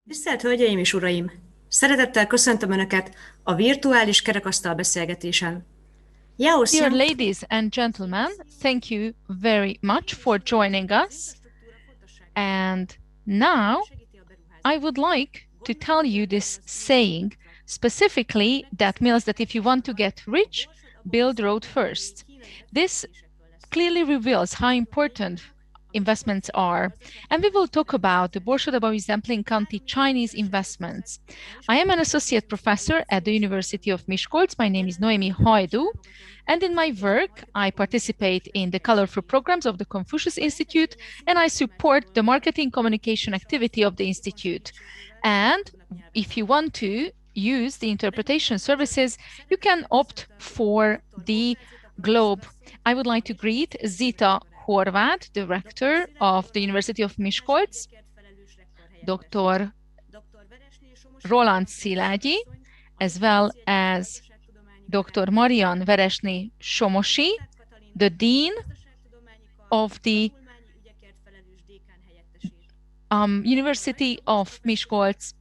Tisztelt Hölgyeim és Uraim! Szeretettel köszöntöm Önöket a virtuális kerekasztal beszélgetésen. Dear ladies and gentlemen, thank you very much for joining us. And now I would like to tell you this saying, specifically that means that if you want to get rich, build road first. This clearly reveals how important investments are. And we will talk about the Borsod-Abaúj-Zemplén County Chinese investments. I am an associate professor at the University of Miskolc. My name is Noemi Hajdu. And in my work, I participate in the colorful programs of the Confucius Institute, and I support the marketing communication activity of the Institute. And if you want to use the interpretation services, you can opt for the globe. I would like to greet Zita Horváth, the rector of the University of Miskolc, Dr. Roland Szilágyi, as well as Dr. Mariann Somosi, the dean of the University of Miskolc,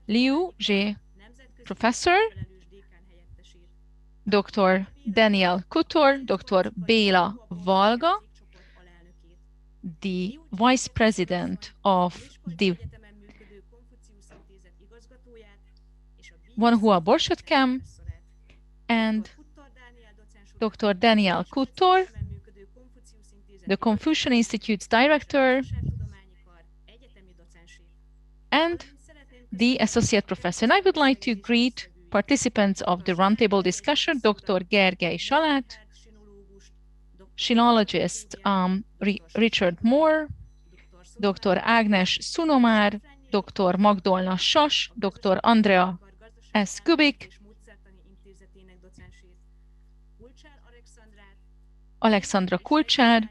Liu Zhe professor, Dr. Dániel Kuttor, Dr. Béla Varga, the vice president of the Vanhua Borsod-Chem, and Dr. Dániel Kuttor, the Confucius Institute's director, and the associate professor. And I would like to greet participants of the roundtable discussion, Dr. Gergely Salát, sinologist Richárd Mohr, Dr. Ágnes Szunomár, Dr. Magdolna Sas, Dr. Andrea S. Gubik, Alexandra Kulcsár,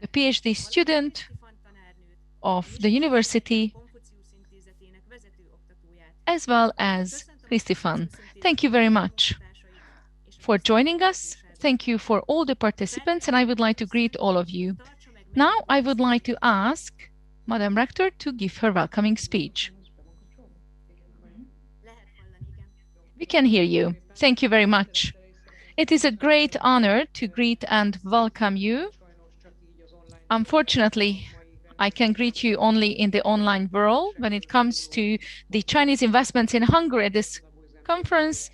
a PhD student of the university, as well as Christophan. Thank you very much for joining us. Thank you for all the participants, and I would like to greet all of you. Now I would like to ask Madam Rector to give her welcoming speech. We can hear you. Thank you very much. It is a great honor to greet and welcome you. Unfortunately, I can greet you only in the online world when it comes to the Chinese investments in Hungary. This conference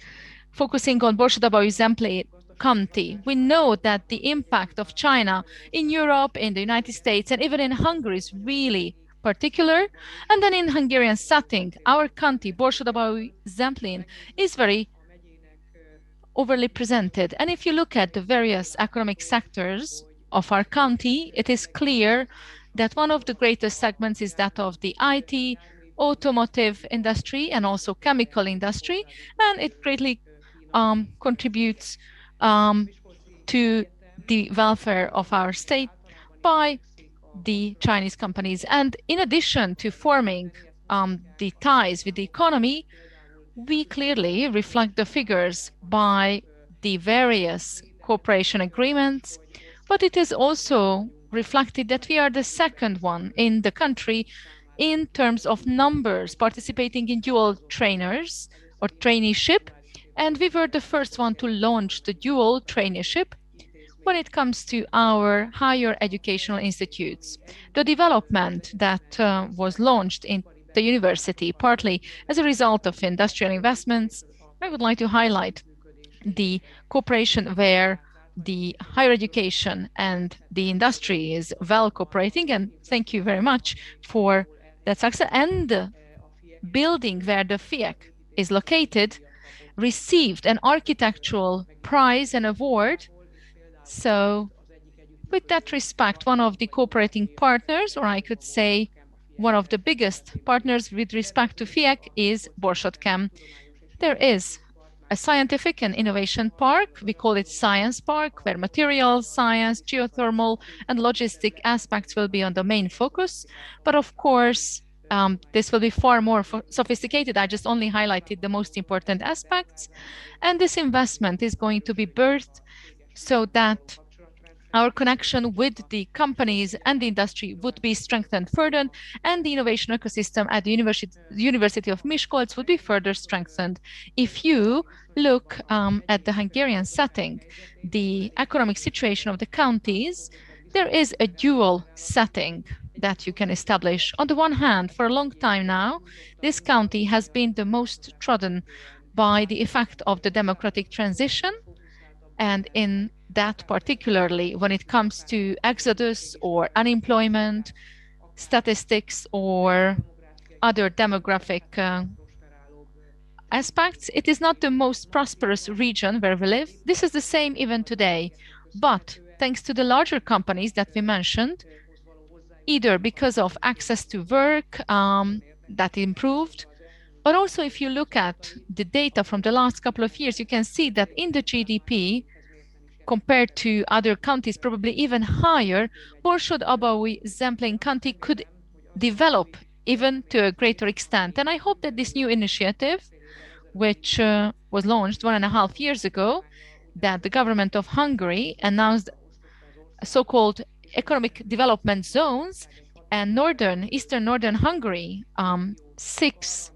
focusing on Borsod-Abaúj-Zemplén County. We know that the impact of China in Europe, in the United States, and even in Hungary is really particular. And then in Hungarian setting, our county, Borsod-Abaúj-Zemplén, is very overly presented. And if you look at the various economic sectors of our county, it is clear that one of the greatest segments is that of the IT, automotive industry, and also chemical industry, and it greatly contributes to the welfare of our state by the Chinese companies. And in addition to forming the ties with the economy, we clearly reflect the figures by the various cooperation agreements, but it is also reflected that we are the second one in the country in terms of numbers participating in dual trainers or traineeship, and we were the first one to launch the dual traineeship when it comes to our higher educational institutes. The development that was launched in the university, partly as a result of industrial investments, I would like to highlight the cooperation where the higher education and the industry is well cooperating, and thank you very much for that success. And the building where the FIEC is located received an architectural prize and award. So with that respect, one of the cooperating partners, or I could say one of the biggest partners with respect to FIEC, is Borsod-Chem. There is a scientific and innovation park, we call it Science Park, where materials, science, geothermal, and logistic aspects will be on the main focus. But of course, this will be far more sophisticated. I just only highlighted the most important aspects. And this investment is going to be birthed so that our connection with the companies and the industry would be strengthened further, and the innovation ecosystem at the University of Miskolc would be further strengthened. If you look at the Hungarian setting, the economic situation of the counties, there is a dual setting that you can establish. On the one hand, for a long time now, this county has been the most trodden by the effect of the democratic transition, and in that particularly when it comes to exodus or unemployment statistics or other demographic aspects, it is not the most prosperous region where we live. This is the same even today. But thanks to the larger companies that we mentioned, either because of access to work that improved, but also if you look at the data from the last couple of years, you can see that in the GDP, compared to other counties, probably even higher, Borsod-Abaúj Zemplén County could develop even to a greater extent. And I hope that this new initiative, which was launched 1.5 years ago, that the government of Hungary announced so-called economic development zones, and eastern northern Hungary, 6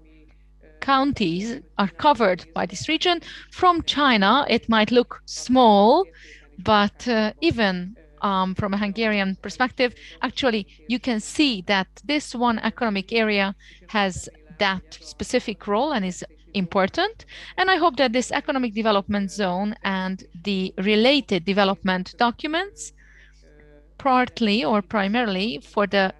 counties are covered by this region. From China, it might look small, but even from a Hungarian perspective, actually, you can see that this one economic area has that specific role and is important. And I hope that this economic development zone and the related development documents, partly or primarily for the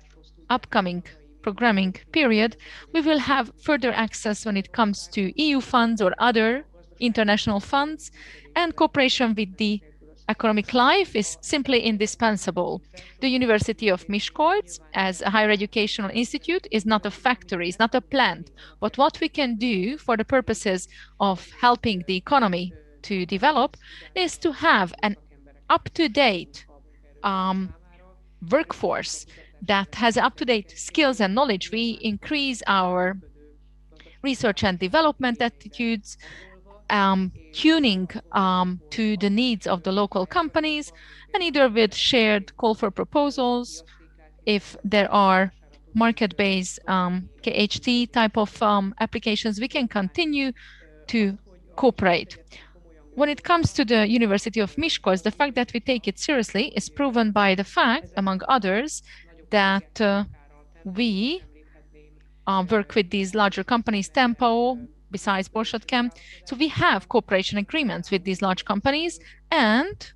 upcoming programming period, we will have further access when it comes to EU funds or other international funds, and cooperation with the economic life is simply indispensable. The University of Miskolc, as a higher educational institute, is not a factory, is not a plant, but what we can do for the purposes of helping the economy to develop is to have an up-to-date workforce that has up-to-date skills and knowledge. We increase our research and development attitudes, tuning to the needs of the local companies, and either with shared call for proposals, if there are market-based KHT type of applications, we can continue to cooperate. When it comes to the University of Miskolc, the fact that we take it seriously is proven by the fact, among others, that we work with these larger companies, Tempo, besides Borsod-Chem. So we have cooperation agreements with these large companies, and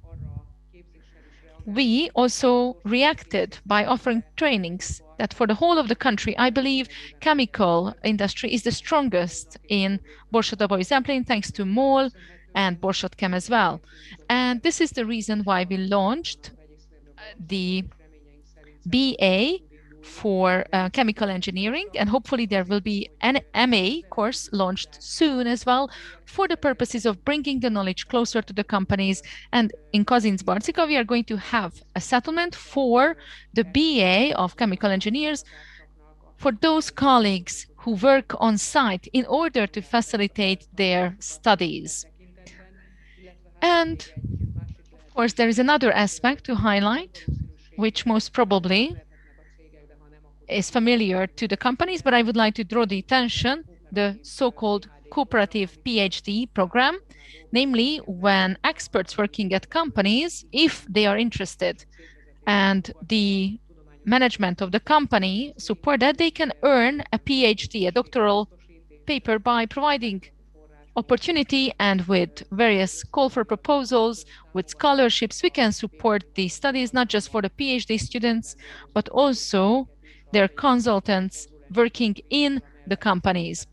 we also reacted by offering trainings that for the whole of the country, I believe chemical industry is the strongest in Borsod-Abaúj Zemplén, thanks to Mohr and Borsod-Chem as well. And this is the reason why we launched the BA for chemical engineering, and hopefully there will be an MA course launched soon as well for the purposes of bringing the knowledge closer to the companies. And in Kazincbarcika, we are going to have a settlement for the BA of chemical engineers for those colleagues who work on site in order to facilitate their studies. And of course, there is another aspect to highlight, which most probably is familiar to the companies, but I would like to draw the attention, the so-called cooperative PhD program, namely when experts working at companies, if they are interested and the management of the company support that, they can earn a PhD, a doctoral paper, by providing opportunity, and with various call for proposals, with scholarships, we can support these studies, not just for the PhD students, but also their consultants working in the companies.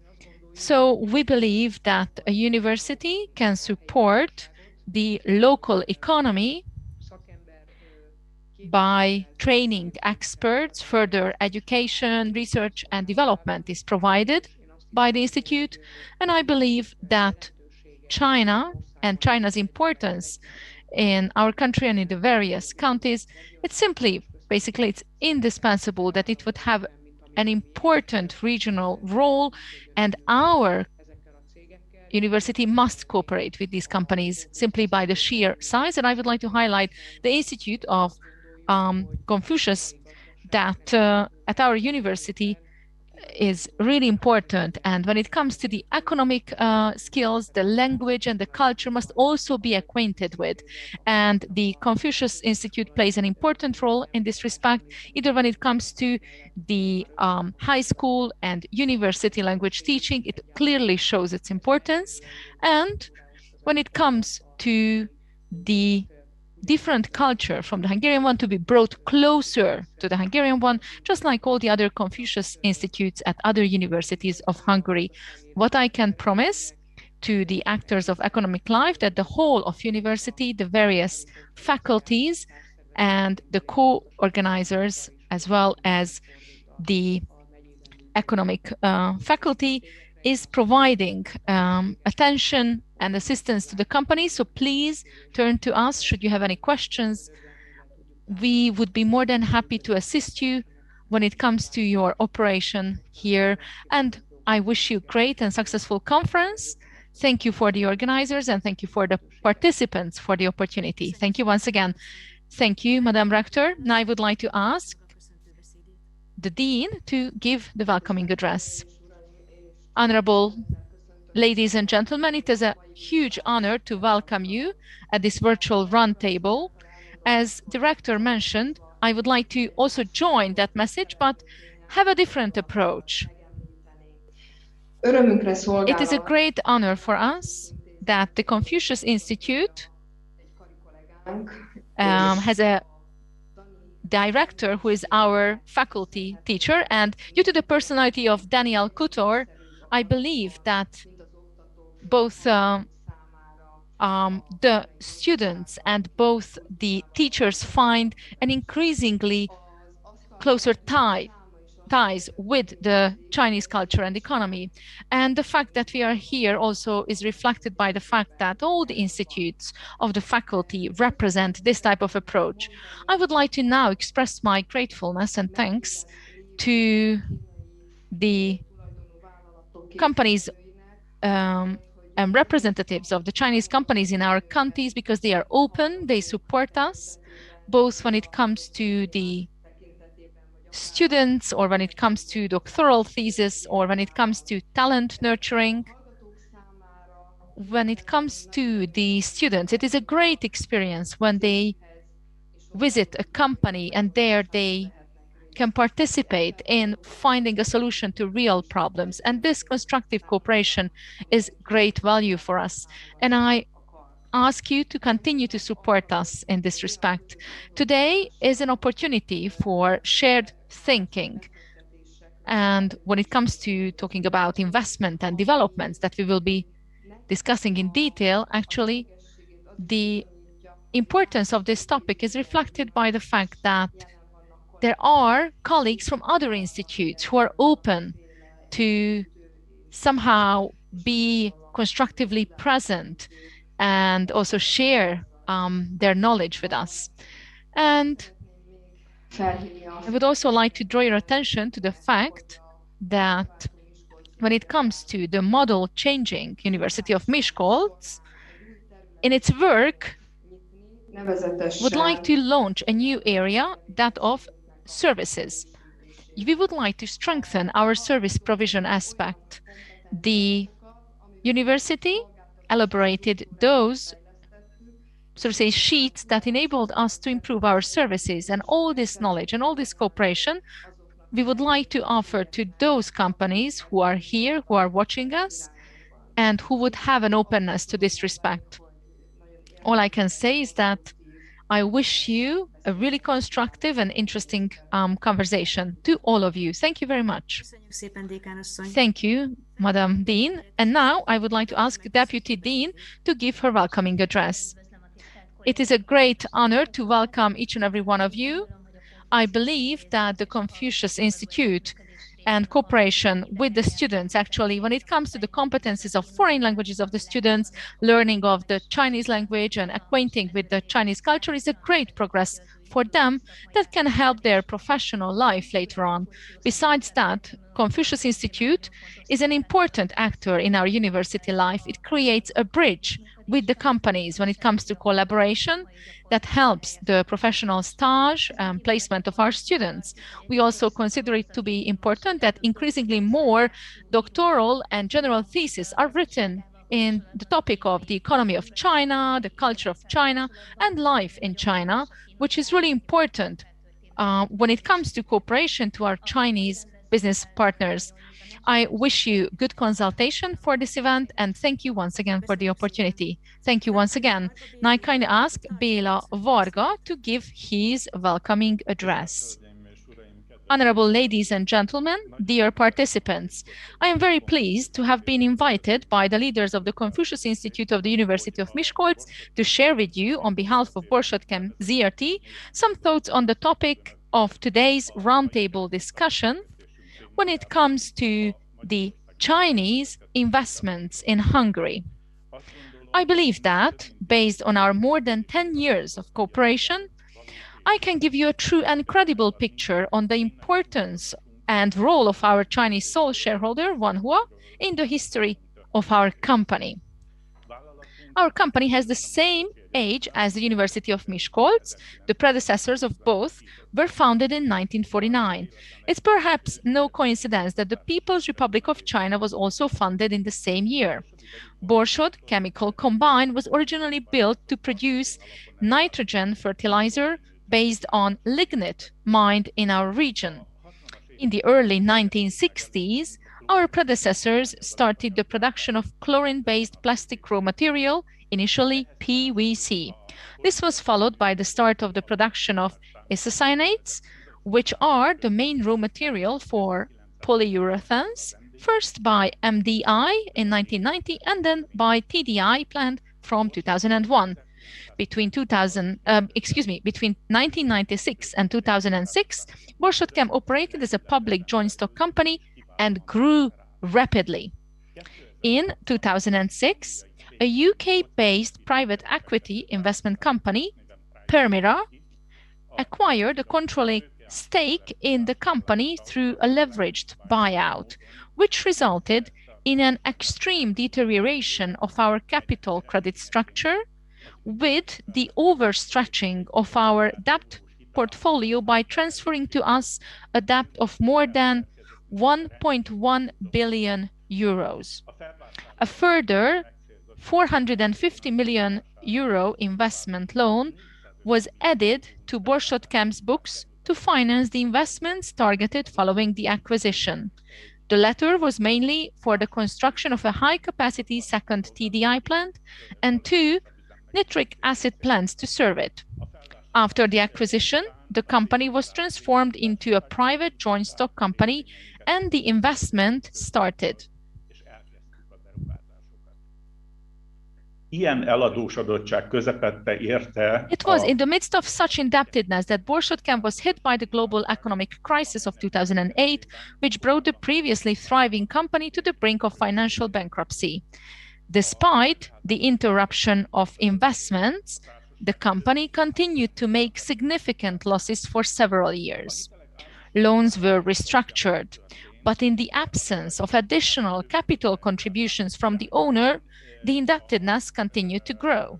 So we believe that a university can support the local economy by training experts. Further education, research, and development is provided by the institute. And I believe that China and China's importance in our country and in the various counties, basically it's indispensable that it would have an important regional role, and our university must cooperate with these companies simply by the sheer size. And I would like to highlight the Institute of Confucius that at our university is really important. And when it comes to the economic skills, the language and the culture must also be acquainted with. And the Confucius Institute plays an important role in this respect, either when it comes to the high school and university language teaching, it clearly shows its importance. And when it comes to the different culture from the Hungarian one to be brought closer to the Hungarian one, just like all the other Confucius Institutes at other universities of Hungary. What I can promise to the actors of economic life that the whole of university, the various faculties and the co-organizers, as well as the economic faculty, is providing attention and assistance to the company. So please turn to us should you have any questions. We would be more than happy to assist you when it comes to your operation here. And I wish you great and successful conference. Thank you for the organizers and thank you for the participants for the opportunity. Thank you once again. Thank you, Madam Rector. Now I would like to ask the Dean to give the welcoming address. Honorable ladies and gentlemen, it is a huge honor to welcome you at this virtual roundtable. As the Rector mentioned, I would like to also join that message, but have a different approach. It is a great honor for us that the Confucius Institute has a director who is our faculty teacher, and due to the personality of Dániel Kuttor, I believe that both the students and both the teachers find an increasingly closer ties with the Chinese culture and economy. And the fact that we are here also is reflected by the fact that all the institutes of the faculty represent this type of approach. I would like to now express my gratefulness and thanks to the companies and representatives of the Chinese companies in our counties, because they are open, they support us, both when it comes to the students or when it comes to doctoral thesis or when it comes to talent nurturing. When it comes to the students, it is a great experience when they visit a company and there they can participate in finding a solution to real problems. And this constructive cooperation is great value for us. And I ask you to continue to support us in this respect. Today is an opportunity for shared thinking. And when it comes to talking about investment and developments that we will be discussing in detail, actually, the importance of this topic is reflected by the fact that there are colleagues from other institutes who are open to somehow be constructively present and also share their knowledge with us. And I would also like to draw your attention to the fact that when it comes to the model changing University of Miskolc, in its work, would like to launch a new area, that of services. We would like to strengthen our service provision aspect. The university elaborated those, so to say, sheets that enabled us to improve our services, and all this knowledge and all this cooperation we would like to offer to those companies who are here, who are watching us, and who would have an openness to this respect. All I can say is that I wish you a really constructive and interesting conversation to all of you. Thank you very much. Thank you, Madam Dean. And now I would like to ask Deputy Dean to give her welcoming address. It is a great honor to welcome each and every one of you. I believe that the Confucius Institute and cooperation with the students, actually, when it comes to the competencies of foreign languages of the students, learning of the Chinese language and acquainting with the Chinese culture is a great progress for them that can help their professional life later on. Besides that, Confucius Institute is an important actor in our university life. It creates a bridge with the companies when it comes to collaboration that helps the professional stage and placement of our students. We also consider it to be important that increasingly more doctoral and general theses are written in the topic of the economy of China, the culture of China, and life in China, which is really important when it comes to cooperation to our Chinese business partners. I wish you good consultation for this event and thank you once again for the opportunity. Thank you once again. Now I kindly ask Béla Varga to give his welcoming address. Honorable ladies and gentlemen, dear participants, I am very pleased to have been invited by the leaders of the Confucius Institute of the University of Miskolc to share with you, on behalf of Borsod-Chem ZRT, some thoughts on the topic of today's roundtable discussion when it comes to the Chinese investments in Hungary. I believe that, based on our more than 10 years of cooperation, I can give you a true and credible picture on the importance and role of our Chinese sole shareholder, Wanhua, in the history of our company. Our company has the same age as the University of Miskolc. The predecessors of both were founded in 1949. It's perhaps no coincidence that the People's Republic of China was also founded in the same year. Borsod Chemical Combine was originally built to produce nitrogen fertilizer based on lignite mined in our region. In the early 1960s, our predecessors started the production of chlorine-based plastic raw material, initially PVC. This was followed by the start of the production of isocyanates, which are the main raw material for polyurethanes, first by MDI in 1990 and then by TDI plant from 2001. Between 1996 and 2006, Borsod-Chem operated as a public joint stock company and grew rapidly. In 2006, a UK-based private equity investment company, Permira, acquired a controlling stake in the company through a leveraged buyout, which resulted in an extreme deterioration of our capital credit structure, with the overstretching of our debt portfolio by transferring to us a debt of more than 1.1 billion euros. A further 450 million euro investment loan was added to Borsod-Chem's books to finance the investments targeted following the acquisition. The latter was mainly for the construction of a high-capacity second TDI plant and two nitric acid plants to serve it. After the acquisition, the company was transformed into a private joint stock company and the investment started. It was in the midst of such indebtedness that Borsod-Chem was hit by the global economic crisis of 2008, which brought the previously thriving company to the brink of financial bankruptcy. Despite the interruption of investments, the company continued to make significant losses for several years. Loans were restructured, but in the absence of additional capital contributions from the owner, the indebtedness continued to grow.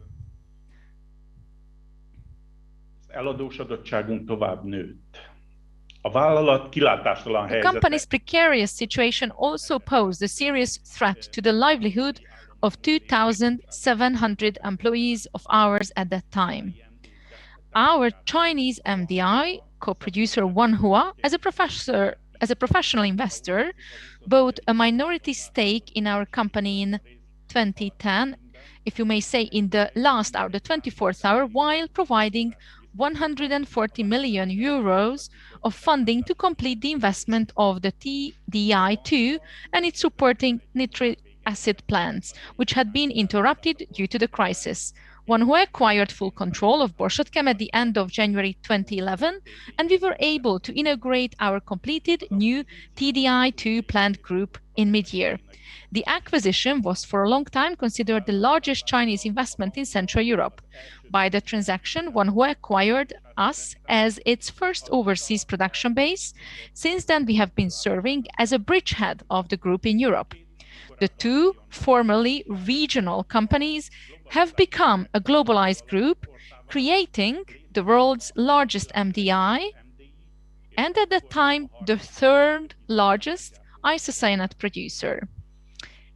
The company's precarious situation also posed a serious threat to the livelihood of 2,700 employees of ours at that time. Our Chinese MDI co-producer Wanhua, as a professional investor, bought a minority stake in our company in 2010, if you may say in the last hour, the 24th hour, while providing 140 million euros of funding to complete the investment of the TDI2 and its supporting nitric acid plants, which had been interrupted due to the crisis. Wanhua acquired full control of Borsodchem at the end of January 2011, and we were able to inaugurate our completed new TDI-2 plant group in mid-year. The acquisition was for a long time considered the largest Chinese investment in Central Europe. By the transaction, Wanhua acquired us as its first overseas production base. Since then, we have been serving as a bridgehead of the group in Europe. The two formerly regional companies have become a globalized group, creating the world's largest MDI and at that time the third largest isocyanate producer.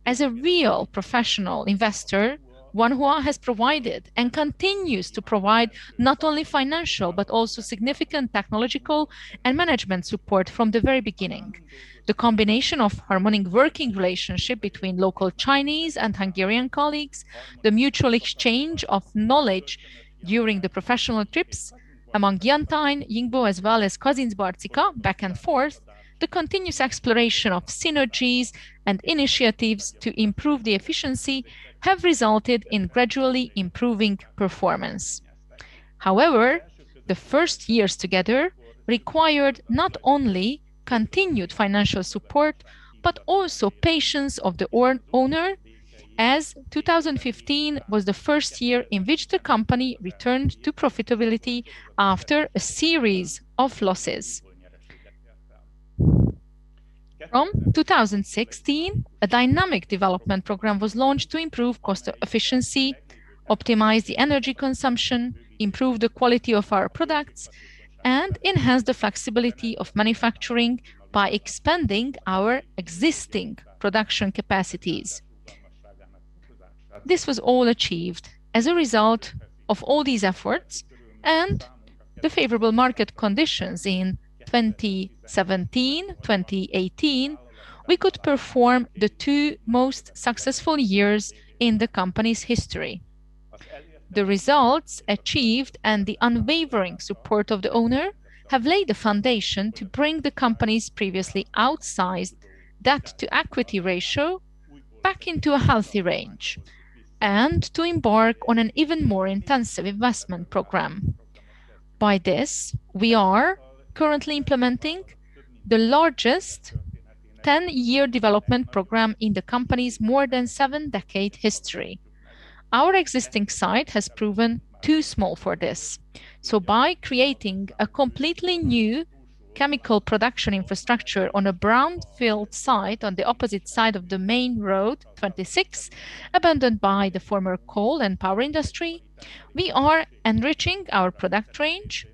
As a real professional investor, Wanhua has provided and continues to provide not only financial but also significant technological and management support from the very beginning. The combination of harmonic working relationship between local Chinese and Hungarian colleagues, the mutual exchange of knowledge during the professional trips among Yantain, Yingbo, as well as Kazincbarcika, back and forth, the continuous exploration of synergies and initiatives to improve the efficiency have resulted in gradually improving performance. However, the first years together required not only continued financial support, but also patience of the owner, as 2015 was the first year in which the company returned to profitability after a series of losses. From 2016, a dynamic development program was launched to improve cost efficiency, optimize the energy consumption, improve the quality of our products, and enhance the flexibility of manufacturing by expanding our existing production capacities. This was all achieved as a result of all these efforts and the favorable market conditions in 2017-2018, we could perform the two most successful years in the company's history. The results achieved and the unwavering support of the owner have laid the foundation to bring the company's previously outsized debt-to-equity ratio back into a healthy range and to embark on an even more intensive investment program. By this, we are currently implementing the largest 10-year development program in the company's more than 7-decade history. Our existing site has proven too small for this. So by creating a completely new chemical production infrastructure on a brownfield site on the opposite side of the main road 26, abandoned by the former coal and power industry, we are enriching our product range,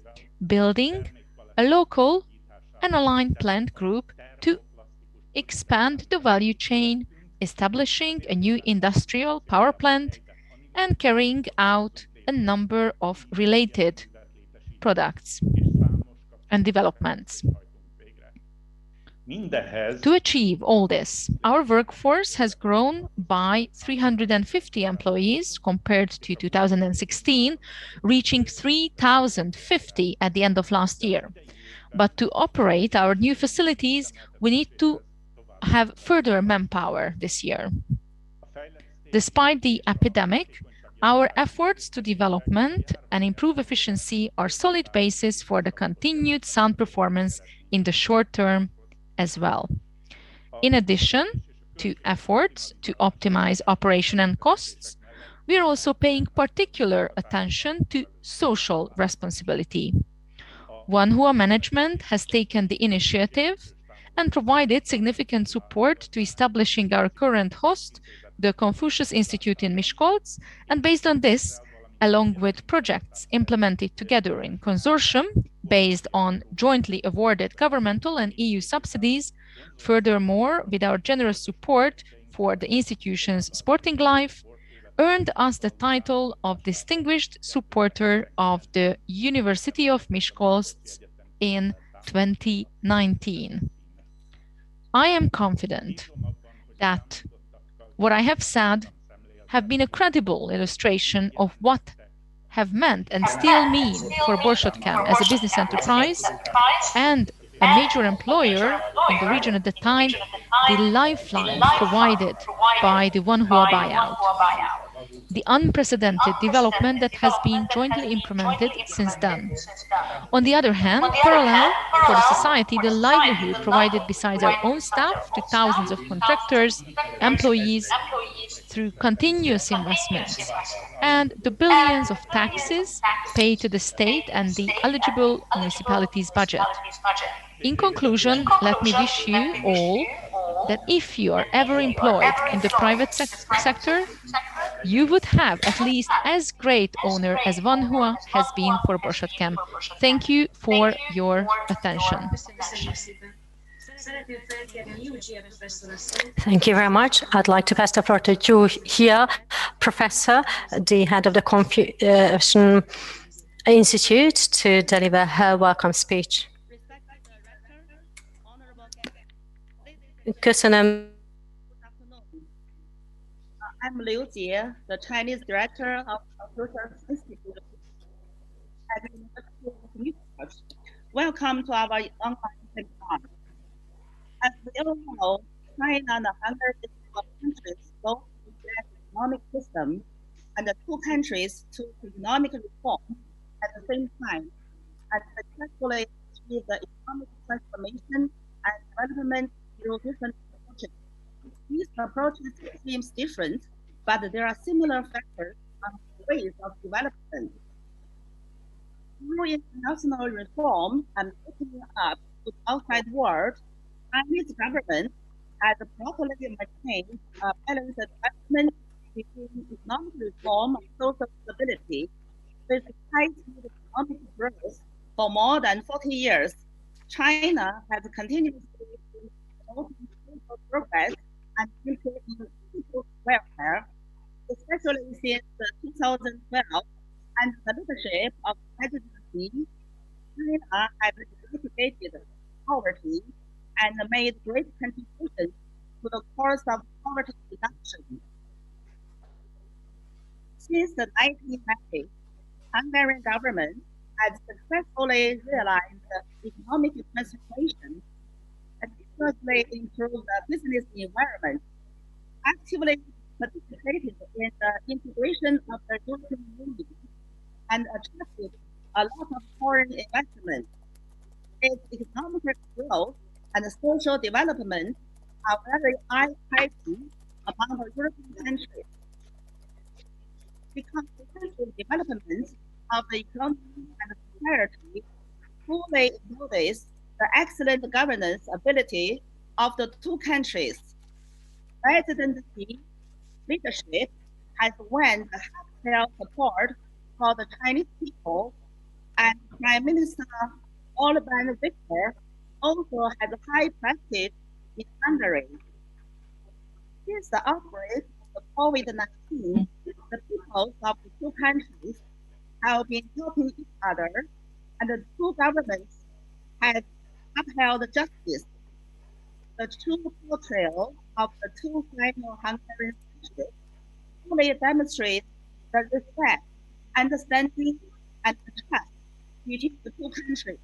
building a local and aligned plant group to expand the value chain, establishing a new industrial power plant, and carrying out a number of related products and developments. To achieve all this, our workforce has grown by 350 employees compared to 2016, reaching 3,050 at the end of last year. But to operate our new facilities, we need to have further manpower this year. Despite the epidemic, our efforts to development and improve efficiency are solid basis for the continued sound performance in the short term as well. In addition to efforts to optimize operation and costs, we are also paying particular attention to social responsibility. Wanhua management has taken the initiative and provided significant support to establishing our current host, the Confucius Institute in Miskolc, and based on this, along with projects implemented together in consortium based on jointly awarded governmental and EU subsidies, furthermore, with our generous support for the institution's sporting life, earned us the title of Distinguished Supporter of the University of Miskolc in 2019. I am confident that what I have said have been a credible illustration of what have meant and still mean for Borsodchem as a business enterprise and a major employer in the region at the time, the lifeline provided by the Wanhua buyout. the unprecedented development that has been jointly implemented since then. On the other hand, parallel for the society, the livelihood provided besides our own staff to thousands of contractors, employees, through continuous investments, and the billions of taxes paid to the state and the eligible municipalities' budget. In conclusion, let me wish you all that if you are ever employed in the private sector, you would have at least as great honor as one who has been for Borshotkem. Thank you for your attention. Thank you very much. I'd like to pass the floor to Józsa, Professor, the head of the Confucius Institute, to deliver her welcome speech. Köszönöm. I'm Liu Jie, the Chinese director of the Confucius Institute at the University of Utrecht. Welcome to our online seminar. As we all know, China and Hungary are countries both in the economic system, and the two countries took economic reform at the same time and successfully achieved the economic transformation and development through different approaches. These approaches seem different, but there are similar factors and ways of development. Through international reform and opening up to the outside world, Chinese government has properly maintained a balanced development between economic reform and social stability, with high-speed economic growth for more than 40 years. China has continuously promoted social progress and improving people welfare, especially since 2012, and the leadership of President Xi. China has eradicated poverty and made great contributions to the course of poverty reduction. Since the 1990s, Hungarian government has successfully realized economic transformation and especially improved the business environment, actively participated in the integration of the European Union, and attracted a lot of foreign investment. Its economic growth and social development are very eye-catching among the European countries. The comprehensive development of the economy and society fully embodies the excellent governance ability of the two countries. President Xi's leadership has won the heartfelt support for the Chinese people, and Prime Minister Orbán Viktor also has high prestige in Hungary. Since the outbreak of COVID-19, the peoples of the two countries have been helping each other, and the two governments have upheld justice. The true portrayal of the two Sino-Hungarian countries fully demonstrates the respect, understanding, and trust between the two countries.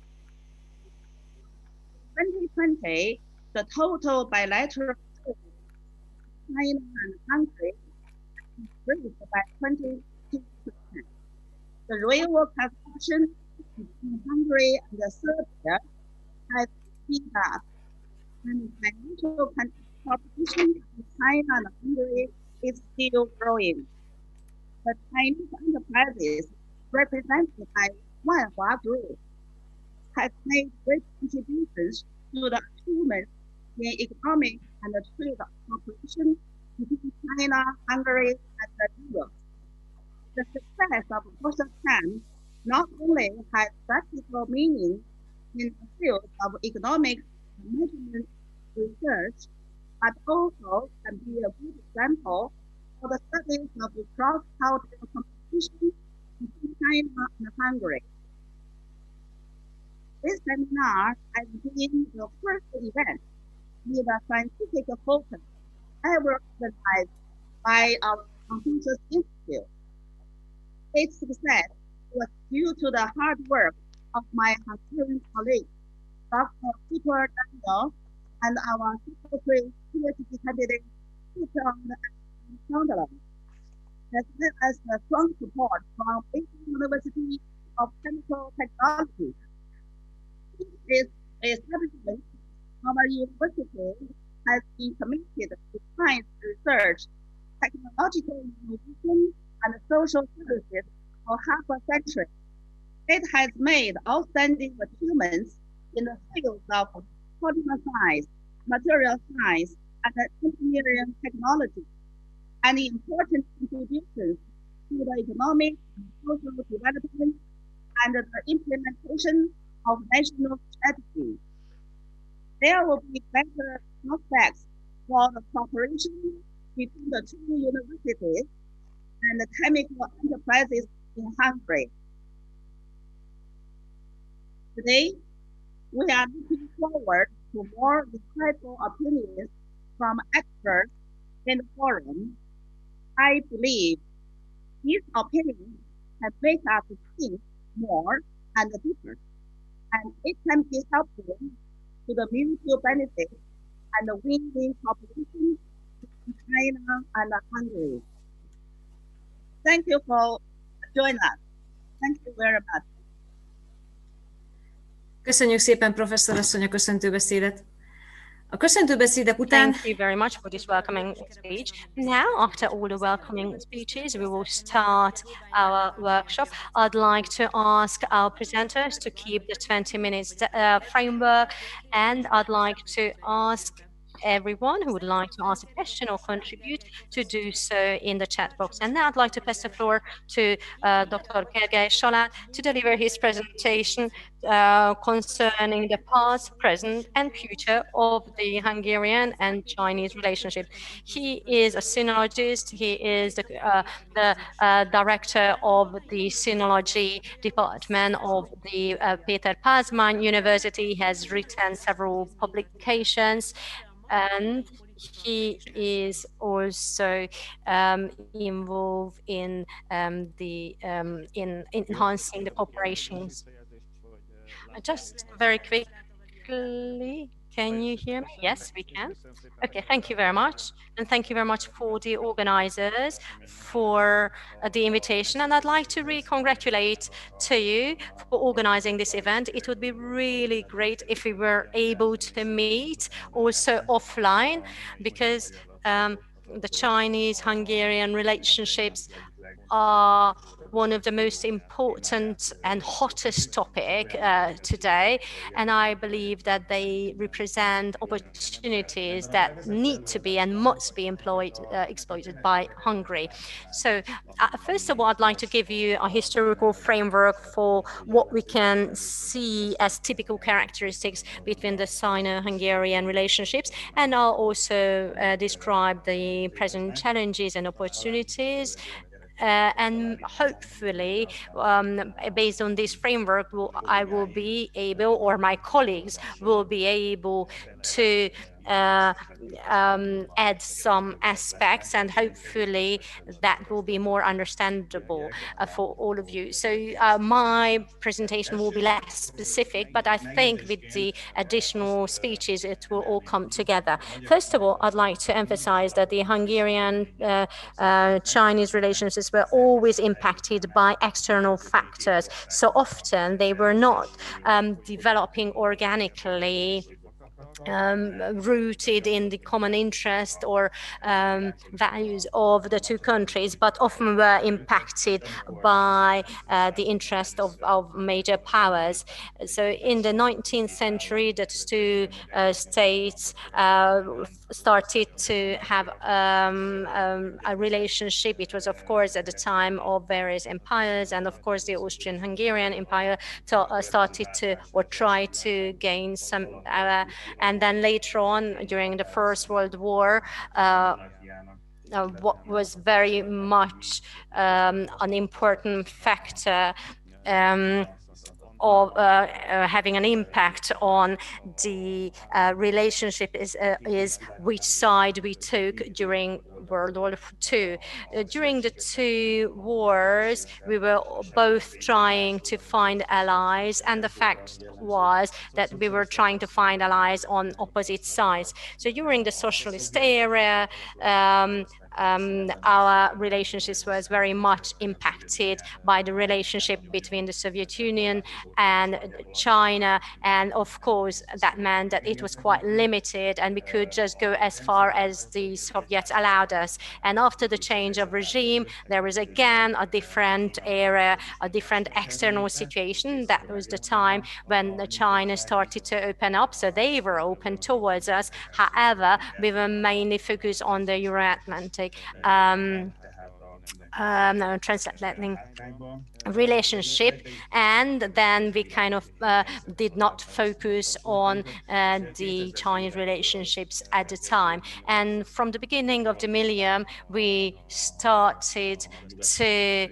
In 2020, the total bilateral trade between China and Hungary increased by 22%. The railway construction between Hungary and Serbia has speeded up, and financial cooperation between China and Hungary is still growing. The Chinese enterprises represented by Wanhua Group has made great contributions to the achievement in economic and trade cooperation between China, Hungary, and Europe. The success of Borshotkem not only has practical meaning in the field of economic management research, but also can be a good example for the studies of cross-cultural competition between China and Hungary. This seminar has been the first event with a scientific focus ever organized by our Confucius Institute. Its success was due to the hard work of my Hungarian colleagues, Dr. Kuttor Dániel, and our secretary PhD candidate, Alexandra. as well as the strong support from Beijing University of Chemical Technology. This establishment, our university has been committed to science research, technological innovation, and social services for half a century. It has made outstanding achievements in the fields of polymer science, material science, and engineering technology, and important contributions to the economic and social development and the implementation of national strategy. There will be better prospects for the cooperation between the two universities and the chemical enterprises in Hungary. Today, we are looking forward to more insightful opinions from experts in the forum. I believe these opinions have made us think more and deeper, and it can be helpful to the mutual benefit and the win-win cooperation between China and Hungary. Thank you for joining us. Thank you very much. Köszönjük szépen, professzor asszony, a köszöntőbeszédet. A köszöntőbeszédek után... Thank you very much for this welcoming speech. Now, after all the welcoming speeches, we will start our workshop. I'd like to ask our presenters to keep the 20 minutes framework, and I'd like to ask everyone who would like to ask a question or contribute to do so in the chat box. And now I'd like to pass the floor to Dr. Gergely Salát to deliver his presentation concerning the past, present, and future of the Hungarian and Chinese relationship. He is a sinologist. He is the director of the sinology department of the Péter Pázmány University. He has written several publications, and he is also involved in in enhancing the corporations. Just very quickly, can you hear me? Yes, we can. Okay, thank you very much. And thank you very much for the organizers for the invitation. And I'd like to congratulate to you for organizing this event. It would be really great if we were able to meet also offline, because the Chinese-Hungarian relationships are one of the most important and hottest topic today, and I believe that they represent opportunities that need to be and must be exploited by Hungary. So first of all, I'd like to give you a historical framework for what we can see as typical characteristics between the Sino-Hungarian relationships, and I'll also describe the present challenges and opportunities. And hopefully, based on this framework, I will be able, or my colleagues will be able to add some aspects, and hopefully that will be more understandable for all of you. So my presentation will be less specific, but I think with the additional speeches it will all come together. First of all, I'd like to emphasize that the Hungarian-Chinese relationships were always impacted by external factors. So often they were not developing organically, rooted in the common interest or values of the two countries, but often were impacted by the interest of major powers. So in the 19th century, the two states started to have a relationship. It was, of course, at the time of various empires, and of course the Austrian-Hungarian Empire started to, or tried to gain some and then later on, during the First World War, what was very much an important factor of having an impact on the relationship is which side we took during World War II. During the two wars, we were both trying to find allies, and the fact was that we were trying to find allies on opposite sides. So during the socialist era, our relationships was very much impacted by the relationship between the Soviet Union and China. And of course, that meant that it was quite limited and we could just go as far as the Soviets allowed us. And after the change of regime, there was again a different era, a different external situation. That was the time when China started to open up. So they were open towards us. However, we were mainly focused on the Euro-Atlantic transatlantic relationship, and then we kind of did not focus on the Chinese relationships at the time. And from the beginning of the millennium, we started to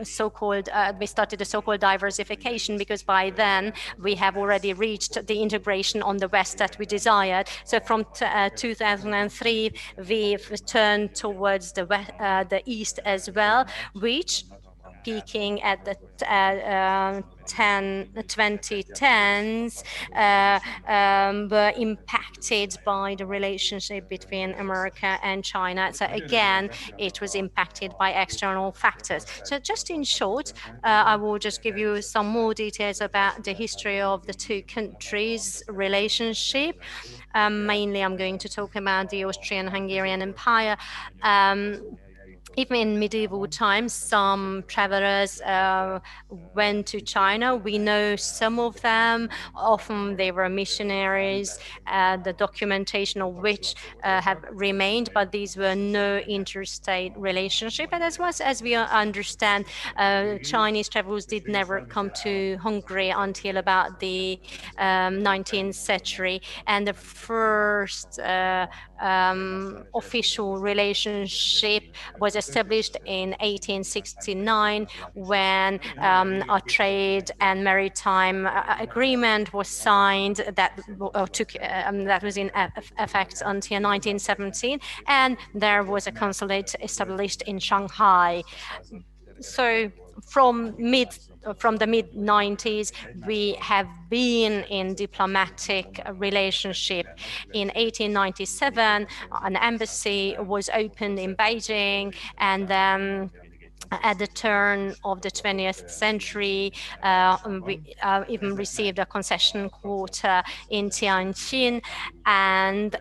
so-called we started the so-called diversification, because by then we have already reached the integration on the West that we desired. So from 2003 we've turned towards the East as well, which peaking at the 2010s were impacted by the relationship between America and China. So again, it was impacted by external factors. So just in short, I will just give you some more details about the history of the two countries' relationship. Mainly, I'm going to talk about the Austrian-Hungarian Empire. Even in medieval times, some travelers went to China. We know some of them. Often they were missionaries, the documentation of which have remained, but these were no interstate relationship. And as much as we understand, Chinese travelers did never come to Hungary until about the 19th century. And the first official relationship was established in 1869 when a trade and maritime agreement was signed that was in effect until 1917, and there was a consulate established in Shanghai. So from the mid-90s, we have been in diplomatic relationship. In 1897, an embassy was opened in Beijing, and then at the turn of the 20th century, we even received a concession quota in Tianjin, and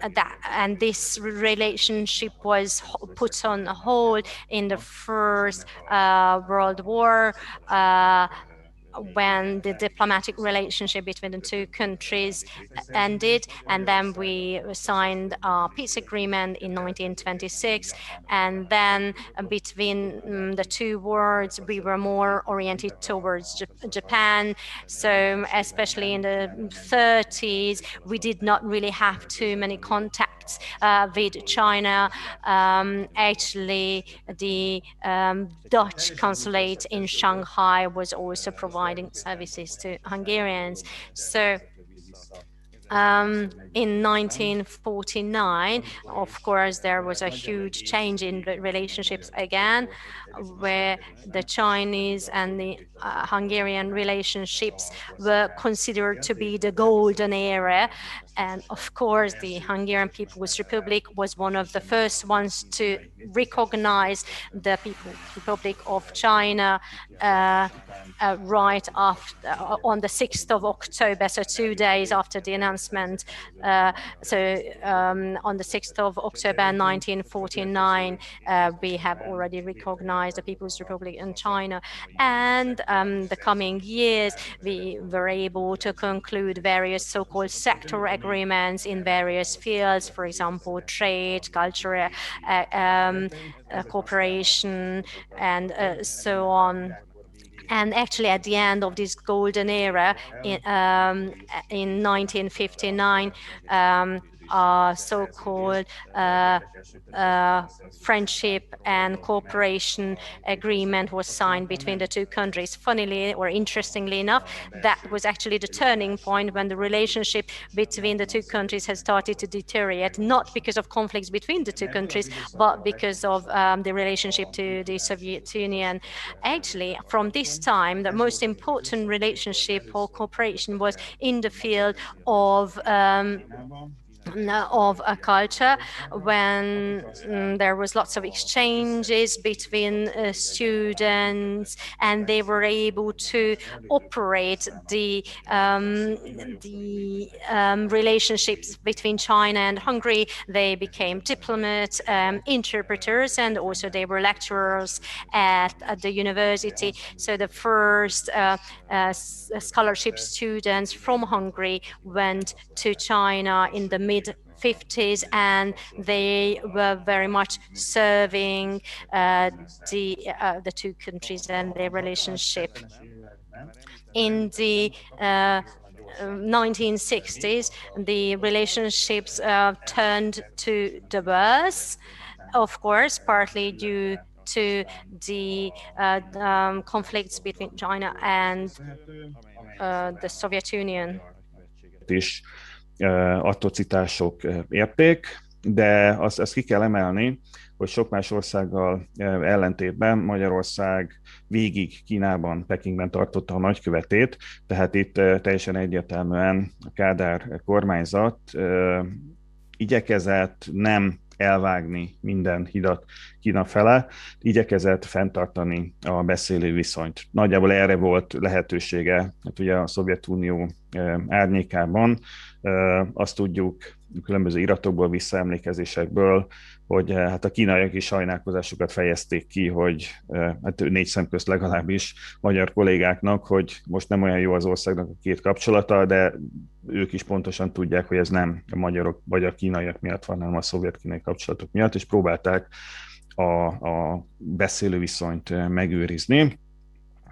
this relationship was put on hold in the First World War, when the diplomatic relationship between the two countries ended, and then we signed a peace agreement in 1926. And then between the two wars, we were more oriented towards Japan. So especially in the 30s, we did not really have too many contacts with China. Actually, the Dutch consulate in Shanghai was also providing services to Hungarians. So in 1949, of course, there was a huge change in the relationships again, where the Chinese and the Hungarian relationships were considered to be the golden era. And of course, the Hungarian People's Republic was one of the first ones to recognize the People's Republic of China right after, on the 6th of October, so 2 days after the announcement. On the 6th of October 1949, we have already recognized the People's Republic in China. And the coming years, we were able to conclude various so-called sector agreements in various fields, for example, trade, cultural cooperation, and so on. And actually, at the end of this golden era, in 1959, so-called friendship and cooperation agreement was signed between the two countries. Funnily or interestingly enough, that was actually the turning point when the relationship between the two countries has started to deteriorate, not because of conflicts between the two countries, but because of the relationship to the Soviet Union. Actually, from this time, the most important relationship or cooperation was in the field of of a culture when there was lots of exchanges between students, and they were able to operate the relationships between China and Hungary. They became diplomats, interpreters, and also they were lecturers at the university. So the first scholarship students from Hungary went to China in the mid-50s, and they were very much serving the two countries and their relationship. In the 1960s, the relationships turned to the worse, of course, partly due to the conflicts between China and the Soviet Union. is atrocitások érték, de azt ki kell emelni, hogy sok más országgal ellentétben Magyarország végig Kínában, Pekingben tartotta a nagykövetét, tehát itt teljesen egyértelműen a Kádár kormányzat igyekezett nem elvágni minden hidat Kína fele, igyekezett fenntartani a beszélő viszonyt. Nagyjából erre volt lehetősége, hát ugye a Szovjetunió árnyékában azt tudjuk különböző iratokból, visszaemlékezésekből, hogy hát a kínaiak is sajnálkozásukat fejezték ki, hogy hát négy szem közt legalábbis magyar kollégáknak, hogy most nem olyan jó az országnak a két kapcsolata, de ők is pontosan tudják, hogy ez nem a magyarok vagy a kínaiak miatt van, hanem a szovjet-kínai kapcsolatok miatt, és próbálták a beszélő viszonyt megőrizni.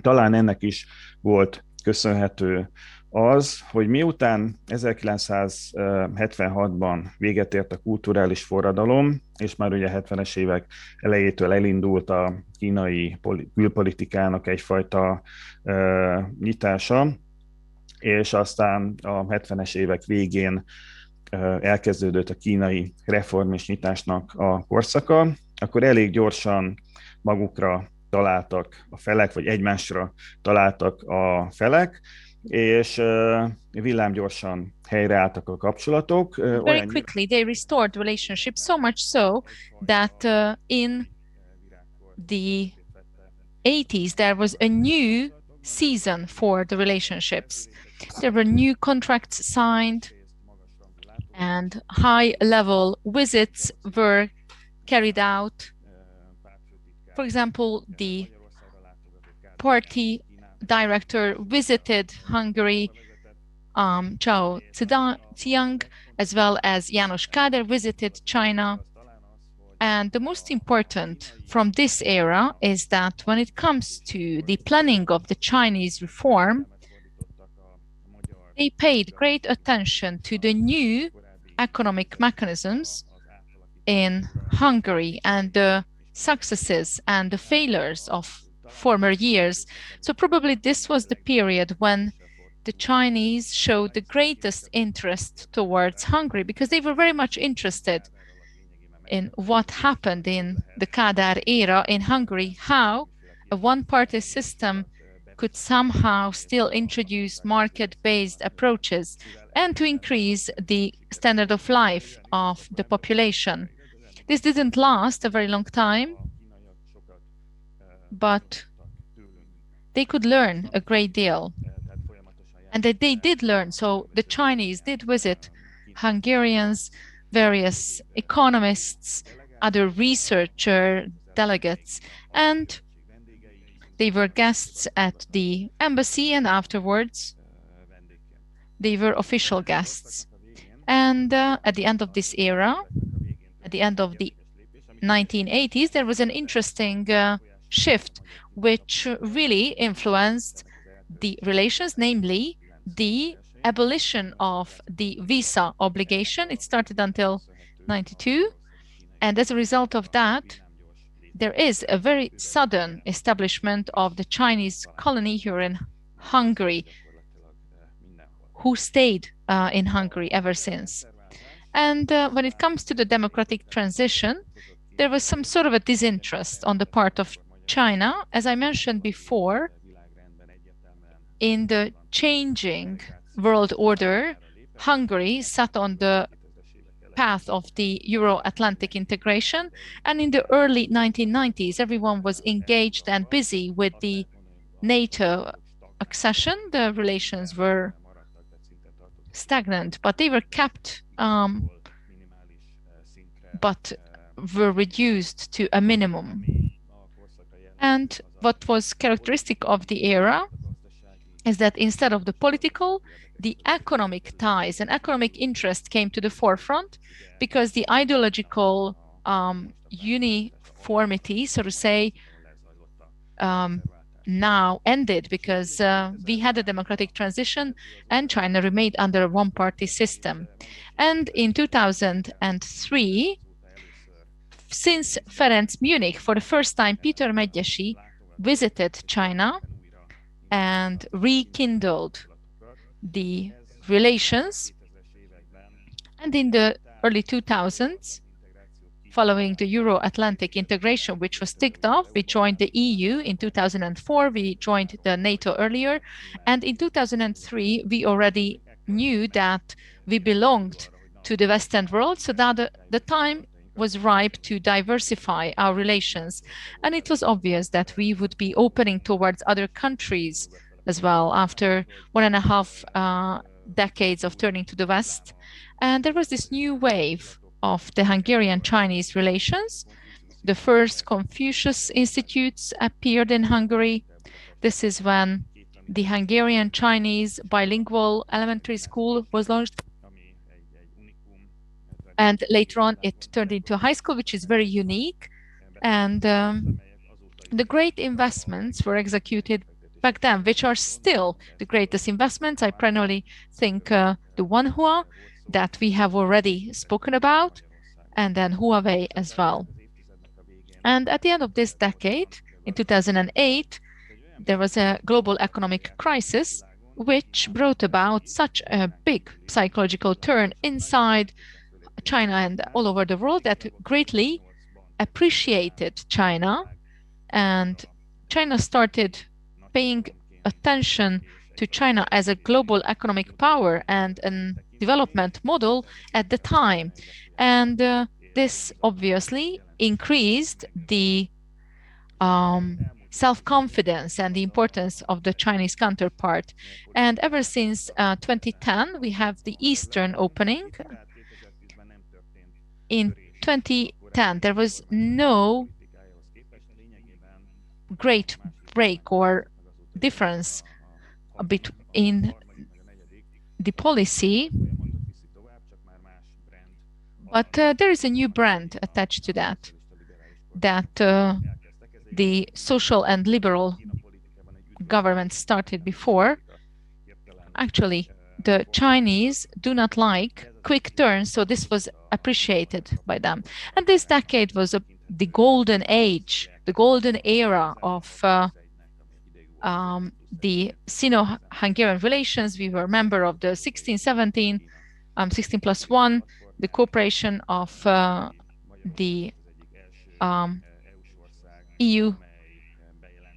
Talán ennek is volt köszönhető az, hogy miután 1976-ban véget ért a kulturális forradalom, és már ugye 70-es évek elejétől elindult a kínai külpolitikának egyfajta nyitása, és aztán a 70-es évek végén elkezdődött a kínai reform és nyitásnak a korszaka, akkor elég gyorsan magukra találtak a felek, vagy egymásra találtak a felek, és villámgyorsan helyreálltak a kapcsolatok. Very quickly they restored relationships, so much so that in the 80s there was a new season for the relationships. There were new contracts signed and high-level visits were carried out. For example, the party director visited Hungary, Chao Ziyang, as well as János Kádár visited China. And the most important from this era is that when it comes to the planning of the Chinese reform, they paid great attention to the new economic mechanisms in Hungary and the successes and the failures of former years. So probably this was the period when the Chinese showed the greatest interest towards Hungary, because they were very much interested in what happened in the Kádár era in Hungary, how a one-party system could somehow still introduce market-based approaches and to increase the standard of life of the population. This didn't last a very long time, but they could learn a great deal. And that they did learn. So the Chinese did visit Hungarians, various economists, other researcher delegates, and they were guests at the embassy, and afterwards they were official guests. And at the end of this era, at the end of the 1980s, there was an interesting shift which really influenced the relations, namely the abolition of the visa obligation. It started until 92, and as a result of that, there is a very sudden establishment of the Chinese colony here in Hungary, who stayed in Hungary ever since. And when it comes to the democratic transition, there was some sort of a disinterest on the part of China. As I mentioned before, in the changing world order, Hungary sat on the path of the Euro-Atlantic integration. And in the early 1990s, everyone was engaged and busy with the NATO accession. The relations were stagnant, but they were kept, but were reduced to a minimum. And what was characteristic of the era is that instead of the political, the economic ties and economic interest came to the forefront, because the ideological uniformity, so to say, now ended, because we had a democratic transition and China remained under a one-party system. And in 2003, since Ferenc Munich, for the first time, Peter Medgyessy visited China and rekindled the relations. And in the early 2000s, following the Euro-Atlantic integration, which was ticked off, we joined the EU in 2004, we joined the NATO earlier, and in 2003, we already knew that we belonged to the Western world, so that the time was ripe to diversify our relations. And it was obvious that we would be opening towards other countries as well after 1.5 decades of turning to the West. And there was this new wave of the Hungarian-Chinese relations. The first Confucius Institutes appeared in Hungary. This is when the Hungarian-Chinese bilingual elementary school was launched. And later on, it turned into a high school, which is very unique. And the great investments were executed back then, which are still the greatest investments. I primarily think the Wanhua that we have already spoken about, and then Huawei as well. And at the end of this decade, in 2008, there was a global economic crisis, which brought about such a big psychological turn inside China and all over the world that greatly appreciated China. And China started paying attention to China as a global economic power and a development model at the time. And this obviously increased the self-confidence and the importance of the Chinese counterpart. And ever since 2010, we have the Eastern opening. In 2010, there was no great break or difference between the policy, but there is a new brand attached to that, the social and liberal government started before. Actually, the Chinese do not like quick turns, so this was appreciated by them. And this decade was the golden age, the golden era of the Sino-Hungarian relations. We were a member of the 16-17, 16+1, the cooperation of the EU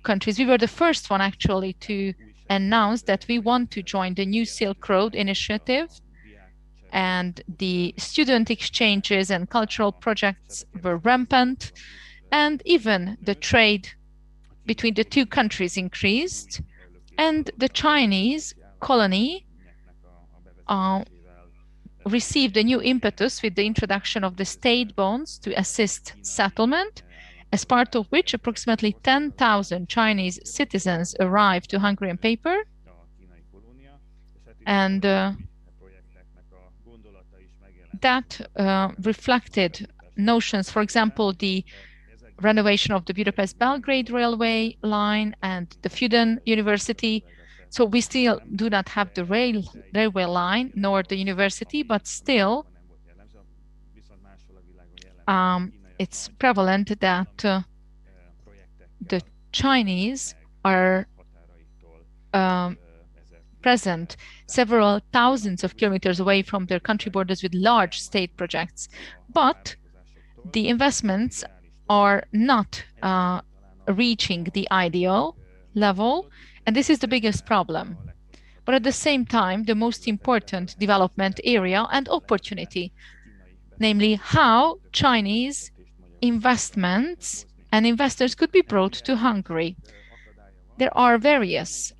countries. We were the first one actually to announce that we want to join the New Silk Road initiative, and the student exchanges and cultural projects were rampant, and even the trade between the two countries increased, and the Chinese colony received a new impetus with the introduction of the state bonds to assist settlement, as part of which approximately 10,000 Chinese citizens arrived to Hungarian paper. And that reflected notions, for example, the renovation of the Budapest-Belgrade railway line and the Fudan University. So we still do not have the railway line nor the university, but still it's prevalent that the Chinese are present several thousands of kilometers away from their country borders with large state projects. But the investments are not reaching the ideal level, and this is the biggest problem. But at the same time, the most important development area and opportunity. namely how Chinese investments and investors could be brought to Hungary. There are various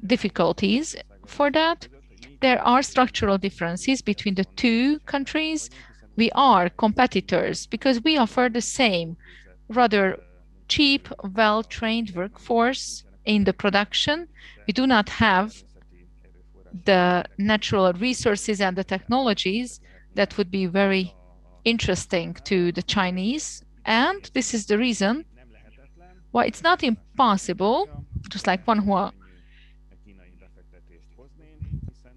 difficulties for that. There are structural differences between the two countries. We are competitors because we offer the same rather cheap, well-trained workforce in the production. We do not have the natural resources and the technologies that would be very interesting to the Chinese. And this is the reason why it's not impossible, just like one who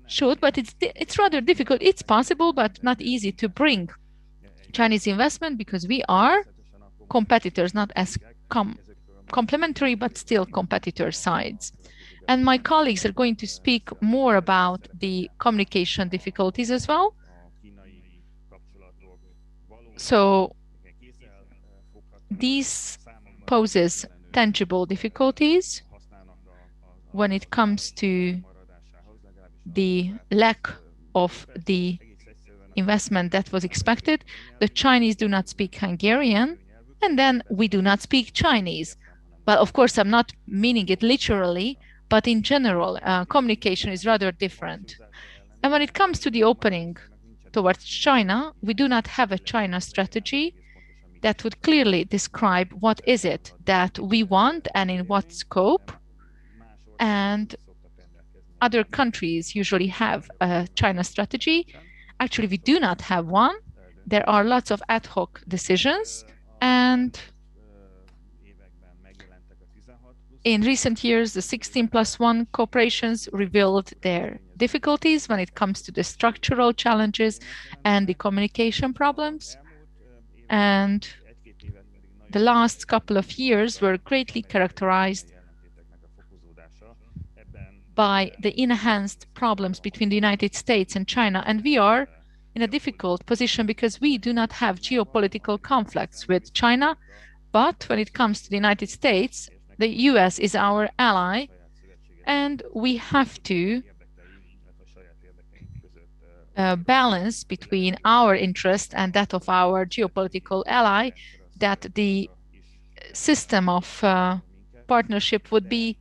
should, but it's rather difficult. It's possible, but not easy to bring Chinese investment because we are competitors, not as complementary, but still competitor sides. And my colleagues are going to speak more about the communication difficulties as well. So these poses tangible difficulties when it comes to the lack of the investment that was expected. The Chinese do not speak Hungarian, and then we do not speak Chinese. But of course, I'm not meaning it literally, but in general, communication is rather different. And when it comes to the opening towards China, we do not have a China strategy that would clearly describe what is it that we want and in what scope. And other countries usually have a China strategy. Actually, we do not have one. There are lots of ad hoc decisions, and in recent years, the 16+1 corporations revealed their difficulties when it comes to the structural challenges and the communication problems. And the last couple of years were greatly characterized by the enhanced problems between the United States and China. And we are in a difficult position because we do not have geopolitical conflicts with China. But when it comes to the United States, the US is our ally, and we have to balance between our interest and that of our geopolitical ally, that the system of partnership would be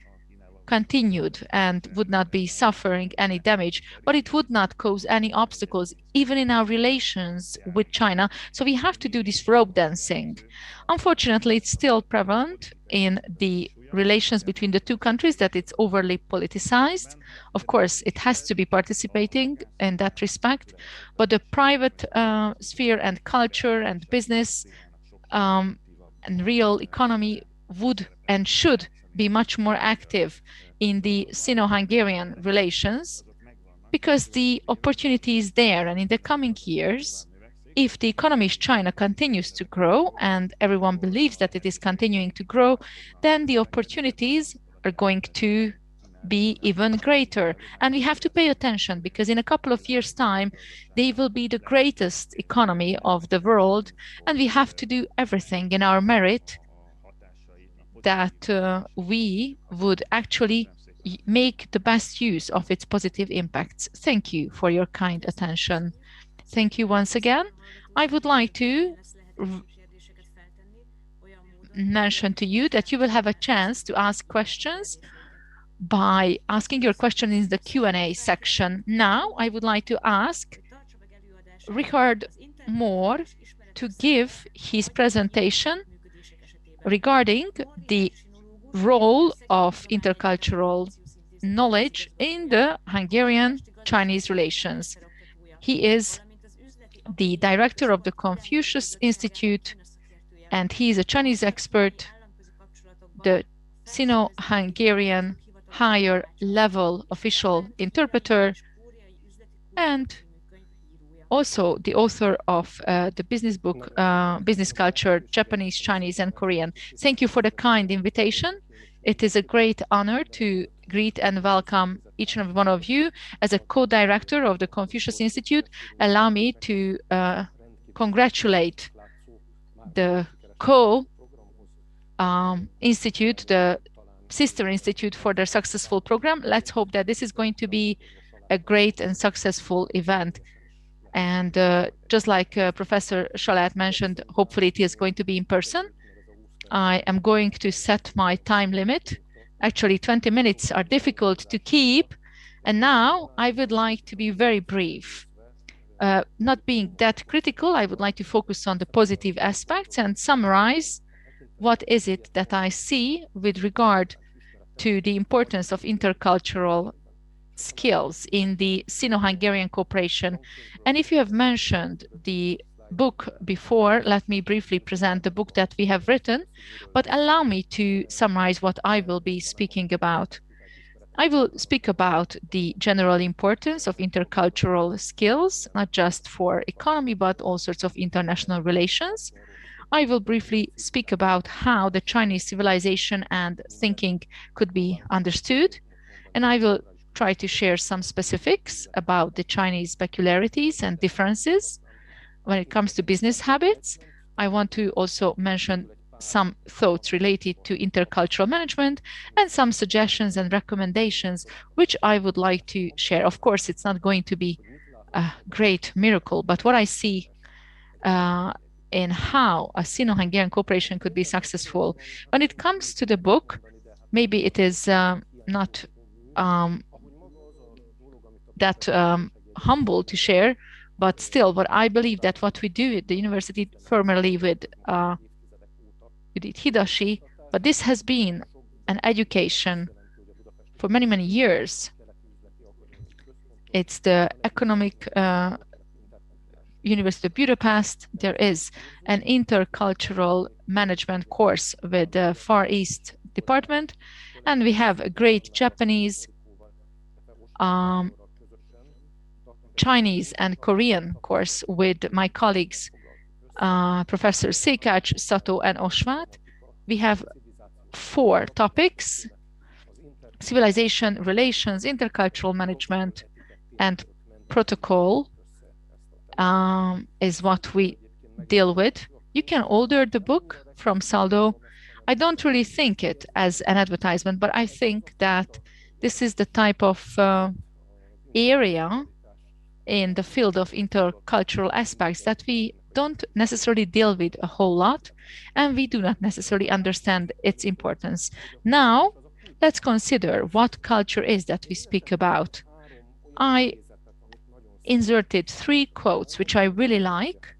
continued and would not be suffering any damage, but it would not cause any obstacles even in our relations with China. So we have to do this rope dancing. Unfortunately, it's still prevalent in the relations between the two countries that it's overly politicized. Of course, it has to be participating in that respect, but the private sphere and culture and business and real economy would and should be much more active in the Sino-Hungarian relations because the opportunity is there. And in the coming years, if the economy of China continues to grow, and everyone believes that it is continuing to grow, then the opportunities are going to be even greater. And we have to pay attention because in a couple of years' time, they will be the greatest economy of the world. And we have to do everything in our merit that we would actually make the best use of its positive impacts. Thank you for your kind attention. Thank you once again. I would like to mention to you that you will have a chance to ask questions by asking your question in the Q&A section. Now, I would like to ask Richárd Mohr to give his presentation regarding the role of intercultural knowledge in the Hungarian-Chinese relations. He is the director of the Confucius Institute, and he is a Chinese expert, the Sino-Hungarian higher level official interpreter, and also the author of the business book, Business Culture, Japanese, Chinese, and Korean. Thank you for the kind invitation. It is a great honor to greet and welcome each and every one of you. As a co-director of the Confucius Institute, allow me to congratulate the co-institute, the sister institute, for their successful program. Let's hope that this is going to be a great and successful event. And just like Professor Salát mentioned, hopefully it is going to be in person. I am going to set my time limit. Actually, 20 minutes are difficult to keep. And now I would like to be very brief. Not being that critical, I would like to focus on the positive aspects and summarize what is it that I see with regard to the importance of intercultural skills in the Sino-Hungarian cooperation. And if you have mentioned the book before, let me briefly present the book that we have written, but allow me to summarize what I will be speaking about. I will speak about the general importance of intercultural skills, not just for economy, but all sorts of international relations. I will briefly speak about how the Chinese civilization and thinking could be understood, and I will try to share some specifics about the Chinese peculiarities and differences when it comes to business habits. I want to also mention some thoughts related to intercultural management and some suggestions and recommendations which I would like to share. Of course, it's not going to be a great miracle, but what I see in how a Sino-Hungarian cooperation could be successful. When it comes to the book, maybe it is not that humble to share, but still what I believe that what we do at the university formerly with Hidashi, but this has been an education for many, many years. It's the economic University of Budapest. There is an intercultural management course with the Far East department, and we have a great Japanese, Chinese and Korean course with my colleagues, Professor Székács, Sato, and Horváth. We have 4 topics: civilization, relations, intercultural management, and protocol is what we deal with. You can order the book from Saldo. I don't really think it as an advertisement, but I think that this is the type of area in the field of intercultural aspects that we don't necessarily deal with a whole lot, and we do not necessarily understand its importance. Now, let's consider what culture is that we speak about. I inserted 3 quotes, which I really like.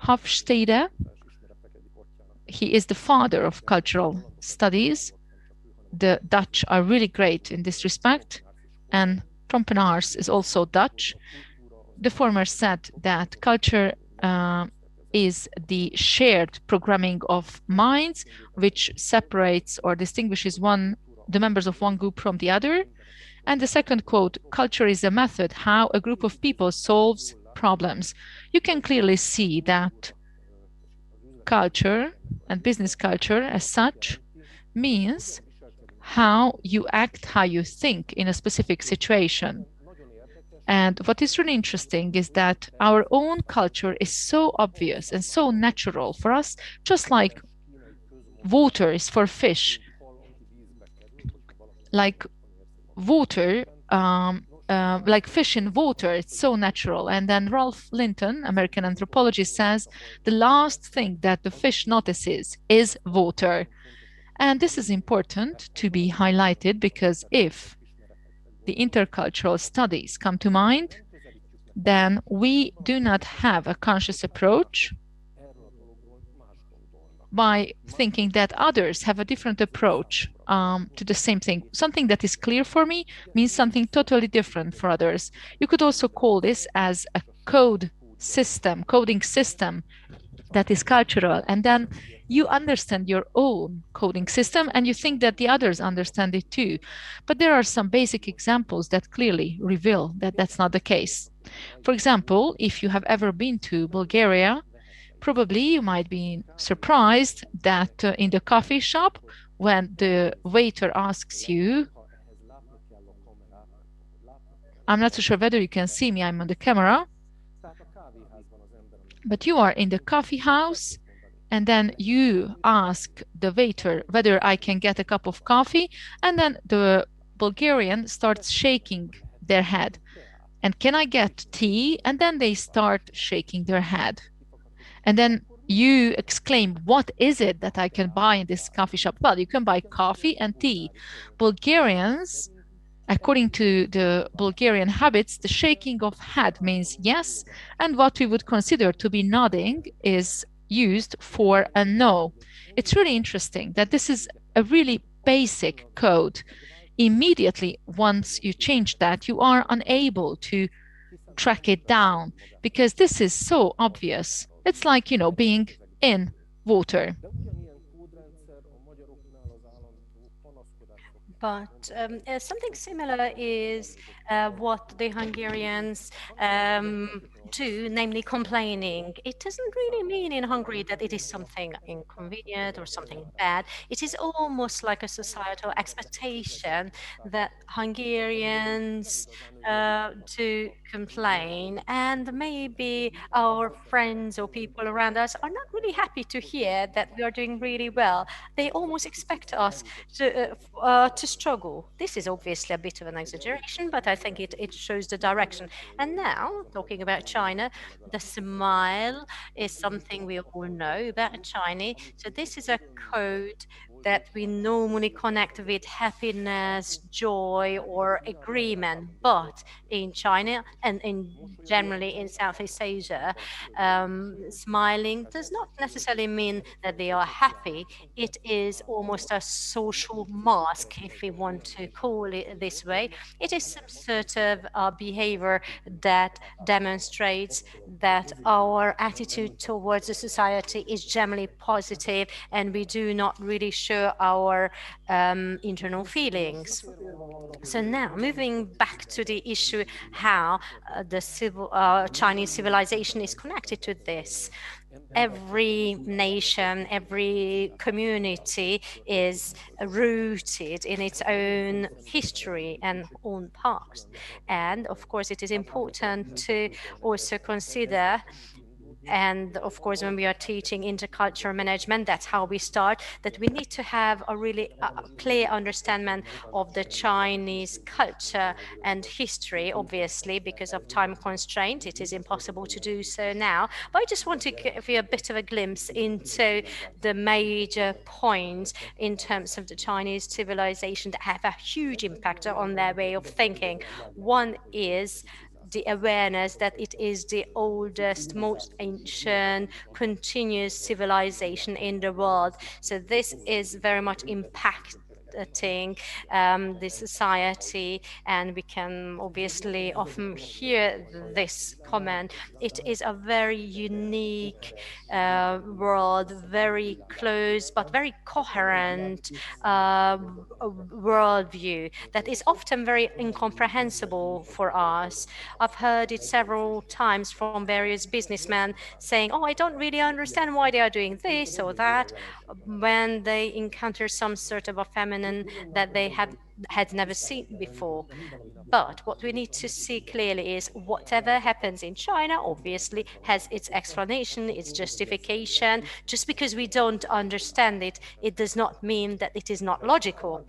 Hofstede, he is the father of cultural studies. The Dutch are really great in this respect, and Trompenaars is also Dutch. The former said that culture is the shared programming of minds, which separates or distinguishes the members of one group from the other. And the second quote, culture is a method how a group of people solves problems. You can clearly see that culture and business culture as such means how you act, how you think in a specific situation. And what is really interesting is that our own culture is so obvious and so natural for us, just like water is for fish. Like water, like fish in water, it's so natural. And then Ralph Linton, American anthropologist, says the last thing that the fish notices is water. And this is important to be highlighted because if the intercultural studies come to mind, then we do not have a conscious approach by thinking that others have a different approach to the same thing. Something that is clear for me means something totally different for others. You could also call this as a coding system that is cultural, and then you understand your own coding system and you think that the others understand it too. But there are some basic examples that clearly reveal that that's not the case. For example, if you have ever been to Bulgaria, probably you might be surprised that in the coffee shop, when the waiter asks you, I'm not so sure whether you can see me, I'm on the camera, but you are in the coffee house and then you ask the waiter whether I can get a cup of coffee, and then the Bulgarian starts shaking their head. And can I get tea? And then they start shaking their head. And then you exclaim, what is it that I can buy in this coffee shop? Well, you can buy coffee and tea. Bulgarians, according to the Bulgarian habits, the shaking of head means yes, and what we would consider to be nodding is used for a no. It's really interesting that this is a really basic code. Immediately, once you change that, you are unable to track it down because this is so obvious. It's like, you know, being in water. But something similar is what the Hungarians do, namely complaining. It doesn't really mean in Hungary that it is something inconvenient or something bad. It is almost like a societal expectation that Hungarians do complain, and maybe our friends or people around us are not really happy to hear that we are doing really well. They almost expect us to struggle. This is obviously a bit of an exaggeration, but I think it shows the direction. And now, talking about China, the smile is something we all know about China. So this is a code that we normally connect with happiness, joy, or agreement. But in China and generally in Southeast Asia, smiling does not necessarily mean that they are happy. It is almost a social mask, if we want to call it this way. It is some sort of behavior that demonstrates that our attitude towards the society is generally positive and we do not really show our internal feelings. So now, moving back to the issue how the Chinese civilization is connected to this. Every nation, every community is rooted in its own history and own past. And of course, it is important to also consider, and of course, when we are teaching intercultural management, that's how we start, that we need to have a really clear understanding of the Chinese culture and history. Obviously, because of time constraint, it is impossible to do so now. But I just want to give you a bit of a glimpse into the major points in terms of the Chinese civilization that have a huge impact on their way of thinking. One is the awareness that it is the oldest, most ancient, continuous civilization in the world. So this is very much impacting the society, and we can obviously often hear this comment. It is a very unique world, very close but very coherent worldview that is often very incomprehensible for us. I've heard it several times from various businessmen saying, oh, I don't really understand why they are doing this or that, when they encounter some sort of a feminine that they had never seen before. But what we need to see clearly is whatever happens in China obviously has its explanation, its justification. Just because we don't understand it, it does not mean that it is not logical.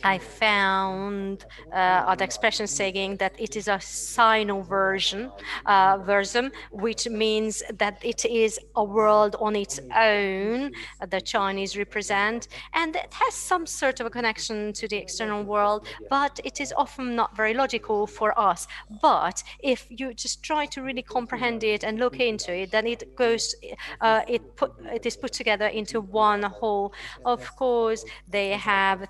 I found other expressions saying that it is a Sino version, which means that it is a world on its own, the Chinese represent, and it has some sort of a connection to the external world, but it is often not very logical for us. But if you just try to really comprehend it and look into it, then it goes, it is put together into one whole. Of course, they have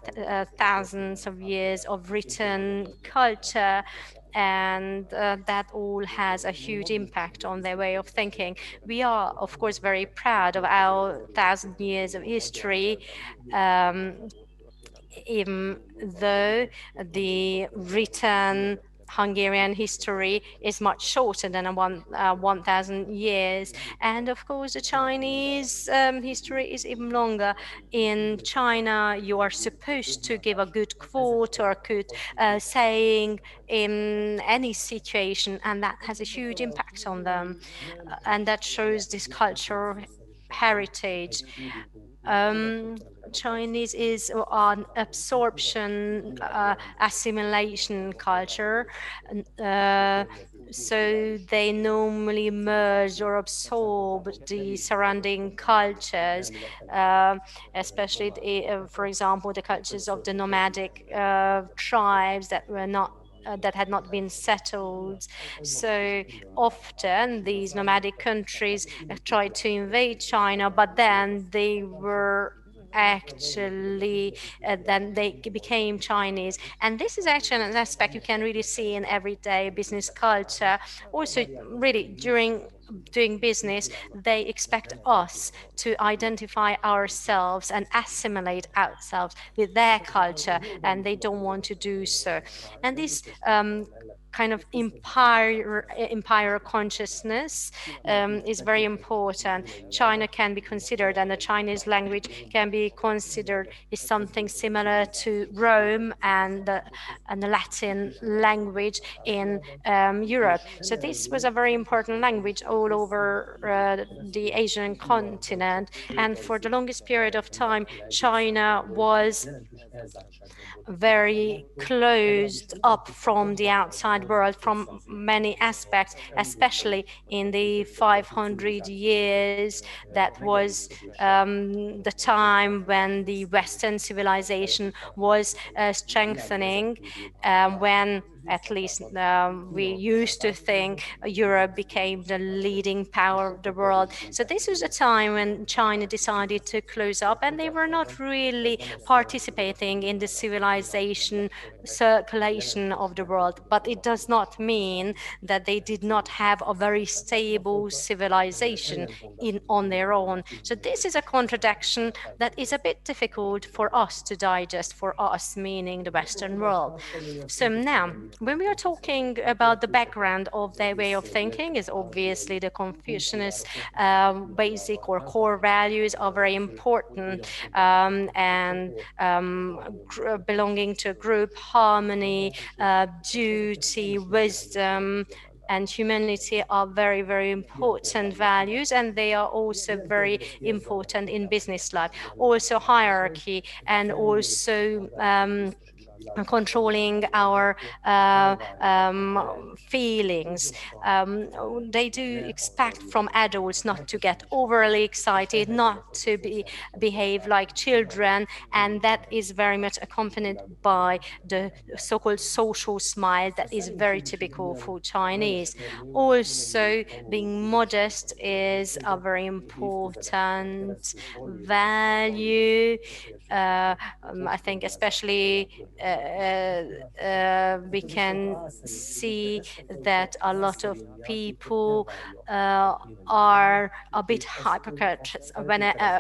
thousands of years of written culture, and that all has a huge impact on their way of thinking. We are, of course, very proud of our 1,000 years of history, even though the written Hungarian history is much shorter than 1,000 years. And of course, the Chinese history is even longer. In China, you are supposed to give a good quote or a good saying in any situation, and that has a huge impact on them. And that shows this cultural heritage. Chinese is an absorption, assimilation culture. So they normally merge or absorb the surrounding cultures, especially, for example, the cultures of the nomadic tribes that were not that had not been settled. So often these nomadic countries tried to invade China, but then they were actually then they became Chinese. And this is actually an aspect you can really see in everyday business culture. Also, really, during doing business, they expect us to identify ourselves and assimilate ourselves with their culture, and they don't want to do so. And this kind of empire consciousness is very important. China can be considered, and the Chinese language can be considered as something similar to Rome and the Latin language in Europe. So this was a very important language all over the Asian continent, and for the longest period of time, China was very closed up from the outside world from many aspects, especially in the 500 years that was the time when the Western civilization was strengthening, when at least we used to think Europe became the leading power of the world. So this was a time when China decided to close up, and they were not really participating in the civilization circulation of the world. But it does not mean that they did not have a very stable civilization on their own. So this is a contradiction that is a bit difficult for us to digest, for us meaning the Western world. So now, when we are talking about the background of their way of thinking, is obviously the Confucianist basic or core values are very important, and belonging to a group, harmony, duty, wisdom, and humanity are very, very important values, and they are also very important in business life. Also hierarchy, and also controlling our feelings. They do expect from adults not to get overly excited, not to behave like children, and that is very much accompanied by the so-called social smile that is very typical for Chinese. Also, being modest is a very important value. I think especially we can see that a lot of people are a bit hypocrites,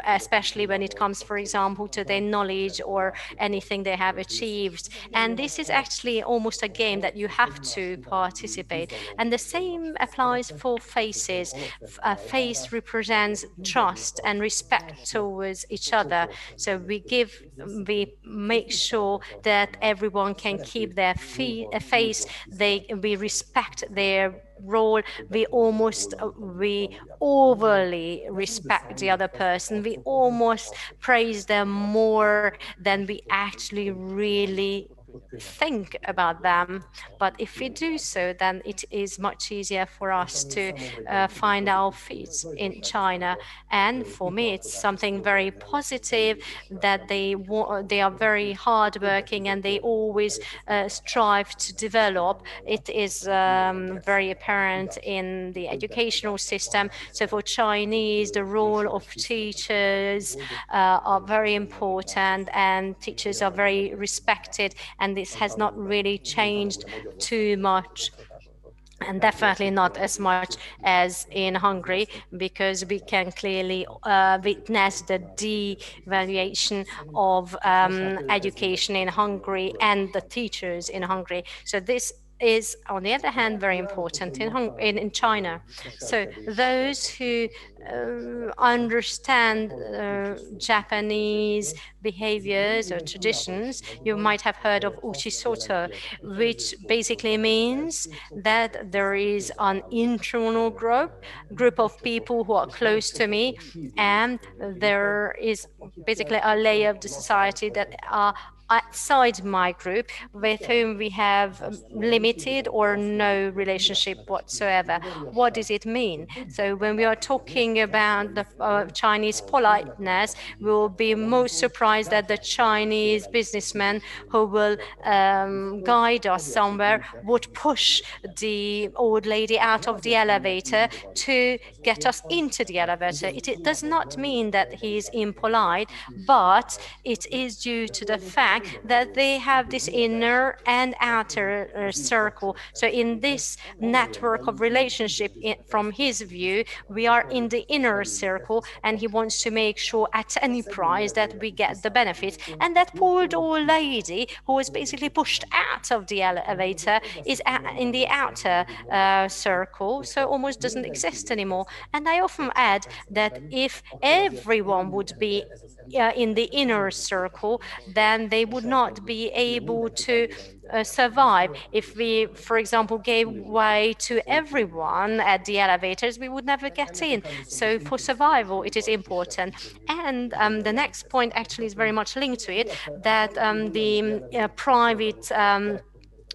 especially when it comes, for example, to their knowledge or anything they have achieved. And this is actually almost a game that you have to participate. And the same applies for faces. A face represents trust and respect towards each other. So we make sure that everyone can keep their face. We respect their role. We overly respect the other person. We almost praise them more than we actually really think about them. But if we do so, then it is much easier for us to find our feet in China. And for me, it's something very positive that they are very hardworking, and they always strive to develop. It is very apparent in the educational system. So for Chinese, the role of teachers are very important, and teachers are very respected, and this has not really changed too much, and definitely not as much as in Hungary, because we can clearly witness the devaluation of education in Hungary and the teachers in Hungary. So this is, on the other hand, very important in China. So those who understand Japanese behaviors or traditions, you might have heard of uchisoto, which basically means that there is an internal group of people who are close to me, and there is basically a layer of the society that are outside my group with whom we have limited or no relationship whatsoever. What does it mean? So when we are talking about the Chinese politeness, we will be most surprised that the Chinese businessman who will guide us somewhere would push the old lady out of the elevator to get us into the elevator. It does not mean that he is impolite, but it is due to the fact that they have this inner and outer circle. So in this network of relationship, from his view, we are in the inner circle, and he wants to make sure at any price that we get the benefit. And that poor old lady who was basically pushed out of the elevator is in the outer circle, so almost doesn't exist anymore. And I often add that if everyone would be in the inner circle, then they would not be able to survive. If we, for example, gave way to everyone at the elevators, we would never get in. So for survival, it is important. And the next point actually is very much linked to it, that the private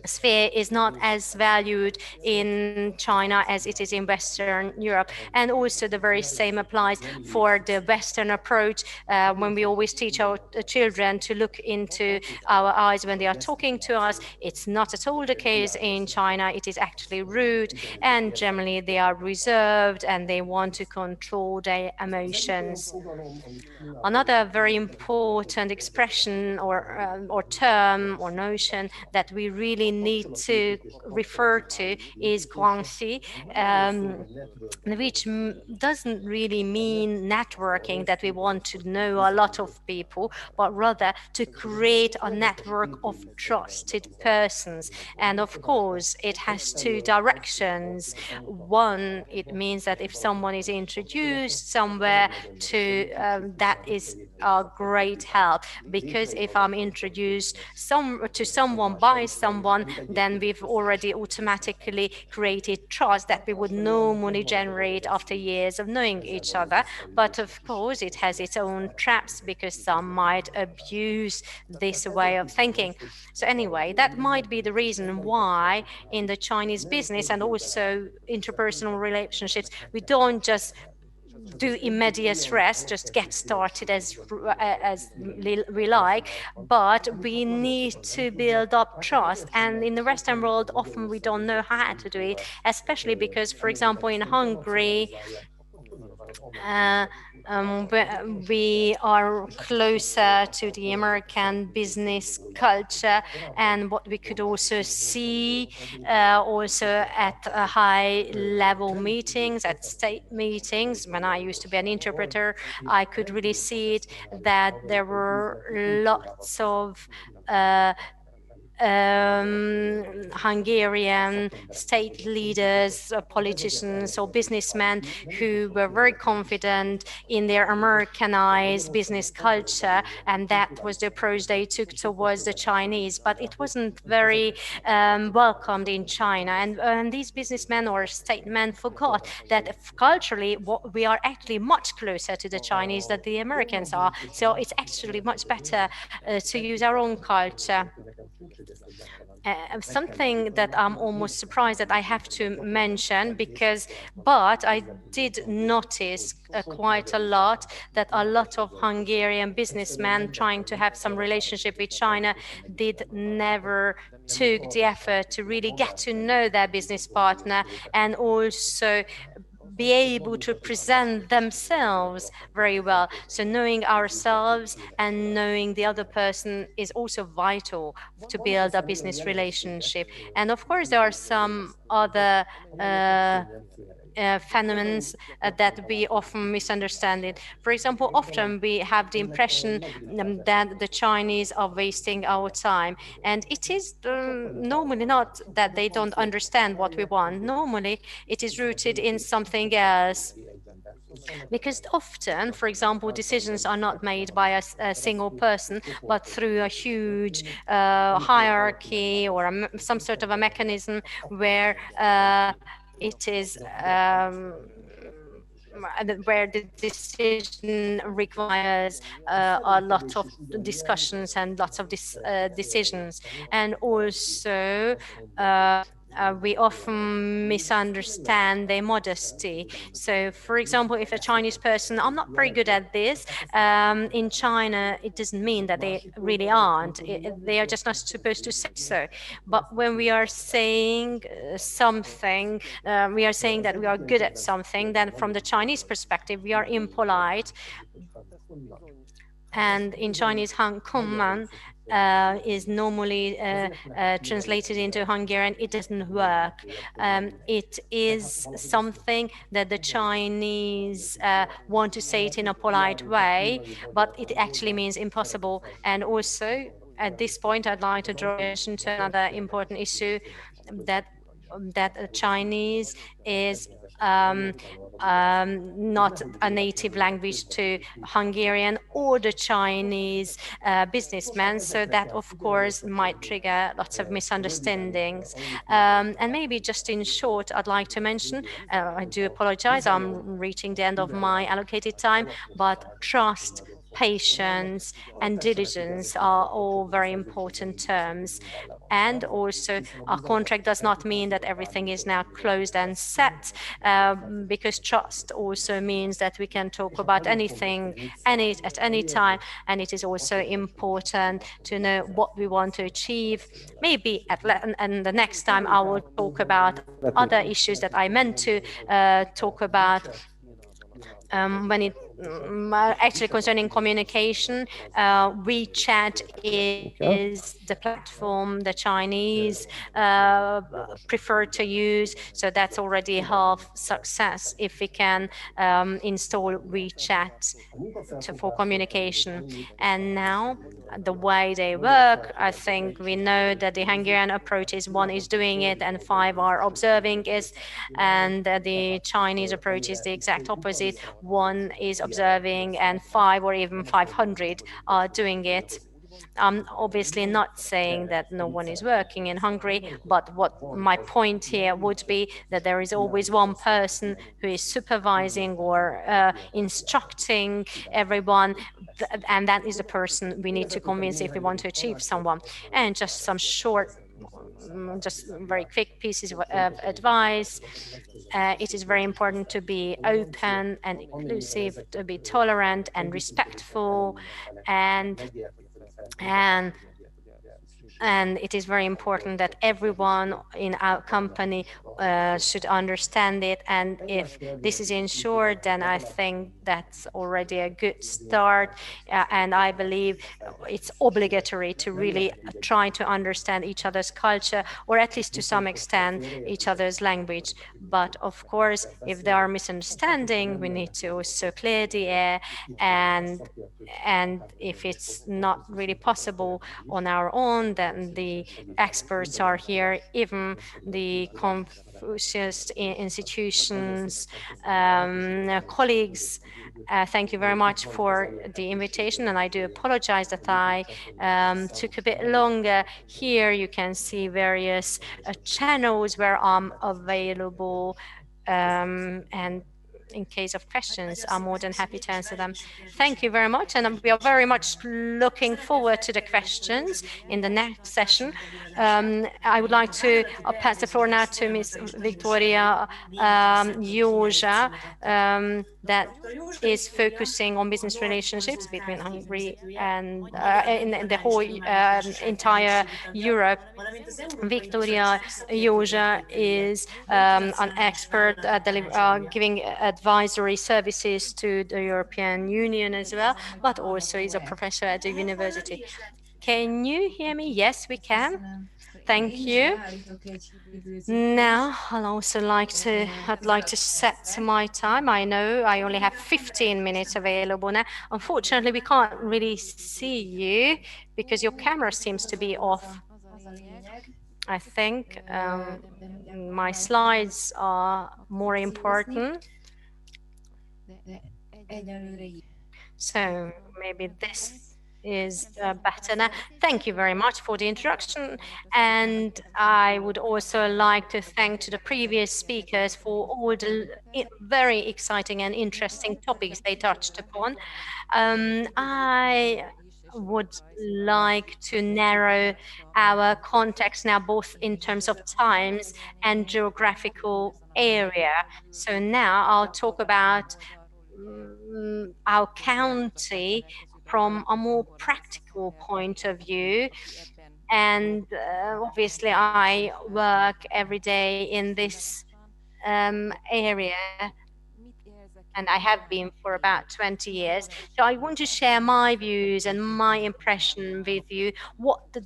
sphere is not as valued in China as it is in Western Europe. And also the very same applies for the Western approach when we always teach our children to look into our eyes when they are talking to us. It's not at all the case in China. It is actually rude, and generally they are reserved and they want to control their emotions. Another very important expression or term or notion that we really need to refer to is guangxi, which doesn't really mean networking, that we want to know a lot of people, but rather to create a network of trusted persons. And of course, it has two directions. One, it means that if someone is introduced somewhere to that is a great help, because if I'm introduced to someone by someone, then we've already automatically created trust that we would normally generate after years of knowing each other. But of course, it has its own traps, because some might abuse this way of thinking. So anyway, that might be the reason why in the Chinese business and also interpersonal relationships, we don't just do immediate rest, just get started as we like, but we need to build up trust. And in the Western world, often we don't know how to do it, especially because, for example, in Hungary, we are closer to the American business culture, and what we could also see also at high level meetings, at state meetings. When I used to be an interpreter, I could really see it, that there were lots of Hungarian state leaders, politicians or businessmen who were very confident in their Americanized business culture, and that was the approach they took towards the Chinese. But it wasn't very welcomed in China, and these businessmen or statesmen forgot that culturally we are actually much closer to the Chinese than the Americans are. So it's actually much better to use our own culture. Something that I'm almost surprised that I have to mention, but I did notice quite a lot that a lot of Hungarian businessmen trying to have some relationship with China did never took the effort to really get to know their business partner, and also be able to present themselves very well. So knowing ourselves and knowing the other person is also vital to build a business relationship. And of course, there are some other phenomena that we often misunderstand it. For example, often we have the impression that the Chinese are wasting our time, and it is normally not that they don't understand what we want. Normally, it is rooted in something else. Because often, for example, decisions are not made by a single person, but through a huge hierarchy or some sort of a mechanism where it is where the decision requires a lot of discussions and lots of decisions. And also we often misunderstand their modesty. So, for example, if a Chinese person, I'm not very good at this, in China, it doesn't mean that they really aren't. They are just not supposed to say so. But when we are saying something, we are saying that we are good at something, then from the Chinese perspective, we are impolite. And in Chinese, Hang Kongman is normally translated into Hungarian. It doesn't work. It is something that the Chinese want to say it in a polite way, but it actually means impossible. And also, at this point, I'd like to draw attention to another important issue, that Chinese is not a native language to Hungarian or the Chinese businessmen, so that of course might trigger lots of misunderstandings. And maybe just in short, I'd like to mention, I do apologize, I'm reaching the end of my allocated time, but trust, patience and diligence are all very important terms. And also, a contract does not mean that everything is now closed and set, because trust also means that we can talk about anything, at any time, and it is also important to know what we want to achieve. Maybe and the next time I will talk about other issues that I meant to talk about. When it actually concerning communication, WeChat is the platform the Chinese prefer to use, so that's already half success if we can install WeChat for communication. And now the way they work, I think we know that the Hungarian approach is 1 is doing it and 5 are observing it, and the Chinese approach is the exact opposite. 1 is observing and 5 or even 500 are doing it. I'm obviously not saying that no one is working in Hungary, but what my point here would be that there is always one person who is supervising or instructing everyone, and that is the person we need to convince if we want to achieve someone. And just some short, just very quick pieces of advice. It is very important to be open and inclusive, to be tolerant and respectful, and it is very important that everyone in our company should understand it. And if this is ensured, then I think that's already a good start. And I believe it's obligatory to really try to understand each other's culture, or at least to some extent each other's language. But of course, if there are misunderstandings, we need to also clear the air. And if it's not really possible on our own, then the experts are here, even the Confucius institutions colleagues. Thank you very much for the invitation, and I do apologize that I took a bit longer. Here you can see various channels where I'm available, and in case of questions, I'm more than happy to answer them. Thank you very much, and we are very much looking forward to the questions in the next session. I would like to pass the floor now to Ms. Viktória Józsa, that is focusing on business relationships between Hungary and in the whole entire Europe. Viktória Józsa is an expert giving advisory services to the European Union as well, but also is a professor at the university. Can you hear me? Yes, we can. Thank you. Now, I'd like to set my time. I know I only have 15 minutes available now. Unfortunately, we can't really see you because your camera seems to be off. I think my slides are more important. So maybe this is better now. Thank you very much for the introduction, and I would also like to thank to the previous speakers for all the very exciting and interesting topics they touched upon. I would like to narrow our context now, both in terms of times and geographical area. So now I'll talk about our county from a more practical point of view. And obviously I work every day in this area, and I have been for about 20 years. So I want to share my views and my impression with you, what are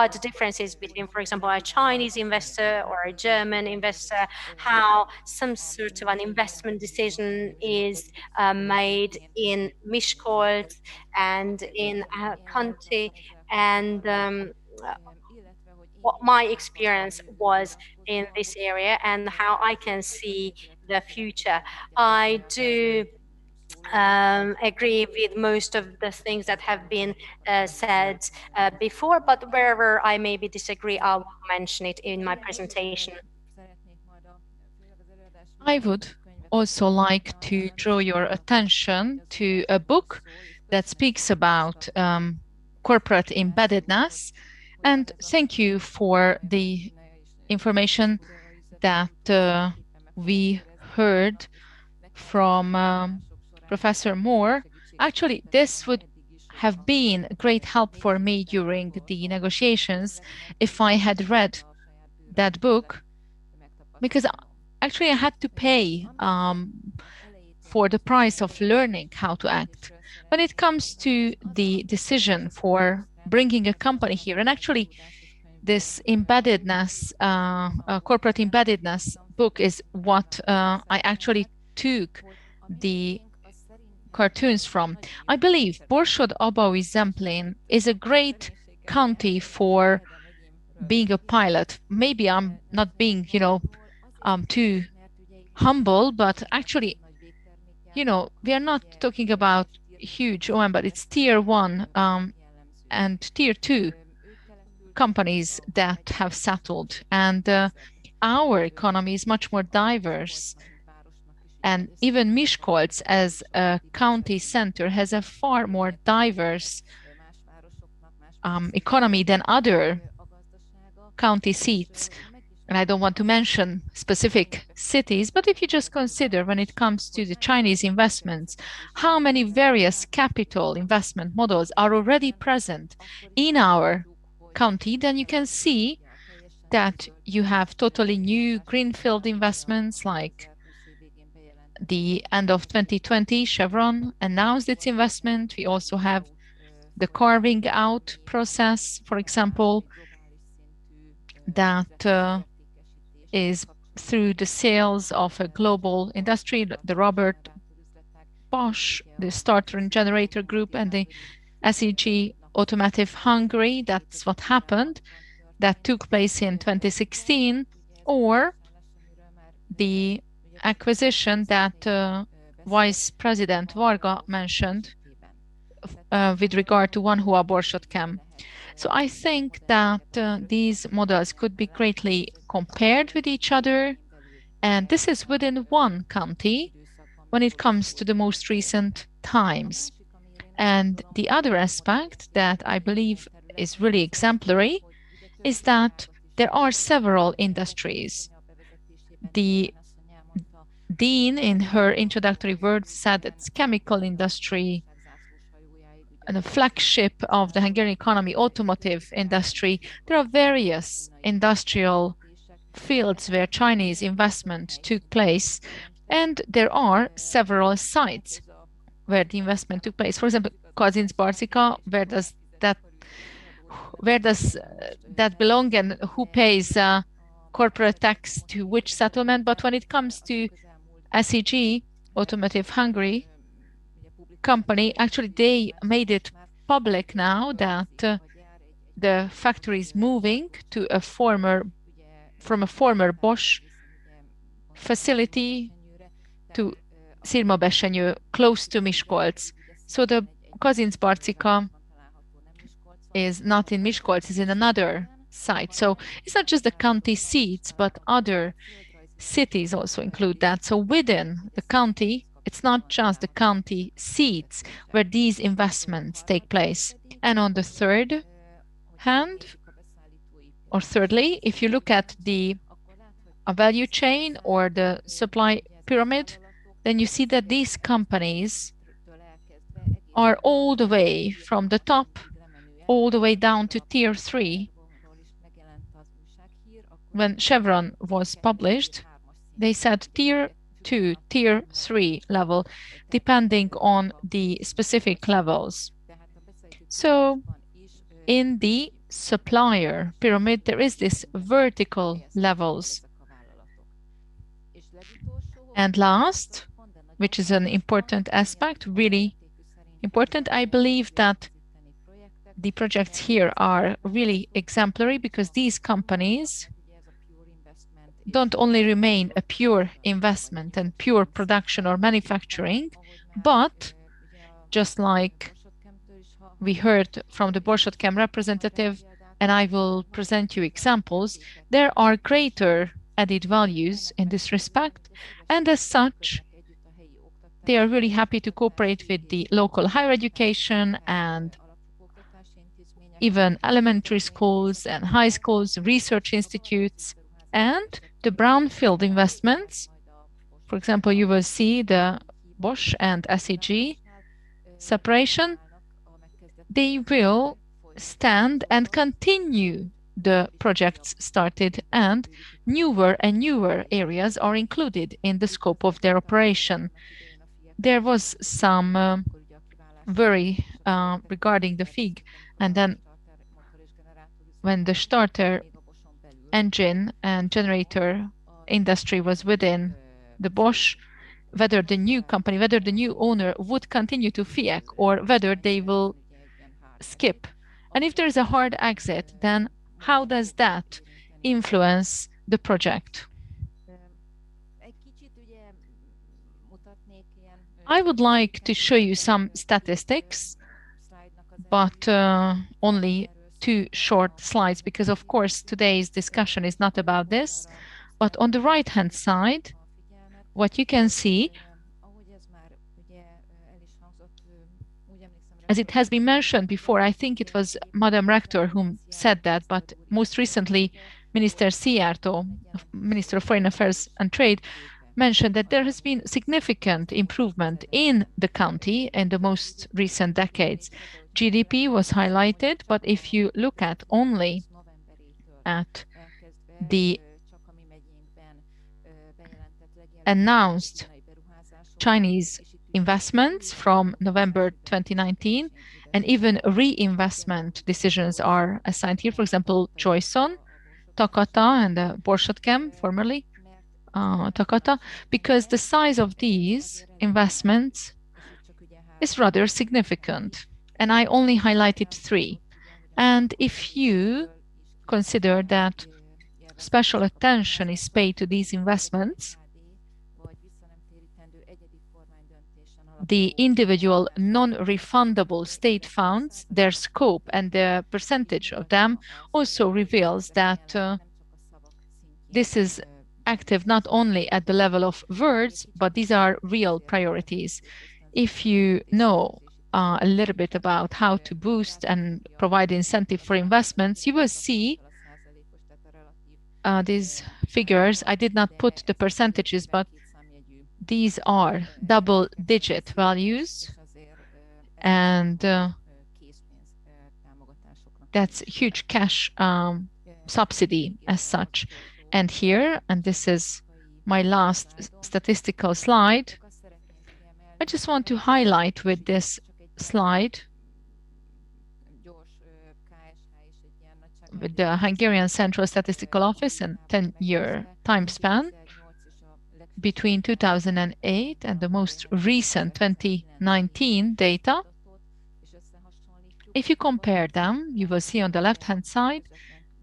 the differences between, for example, a Chinese investor or a German investor, how some sort of an investment decision is made in Miskolc and in a country, and what my experience was in this area and how I can see the future. I do agree with most of the things that have been said before, but wherever I maybe disagree, I will mention it in my presentation. I would also like to draw your attention to a book that speaks about corporate embeddedness. And thank you for the information that we heard from Professor Mohr. Actually, this would have been a great help for me during the negotiations if I had read that book, because actually I had to pay for the price of learning how to act. When it comes to the decision for bringing a company here, and actually this embeddedness, corporate embeddedness book is what I actually took the cartoons from. I believe Borsod-Abaúj Zemplén is a great county for being a pilot. Maybe I'm not being, too humble, but actually, we are not talking about huge OM, but it's tier 1 and tier 2 companies that have settled. And our economy is much more diverse. And even Miskolc as a county center has a far more diverse economy than other county seats. And I don't want to mention specific cities, but if you just consider when it comes to the Chinese investments, how many various capital investment models are already present in our county, then you can see that you have totally new greenfield investments, like the end of 2020, Chevron announced its investment. We also have the carving out process, for example, that is through the sales of a global industry, the Robert Bosch, the starter and generator group, and the SEG Automotive Hungary. That's what happened. That took place in 2016, or the acquisition that Vice President Varga mentioned with regard to Wanhua Borsod-Chem. So I think that these models could be greatly compared with each other, And this is within one county when it comes to the most recent times. And the other aspect that I believe is really exemplary is that there are several industries. The Dean, in her introductory words, said it's chemical industry, and the flagship of the Hungarian economy, automotive industry. There are various industrial fields where Chinese investment took place, and there are several sites where the investment took place. For example, Kazincbarcika, where does that belong, and who pays corporate tax to which settlement? But when it comes to SEG, Automotive Hungary company, actually they made it public now that the factory is moving to from a former Bosch facility to Szirmabesenyő, close to Miskolc. So the Kazincbarcika is not in Miskolc, is in another site. So it's not just the county seats, but other cities also include that. So within the county, it's not just the county seats where these investments take place. And on the third hand, or thirdly, if you look at the value chain or the supply pyramid, then you see that these companies are all the way from the top all the way down to tier 3. When Chevron was published, they said tier 2, tier 3 level, depending on the specific levels. So in the supplier pyramid, there is this vertical levels. And last, which is an important aspect, really important, I believe that the projects here are really exemplary because these companies don't only remain a pure investment and pure production or manufacturing, but just like we heard from the Borsod-Chem representative, and I will present you examples, there are greater added values in this respect, and as such, they are really happy to cooperate with the local higher education and even elementary schools and high schools, research institutes, and the brownfield investments. For example, you will see the Bosch and SEG separation. They will stand and continue the projects started, and newer and newer areas are included in the scope of their operation. There was some worry regarding the FIG, and then when the starter engine and generator industry was within the Bosch, whether the new company, whether the new owner would continue to FIEC or whether they will skip. And if there is a hard exit, then how does that influence the project? I would like to show you some statistics, but only 2 short slides, because of course today's discussion is not about this. But on the right-hand side, what you can see, as it has been mentioned before, I think it was Madam Rector who said that, but most recently Minister Szijjártó, Minister of Foreign Affairs and Trade, mentioned that there has been significant improvement in the county in the most recent decades. GDP was highlighted, but if you look at only at the announced Chinese investments from November 2019, and even reinvestment decisions are assigned here. For example, Joyson, Takata, and Borsod-Chem, formerly Takata, because the size of these investments is rather significant. And I only highlighted 3. And if you consider that special attention is paid to these investments, the individual non-refundable state funds, their scope and the percentage of them also reveals that this is active not only at the level of words, but these are real priorities. If you know a little bit about how to boost and provide incentive for investments, you will see these figures. I did not put the percentages, but these are double-digit values, and that's huge cash subsidy as such. And here, and this is my last statistical slide, I just want to highlight with this slide with the Hungarian Central Statistical Office and 10-year time span between 2008 and the most recent 2019 data. If you compare them, you will see on the left-hand side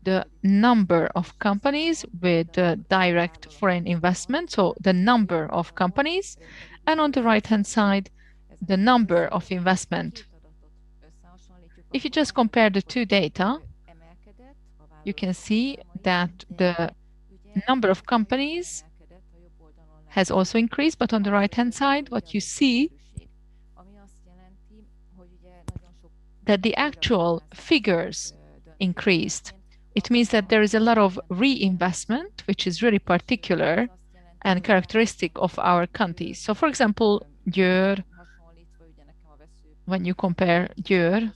the number of companies with direct foreign investment, so the number of companies, and on the right-hand side, the number of investment. If you just compare the two data, you can see that the number of companies has also increased, but on the right-hand side, what you see that the actual figures increased. It means that there is a lot of reinvestment, which is really particular and characteristic of our countries. So for example, Győr, when you compare Győr,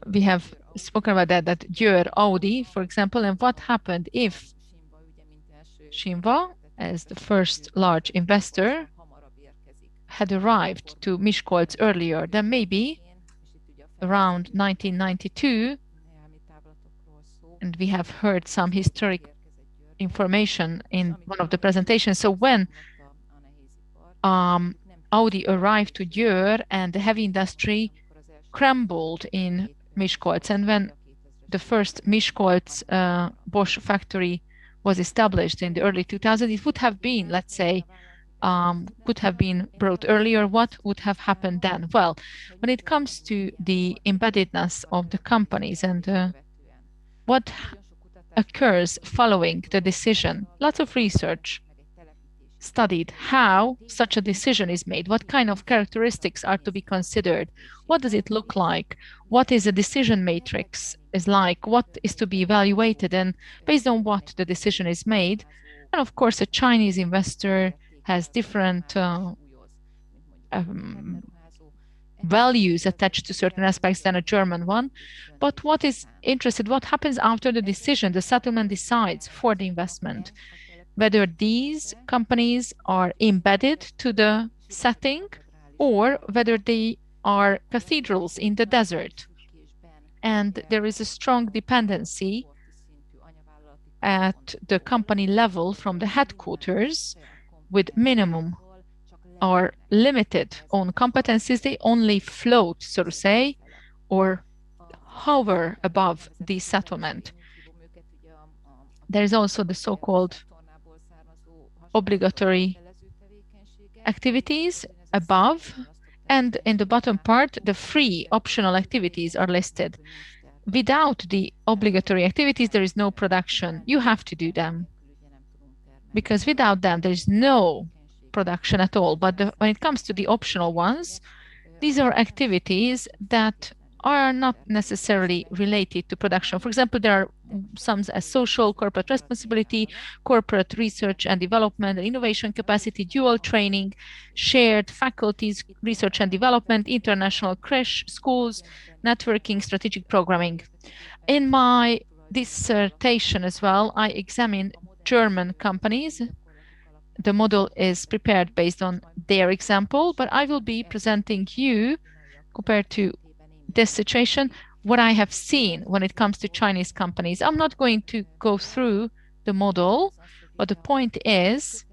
we have spoken about that Győr Audi, for example, and what happened if Shinva, as the first large investor, had arrived to Miskolc earlier, then maybe around 1992, and we have heard some historic information in one of the presentations. So when Audi arrived to Győr and the heavy industry crumbled in Miskolc, and when the first Miskolc Bosch factory was established in the early 2000s, it would have been, let's say, could have been brought earlier. What would have happened then? Well, when it comes to the embeddedness of the companies and what occurs following the decision, lots of research studied how such a decision is made, what kind of characteristics are to be considered, what does it look like, what is a decision matrix is like, what is to be evaluated, and based on what the decision is made. And of course, a Chinese investor has different values attached to certain aspects than a German one. But what is interesting, what happens after the decision, the settlement decides for the investment, whether these companies are embedded to the setting or whether they are cathedrals in the desert. And there is a strong dependency at the company level from the headquarters with minimum or limited own competencies. They only float, so to say, or hover above the settlement. There is also the so-called obligatory activities above, and in the bottom part, the free optional activities are listed. Without the obligatory activities, there is no production. You have to do them, because without them, there is no production at all. But when it comes to the optional ones, these are activities that are not necessarily related to production. For example, there are some as social, corporate responsibility, corporate research and development, and innovation capacity, dual training, shared faculties, research and development, international creche, schools, networking, strategic programming. In my dissertation as well, I examined German companies. The model is prepared based on their example, but I will be presenting you, compared to this situation, what I have seen when it comes to Chinese companies. I'm not going to go through the model, but the point is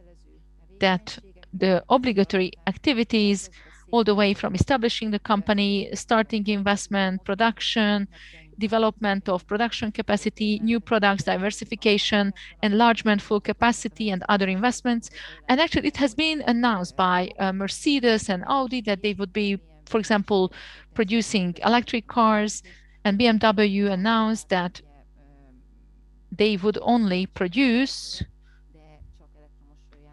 that the obligatory activities, all the way from establishing the company, starting investment, production, development of production capacity, new products, diversification, enlargement, full capacity, and other investments. And actually, it has been announced by Mercedes and Audi that they would be, for example, producing electric cars, and BMW announced that they would only produce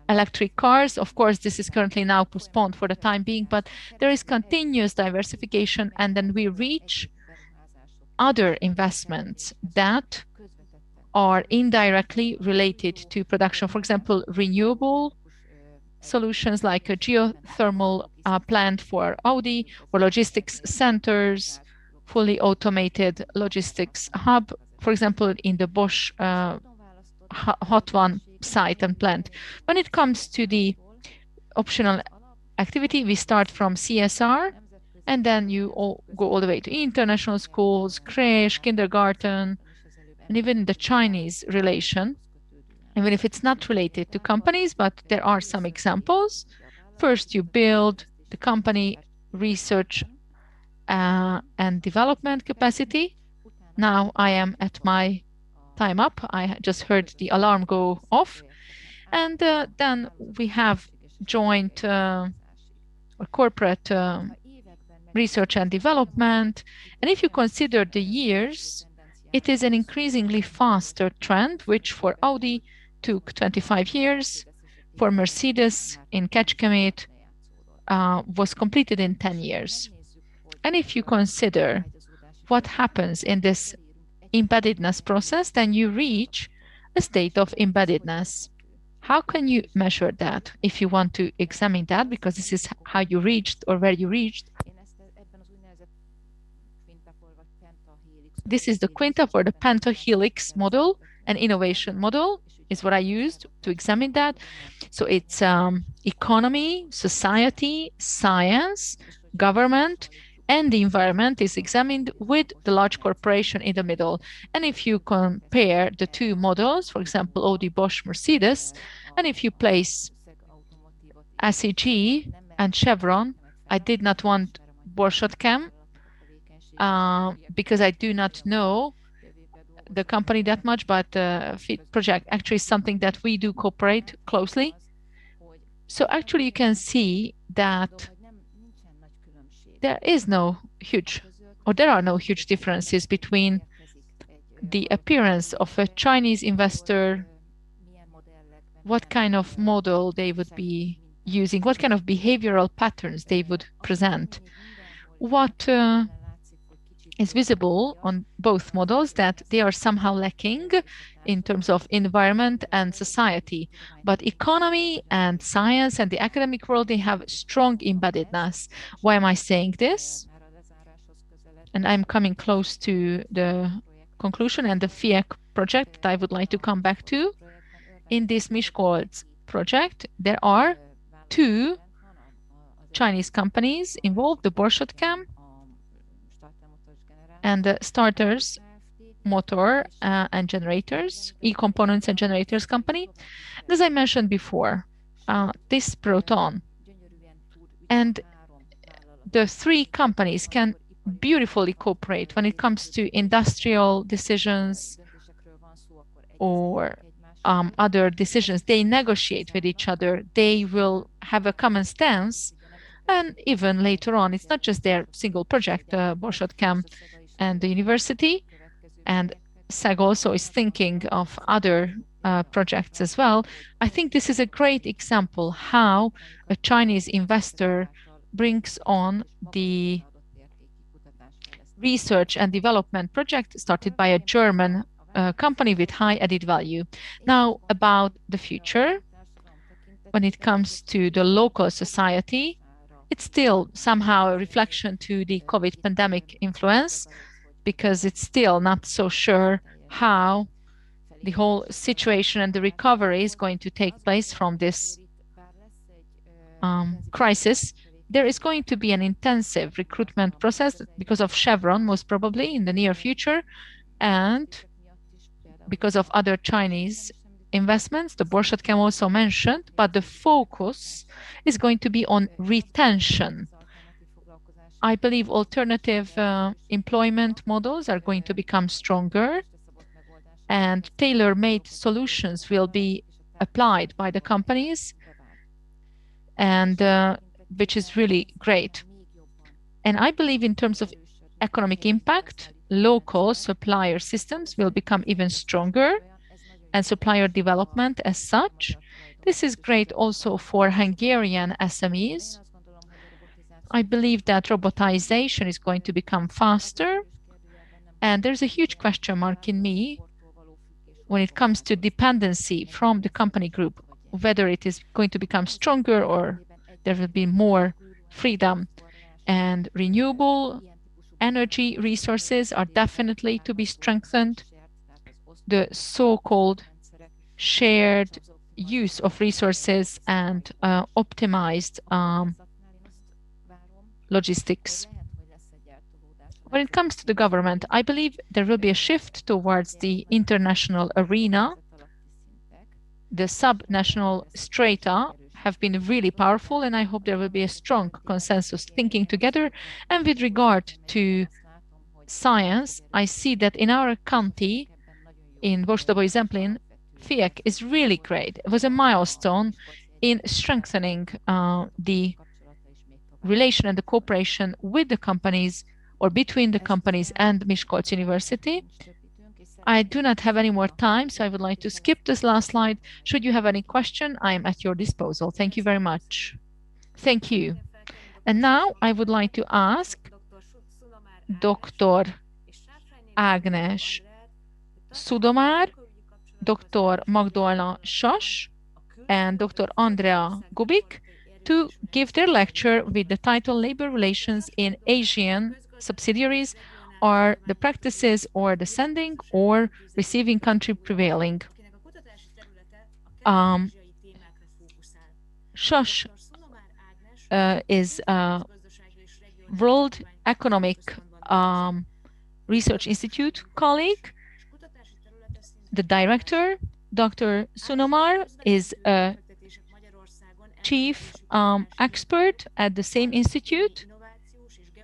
electric cars. Of course, this is currently now postponed for the time being, but there is continuous diversification, and then we reach other investments that are indirectly related to production. For example, renewable solutions like a geothermal plant for Audi, or logistics centers, fully automated logistics hub, for example, in the Bosch Hot One site and plant. When it comes to the optional activity, we start from CSR, and then you go all the way to international schools, creche, kindergarten, and even the Chinese relation, even if it's not related to companies, but there are some examples. First, you build the company research and development capacity. Now I am at my time up. I just heard the alarm go off. And then we have joint or corporate research and development. And if you consider the years, it is an increasingly faster trend, which for Audi took 25 years. For Mercedes in Kecskemét was completed in 10 years. And if you consider what happens in this embeddedness process, then you reach a state of embeddedness. How can you measure that if you want to examine that? Because this is how you reached or where you reached. This is the quintuple or the pentahelix model, an innovation model is what I used to examine that. So it's economy, society, science, government, and the environment is examined with the large corporation in the middle. And if you compare the two models, for example, Audi, Bosch, Mercedes, and if you place SEG and Chevron, I did not want Borsod-Chem because I do not know the company that much, but FIT project actually is something that we do cooperate closely. So actually you can see that there is no huge, or there are no huge differences between the appearance of a Chinese investor, what kind of model they would be using, what kind of behavioral patterns they would present. What is visible on both models that they are somehow lacking in terms of environment and society. But economy and science and the academic world, they have strong embeddedness. Why am I saying this? And I'm coming close to the conclusion and the FIEC project that I would like to come back to. In this Miskolc project, there are two Chinese companies involved, the Borsod-Chem and the starters, motor and generators, e-components and generators company. And as I mentioned before, this Proton and the three companies can beautifully cooperate when it comes to industrial decisions or other decisions. They negotiate with each other. They will have a common stance. And even later on, it's not just their single project, Borsod-Chem and the university, and SEG also is thinking of other projects as well. I think this is a great example how a Chinese investor brings on the research and development project started by a German company with high added value. Now about the future, when it comes to the local society, it's still somehow a reflection to the COVID pandemic influence, because it's still not so sure how the whole situation and the recovery is going to take place from this crisis. There is going to be an intensive recruitment process because of Chevron, most probably in the near future, and because of other Chinese investments, the Borsod-Chem also mentioned, but the focus is going to be on retention. I believe alternative employment models are going to become stronger, and tailor-made solutions will be applied by the companies, and which is really great. And I believe in terms of economic impact, local supplier systems will become even stronger, and supplier development as such. This is great also for Hungarian SMEs. I believe that robotization is going to become faster, and there's a huge question mark in me when it comes to dependency from the company group, whether it is going to become stronger or there will be more freedom. And renewable energy resources are definitely to be strengthened. The so-called shared use of resources and optimized logistics. When it comes to the government, I believe there will be a shift towards the international arena. The subnational strata have been really powerful, and I hope there will be a strong consensus thinking together. And with regard to science, I see that in our county, in Borsodabói Zemplén, FIEC is really great. It was a milestone in strengthening the relation and the cooperation with the companies or between the companies and Miskolc University. I do not have any more time, so I would like to skip this last slide. Should you have any question, I am at your disposal. Thank you very much. Thank you. And now I would like to ask Dr. Ágnes Szudomár, Dr. Magdolna Sas, and Dr. Andrea Gubik to give their lecture with the title Labor Relations in Asian Subsidiaries, are the practices or the sending or receiving country prevailing. Sas is a World Economic Research Institute colleague. The director, Dr. Sunomar, is a chief expert at the same institute,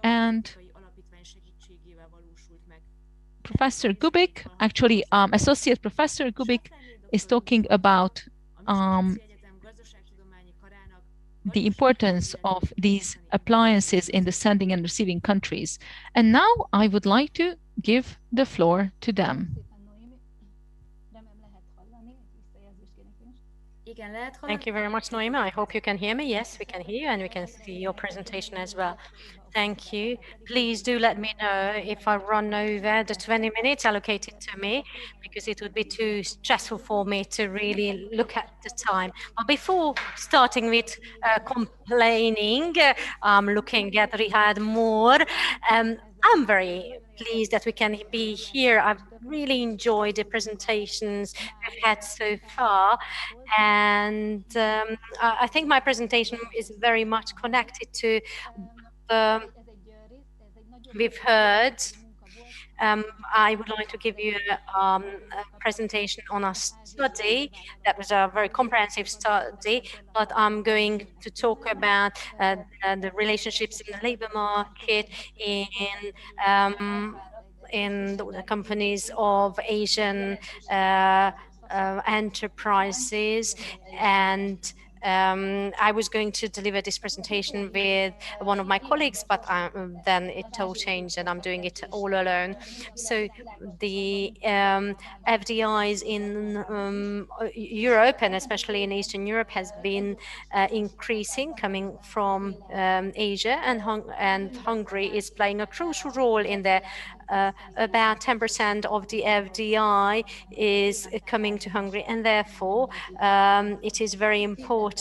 and Professor Gubik, actually Associate Professor Gubik, is talking about the importance of these appliances in the sending and receiving countries. And now I would like to give the floor to them. Thank you very much, Noima. I hope you can hear me. Yes, we can hear you, and we can see your presentation as well. Thank you. Please do let me know if I run over the 20 minutes allocated to me, because it would be too stressful for me to really look at the time. But before starting with complaining, looking at Richárd Mohr, I'm very pleased that we can be here. I've really enjoyed the presentations we've had so far, and I think my presentation is very much connected to we've heard. I would like to give you a presentation on a study that was a very comprehensive study, but I'm going to talk about the relationships in the labor market in the companies of Asian enterprises. And I was going to deliver this presentation with one of my colleagues, but then it all changed and I'm doing it all alone. So the FDIs in Europe, and especially in Eastern Europe, has been increasing, coming from Asia, and Hungary is playing a crucial role in there. About 10% of the FDI is coming to Hungary, and therefore it is very important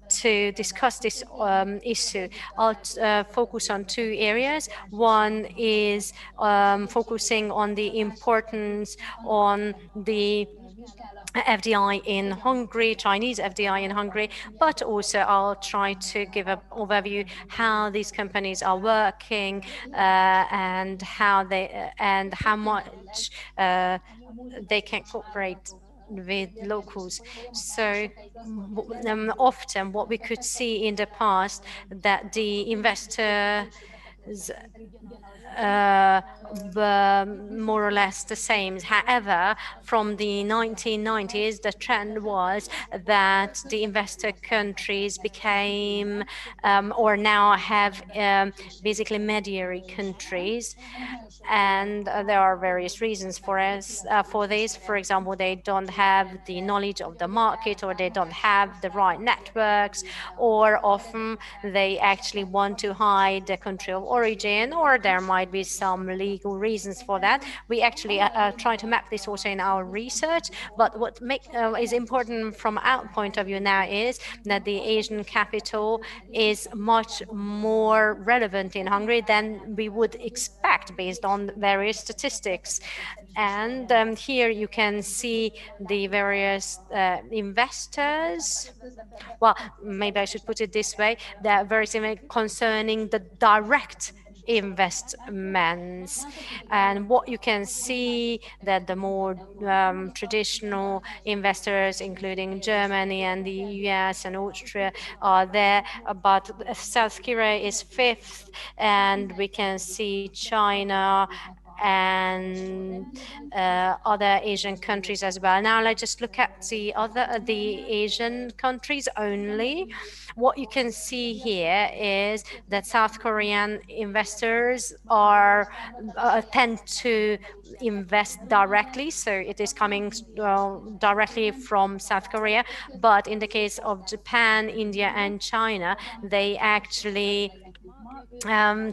to discuss this issue. I'll focus on two areas. One is focusing on the importance on the FDI in Hungary, Chinese FDI in Hungary, but also I'll try to give an overview how these companies are working and how much they can cooperate with locals. So often what we could see in the past, that the investor more or less the same. However, from the 1990s, the trend was that the investor countries became or now have basically mediary countries, and there are various reasons for this. For example, they don't have the knowledge of the market, or they don't have the right networks, or often they actually want to hide the country of origin, or there might be some legal reasons for that. We actually try to map this also in our research, but what is important from our point of view now is that the Asian capital is much more relevant in Hungary than we would expect based on various statistics. And here you can see the various investors. Well, maybe I should put it this way. They're very similar concerning the direct investments, and what you can see that the more traditional investors, including Germany and the US and Austria, are there, but South Korea is fifth, and we can see China and other Asian countries as well. Now let's just look at the Asian countries only. What you can see here is that South Korean investors tend to invest directly, so it is coming directly from South Korea. But in the case of Japan, India, and China, they actually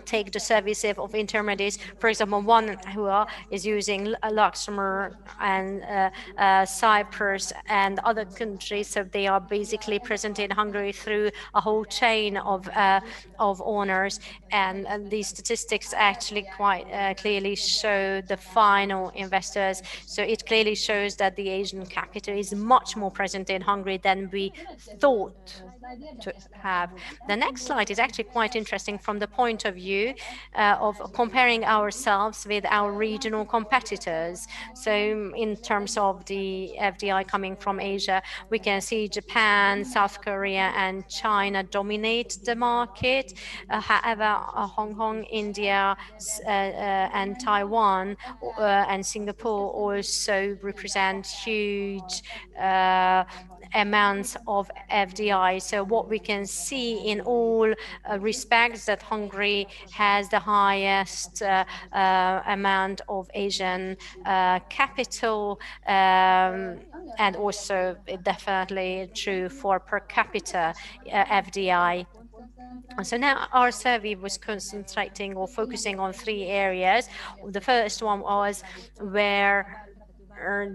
take the services of intermediaries. For example, one who is using Luxembourg and Cyprus and other countries, so they are basically present in Hungary through a whole chain of owners, and these statistics actually quite clearly show the final investors. So it clearly shows that the Asian capital is much more present in Hungary than we thought to have. The next slide is actually quite interesting from the point of view of comparing ourselves with our regional competitors. So in terms of the FDI coming from Asia, we can see Japan, South Korea, and China dominate the market. However, Hong Kong, India, and Taiwan and Singapore also represent huge amounts of FDI. So what we can see in all respects that Hungary has the highest amount of Asian capital, and also definitely true for per capita FDI. So now our survey was concentrating or focusing on three areas. The first one was where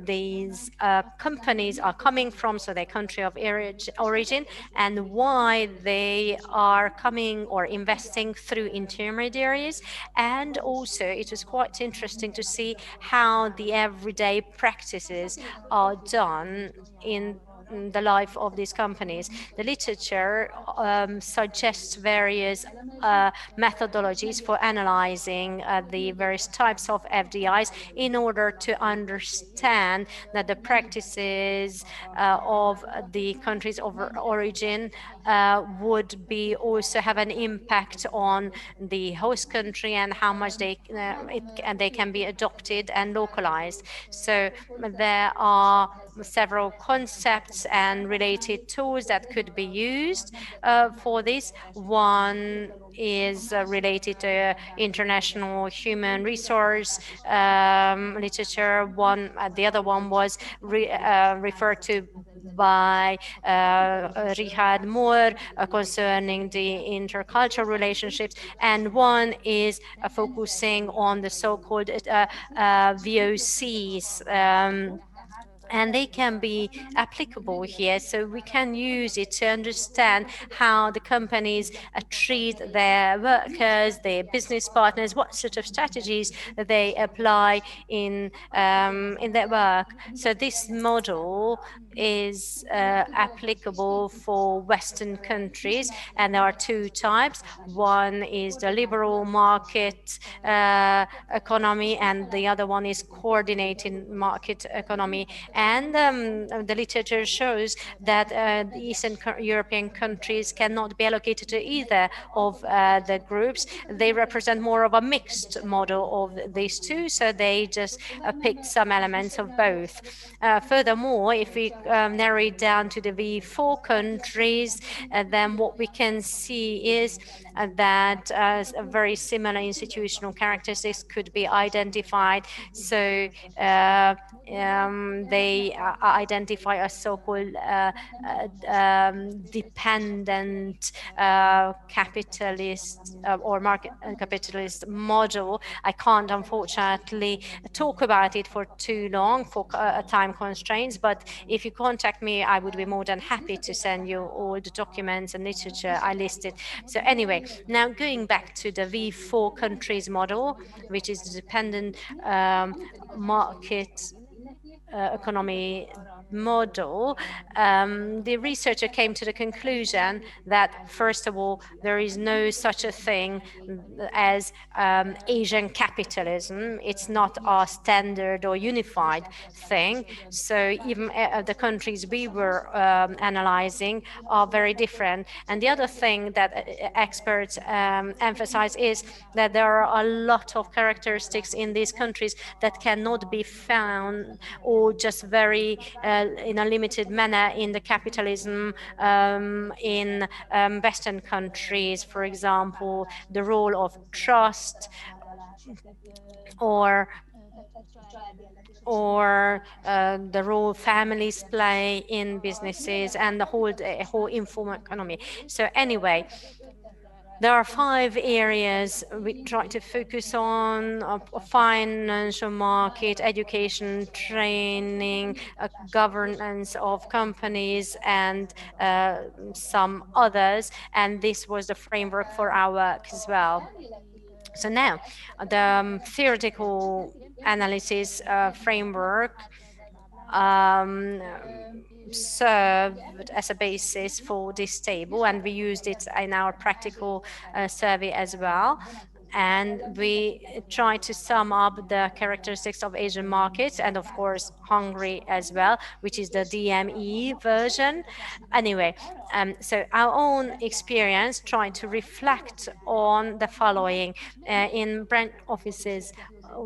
these companies are coming from, so their country of origin, and why they are coming or investing through intermediaries. And also it was quite interesting to see how the everyday practices are done in the life of these companies. The literature suggests various methodologies for analyzing the various types of FDIs in order to understand that the practices of the countries of origin would be also have an impact on the host country, and how much they can be adopted and localized. So there are several concepts and related tools that could be used for this. One is related to international human resource literature. The other one was referred to by Richárd Mohr concerning the intercultural relationships, and one is focusing on the so-called VOCs. And they can be applicable here, so we can use it to understand how the companies treat their workers, their business partners, what sort of strategies they apply in their work. So this model is applicable for Western countries, and there are two types. One is the liberal market economy, and the other one is coordinated market economy. And the literature shows that the Eastern European countries cannot be allocated to either of the groups. They represent more of a mixed model of these two, so they just picked some elements of both. Furthermore, if we narrow it down to the V4 countries, then what we can see is that very similar institutional characteristics could be identified. So they identify a so-called dependent capitalist or market capitalist model. I can't unfortunately talk about it for too long for time constraints, but if you contact me, I would be more than happy to send you all the documents and literature I listed. So anyway, now going back to the V4 countries model, which is the dependent market economy model, the researcher came to the conclusion that, first of all, there is no such a thing as Asian capitalism. It's not a standard or unified thing. So even the countries we were analyzing are very different. And the other thing that experts emphasize is that there are a lot of characteristics in these countries that cannot be found or just very in a limited manner in the capitalism in Western countries. For example, the role of trust or the role families play in businesses and the whole informal economy. So anyway, there are 5 areas we try to focus on: financial market, education, training, governance of companies, and some others. And this was the framework for our work as well. So now, the theoretical analysis framework served as a basis for this table, and we used it in our practical survey as well. And we try to sum up the characteristics of Asian markets and, of course, Hungary as well, which is the DME version. Anyway, so our own experience trying to reflect on the following in branch offices,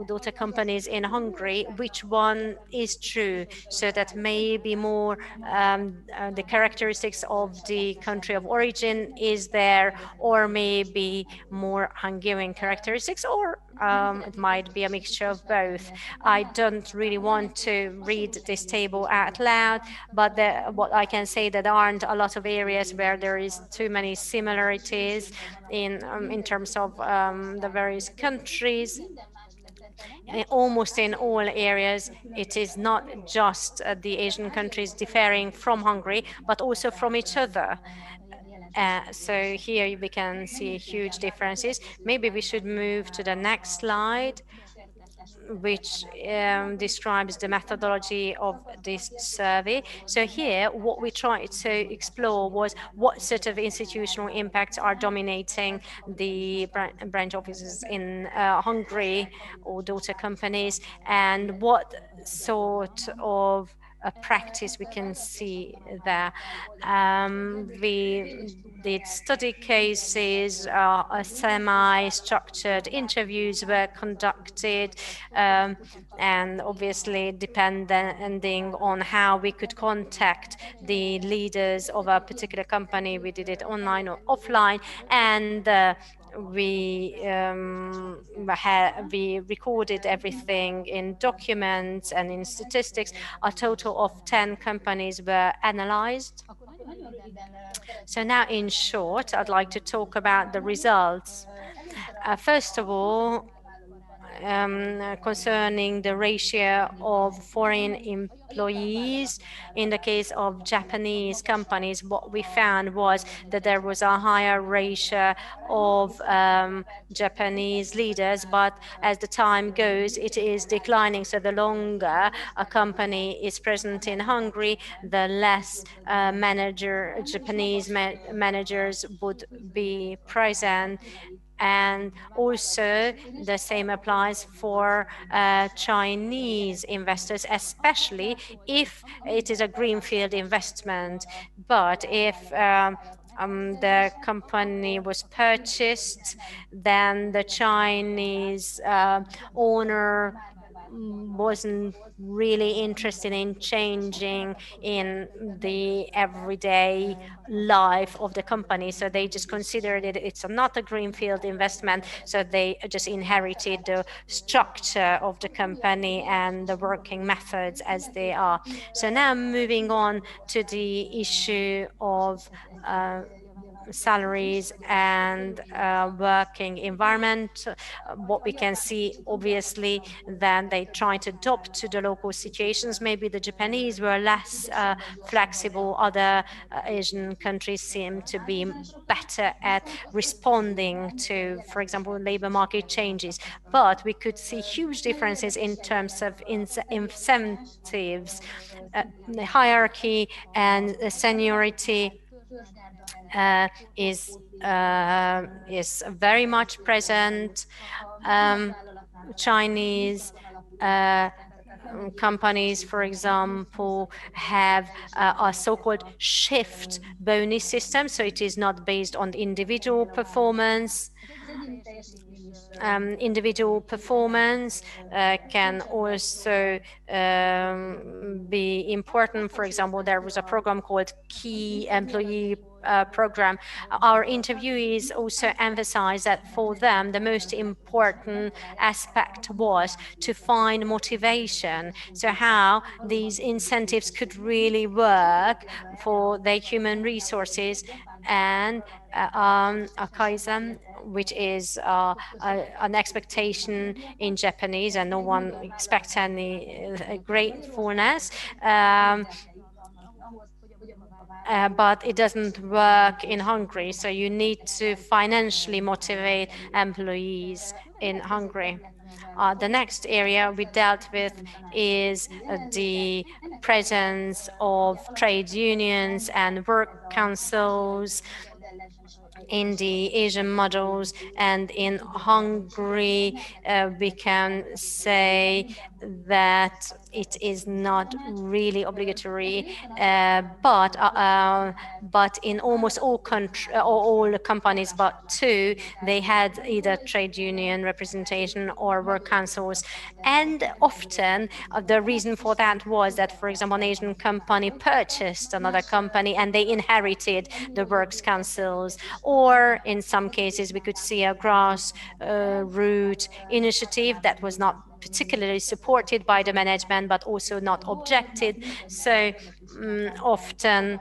daughter companies in Hungary, which one is true, so that maybe more the characteristics of the country of origin is there, or maybe more Hungarian characteristics, or it might be a mixture of both. I don't really want to read this table out loud, but what I can say that there aren't a lot of areas where there is too many similarities in terms of the various countries. Almost in all areas, it is not just the Asian countries differing from Hungary, but also from each other. So here we can see huge differences. Maybe we should move to the next slide, which describes the methodology of this survey. So here, what we tried to explore was what sort of institutional impacts are dominating the branch offices in Hungary or daughter companies, and what sort of practice we can see there. We did study cases, semi-structured interviews were conducted, and obviously depending on how we could contact the leaders of a particular company, we did it online or offline, and we recorded everything in documents and in statistics. A total of 10 companies were analyzed. So now, in short, I'd like to talk about the results. First of all, concerning the ratio of foreign employees. In the case of Japanese companies, what we found was that there was a higher ratio of Japanese leaders, but as the time goes, it is declining. So the longer a company is present in Hungary, the less Japanese managers would be present. And also the same applies for Chinese investors, especially if it is a greenfield investment. But if the company was purchased, then the Chinese owner wasn't really interested in changing in the everyday life of the company. So they just considered it's not a greenfield investment. So they just inherited the structure of the company and the working methods as they are. So now moving on to the issue of salaries and working environment. What we can see, obviously, then they try to adapt to the local situations. Maybe the Japanese were less flexible. Other Asian countries seem to be better at responding to, for example, labor market changes. But we could see huge differences in terms of incentives, the hierarchy and seniority is very much present. Chinese companies, for example, have a so-called shift bonus system, so it is not based on individual performance. Individual performance can also be important. For example, there was a program called Key Employee program. Our interviewees also emphasized that for them the most important aspect was to find motivation, so how these incentives could really work for their human resources. And akaizan, which is an expectation in Japanese, and no one expects any gratefulness. But it doesn't work in Hungary, so you need to financially motivate employees in Hungary. The next area we dealt with is the presence of trade unions and work councils in the Asian models, and in Hungary we can say that it is not really obligatory, but in almost all companies but two, they had either trade union representation or work councils. And often the reason for that was that, for example, an Asian company purchased another company and they inherited the works councils, or in some cases we could see a grassroots initiative that was not particularly supported by the management but also not objected. So often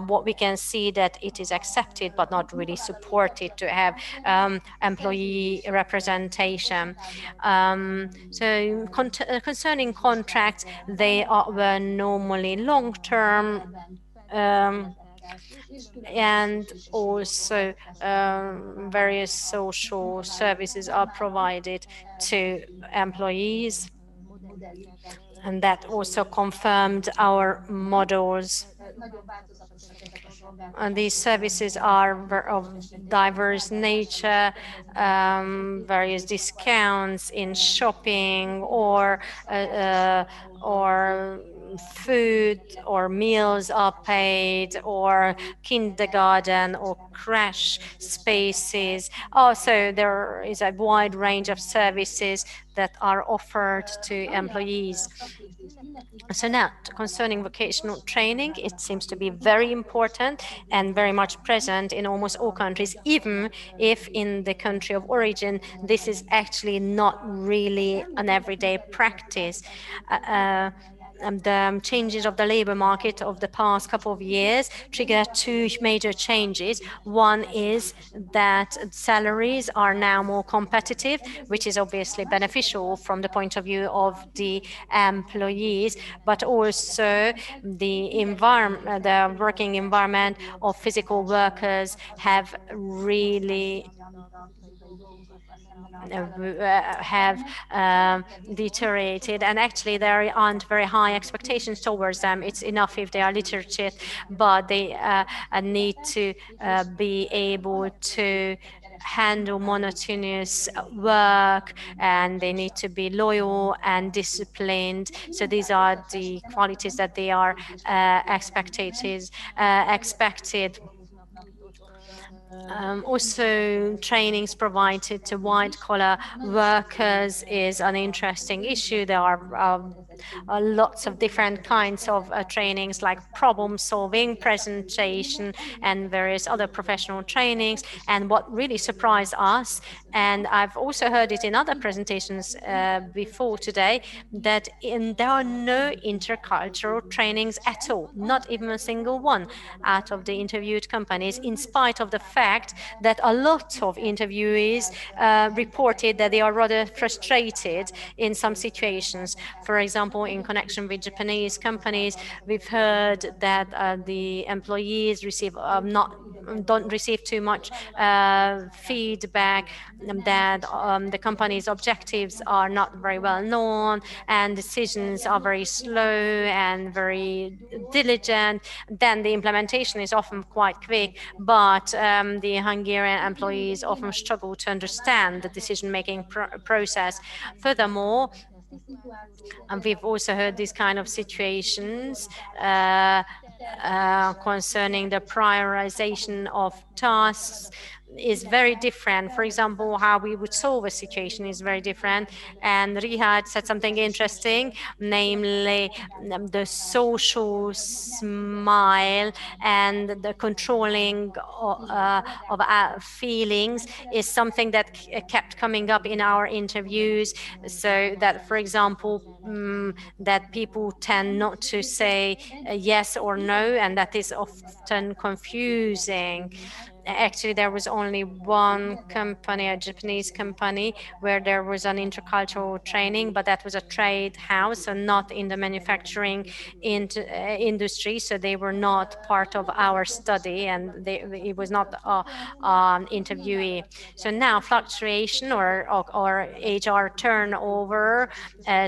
what we can see that it is accepted but not really supported to have employee representation. So concerning contracts, they were normally long-term, and also various social services are provided to employees, and that also confirmed our models. And these services are of diverse nature, various discounts in shopping or food or meals are paid, or kindergarten or crash spaces. Also, there is a wide range of services that are offered to employees. So now, concerning vocational training, it seems to be very important and very much present in almost all countries, even if in the country of origin, this is actually not really an everyday practice. The changes of the labor market of the past couple of years trigger two major changes. One is that salaries are now more competitive, which is obviously beneficial from the point of view of the employees, but also the working environment of physical workers have really have deteriorated, and actually there aren't very high expectations towards them. It's enough if they are literate, but they need to be able to handle monotonous work, and they need to be loyal and disciplined. So these are the qualities that they are expected. Also, trainings provided to white-collar workers is an interesting issue. There are lots of different kinds of trainings, like problem-solving, presentation, and various other professional trainings. And what really surprised us, and I've also heard it in other presentations before today, that there are no intercultural trainings at all, not even a single one out of the interviewed companies, in spite of the fact that a lot of interviewees reported that they are rather frustrated in some situations. For example, in connection with Japanese companies, we've heard that the employees don't receive too much feedback, that the company's objectives are not very well known, and decisions are very slow and very diligent. Then the implementation is often quite quick, but the Hungarian employees often struggle to understand the decision-making process. Furthermore, and we've also heard these kind of situations concerning the prioritization of tasks is very different. For example, how we would solve a situation is very different. And Richárd said something interesting, namely the social smile and the controlling of our feelings is something that kept coming up in our interviews. So that, for example, that people tend not to say yes or no, and that is often confusing. Actually, there was only one company, a Japanese company, where there was an intercultural training, but that was a trade house, so not in the manufacturing industry. So they were not part of our study, and it was not an interviewee. So now fluctuation or HR turnover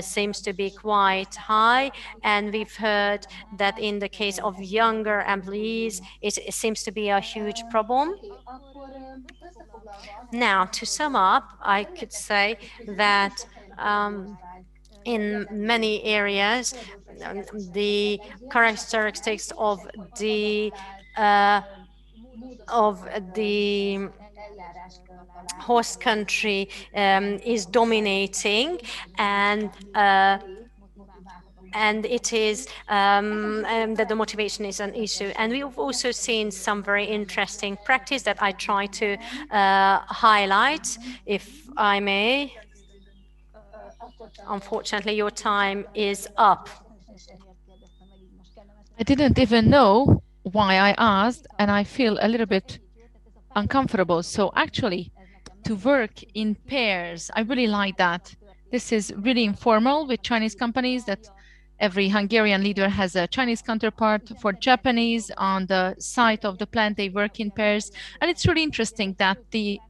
seems to be quite high, and we've heard that in the case of younger employees, it seems to be a huge problem. Now, to sum up, I could say that in many areas, the characteristics of the host country is dominating, and it is that the motivation is an issue. And we've also seen some very interesting practice that I try to highlight, if I may. Unfortunately, your time is up. I didn't even know why I asked, and I feel a little bit uncomfortable. So actually, to work in pairs, I really like that. This is really informal with Chinese companies, that every Hungarian leader has a Chinese counterpart. For Japanese, on the site of the plant, they work in pairs. And it's really interesting that the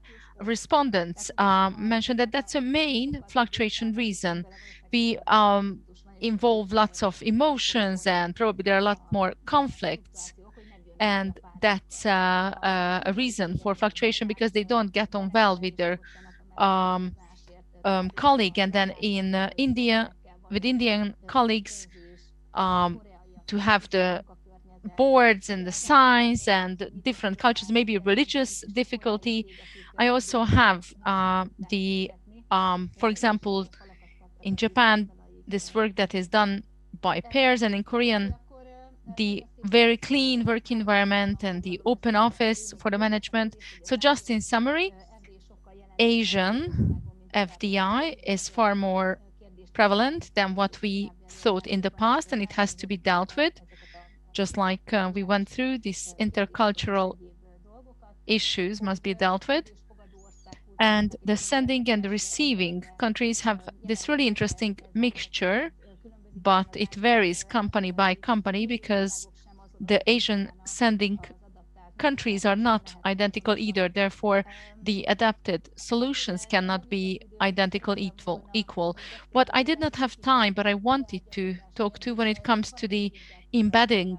respondents mentioned that that's a main fluctuation reason. We involve lots of emotions, and probably there are a lot more conflicts. And that's a reason for fluctuation, because they don't get on well with their colleague. And then in India, with Indian colleagues, to have the boards and the science and different cultures, maybe religious difficulty. I also have for example, in Japan, this work that is done by pairs, and in Korean, the very clean work environment and the open office for the management. So just in summary, Asian FDI is far more prevalent than what we thought in the past, and it has to be dealt with. Just like we went through, these intercultural issues must be dealt with. And the sending and the receiving countries have this really interesting mixture, but it varies company by company, because the Asian sending countries are not identical either. Therefore, the adapted solutions cannot be identical equal. What I did not have time, but I wanted to talk to when it comes to the embedding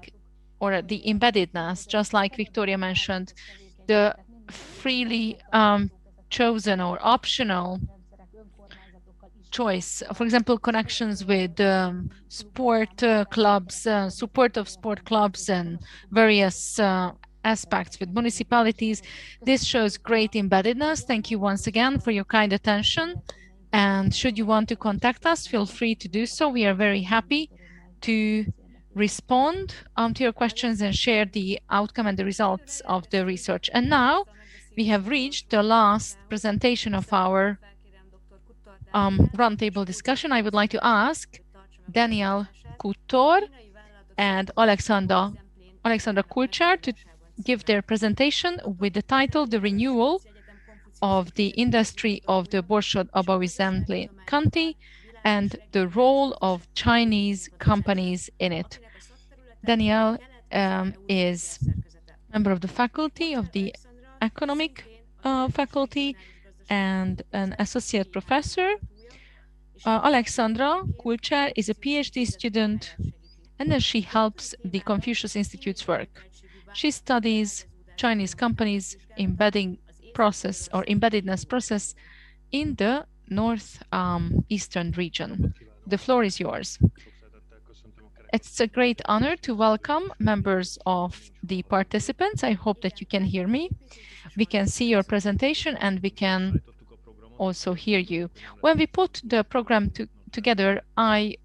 or the embeddedness, just like Victoria mentioned, the freely chosen or optional choice. For example, connections with sport clubs, support of sport clubs and various aspects with municipalities. This shows great embeddedness. Thank you once again for your kind attention. And should you want to contact us, feel free to do so. We are very happy to respond to your questions and share the outcome and the results of the research. And now we have reached the last presentation of our roundtable discussion. I would like to ask Dániel, Kuttor and Alexandra Kulcsár to give their presentation with the title The Renewal of the Industry of the Borsod Abaúj County and the Role of Chinese Companies in it. Dániel is member of the faculty of the economic faculty and an associate professor. Alexandra Kulcsár is a PhD student, and then she helps the Confucius Institute's work. She studies Chinese companies embedding process or embeddedness process in the northeastern region. The floor is yours. It's a great honor to welcome members of the participants. I hope that you can hear me. We can see your presentation and we can also hear you. When we put the program together, I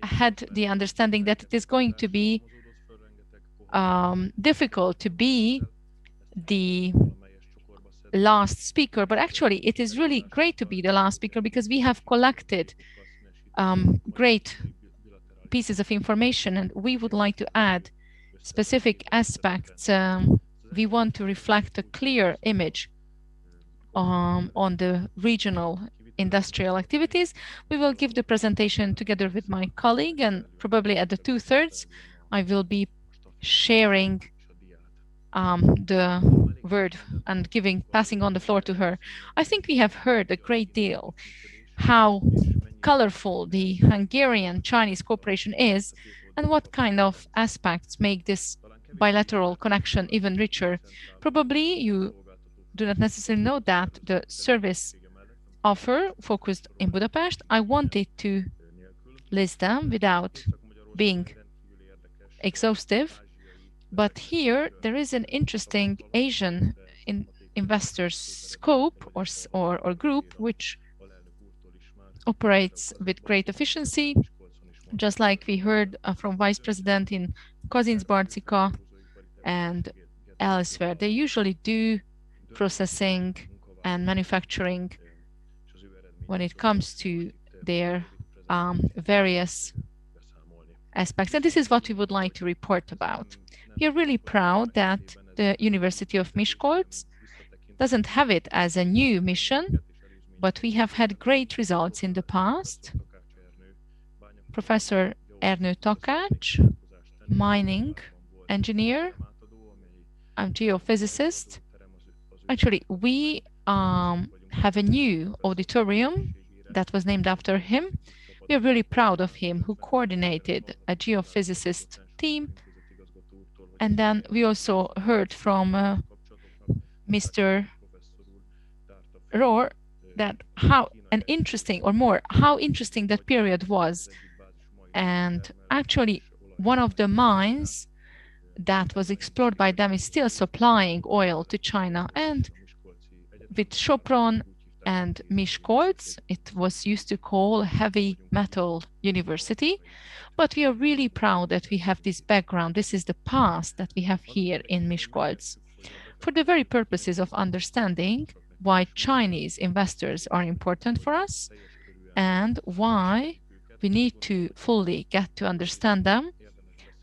had the understanding that it is going to be difficult to be the last speaker, but actually it is really great to be the last speaker because we have collected great pieces of information and we would like to add specific aspects. We want to reflect a clear image on the regional industrial activities. We will give the presentation together with my colleague, and probably at the 2/3 I will be sharing the word and passing on the floor to her. I think we have heard a great deal how colorful the Hungarian-Chinese cooperation is and what kind of aspects make this bilateral connection even richer. Probably you do not necessarily know that the service offer focused in Budapest. I wanted to list them without being exhaustive, but here there is an interesting Asian investor scope or group which operates with great efficiency, just like we heard from Vice President in Kazincbarcika and elsewhere. They usually do processing and manufacturing when it comes to their various aspects. And this is what we would like to report about. We are really proud that the University of Miskolc doesn't have it as a new mission, but we have had great results in the past. Professor Ernő Takács, mining engineer, a geophysicist. Actually, we have a new auditorium that was named after him. We are really proud of him, who coordinated a geophysicist team. And then we also heard from Mr. Rohr that how interesting that period was. And actually, one of the mines that was explored by them is still supplying oil to China. And with Sopron and Miskolc, it was used to call Heavy Metal University. But we are really proud that we have this background. This is the past that we have here in Miskolc. For the very purposes of understanding why Chinese investors are important for us and why we need to fully get to understand them,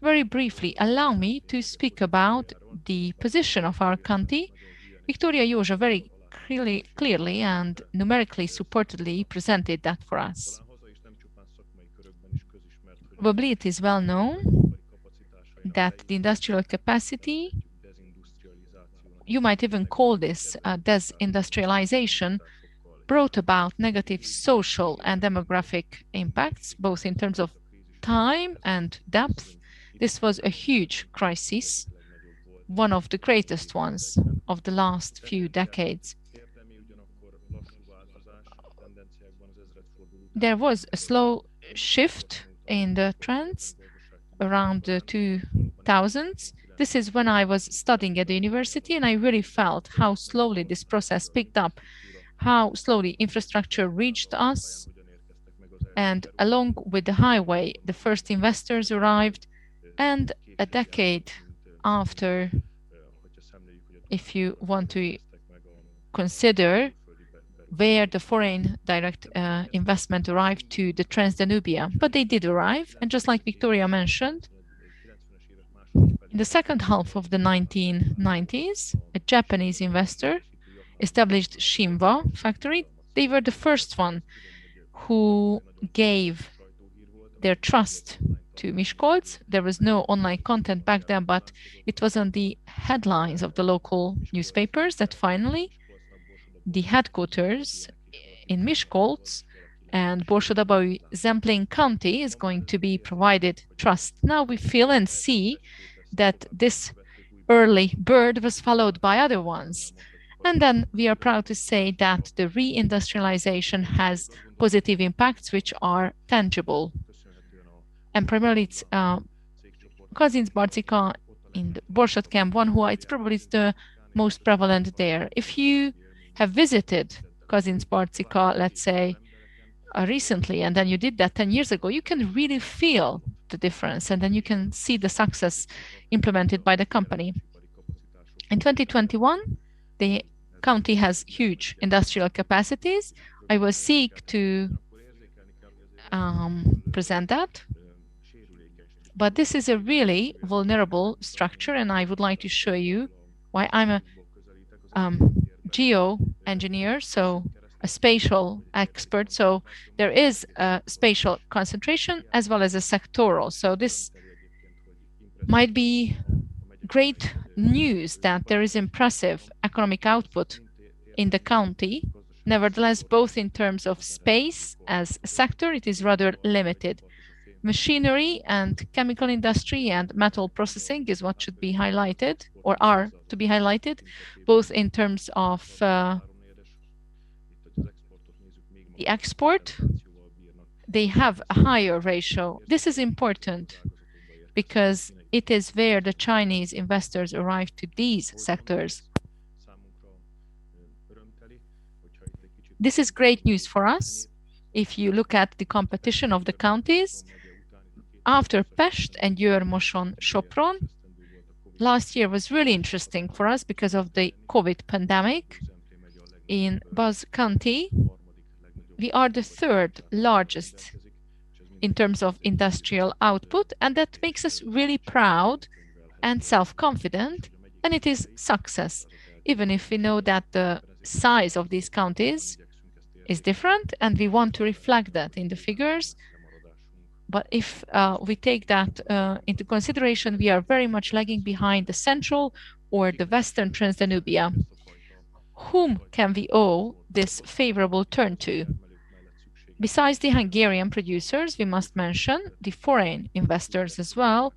very briefly, allow me to speak about the position of our country. Victoria Józsa very clearly and numerically supportedly presented that for us. Probably it is well known that the industrial capacity you might even call this desindustrialization, brought about negative social and demographic impacts, both in terms of time and depth. This was a huge crisis, one of the greatest ones of the last few decades. There was a slow shift in the trends around the 2000s. This is when I was studying at the university, and I really felt how slowly this process picked up, how slowly infrastructure reached us. And along with the highway, the first investors arrived. And a decade after, if you want to consider where the foreign direct investment arrived to the Transdanubia, but they did arrive. And just like Viktória mentioned, in the second half of the 1990s, a Japanese investor established Shinwa factory. They were the first one who gave their trust to Miskolc. There was no online content back then, but it was on the headlines of the local newspapers that finally the headquarters in Miskolc and Borsod-Abaúj Zemplén County is going to be provided trust. Now we feel and see that this early bird was followed by other ones. And then we are proud to say that the reindustrialization has positive impacts which are tangible. And primarily it's Kazincbarcika in the Borsod Camp, it's probably the most prevalent there. If you have visited Kazincbarcika, let's say, recently, and then you did that 10 years ago, you can really feel the difference, and then you can see the success implemented by the company. In 2021, the county has huge industrial capacities. I will seek to present that, but this is a really vulnerable structure, and I would like to show you why. I'm a geo engineer, so a spatial expert. So there is a spatial concentration as well as a sectoral. So this might be great news that there is impressive economic output in the county. Nevertheless, both in terms of space as a sector, it is rather limited. Machinery and chemical industry and metal processing is what should be highlighted, or are to be highlighted, both in terms of the export. They have a higher ratio. This is important because it is where the Chinese investors arrive to these sectors. This is great news for us. If you look at the competition of the counties, after Pest and Győr-Moson, Sopron, last year was really interesting for us because of the COVID pandemic. In Baz County, we are the third largest in terms of industrial output, and that makes us really proud and self-confident, and it is success, even if we know that the size of these counties is different, and we want to reflect that in the figures. But if we take that into consideration, we are very much lagging behind the central or the western Transdanubia. Whom can we owe this favorable turn to? Besides the Hungarian producers, we must mention the foreign investors as well,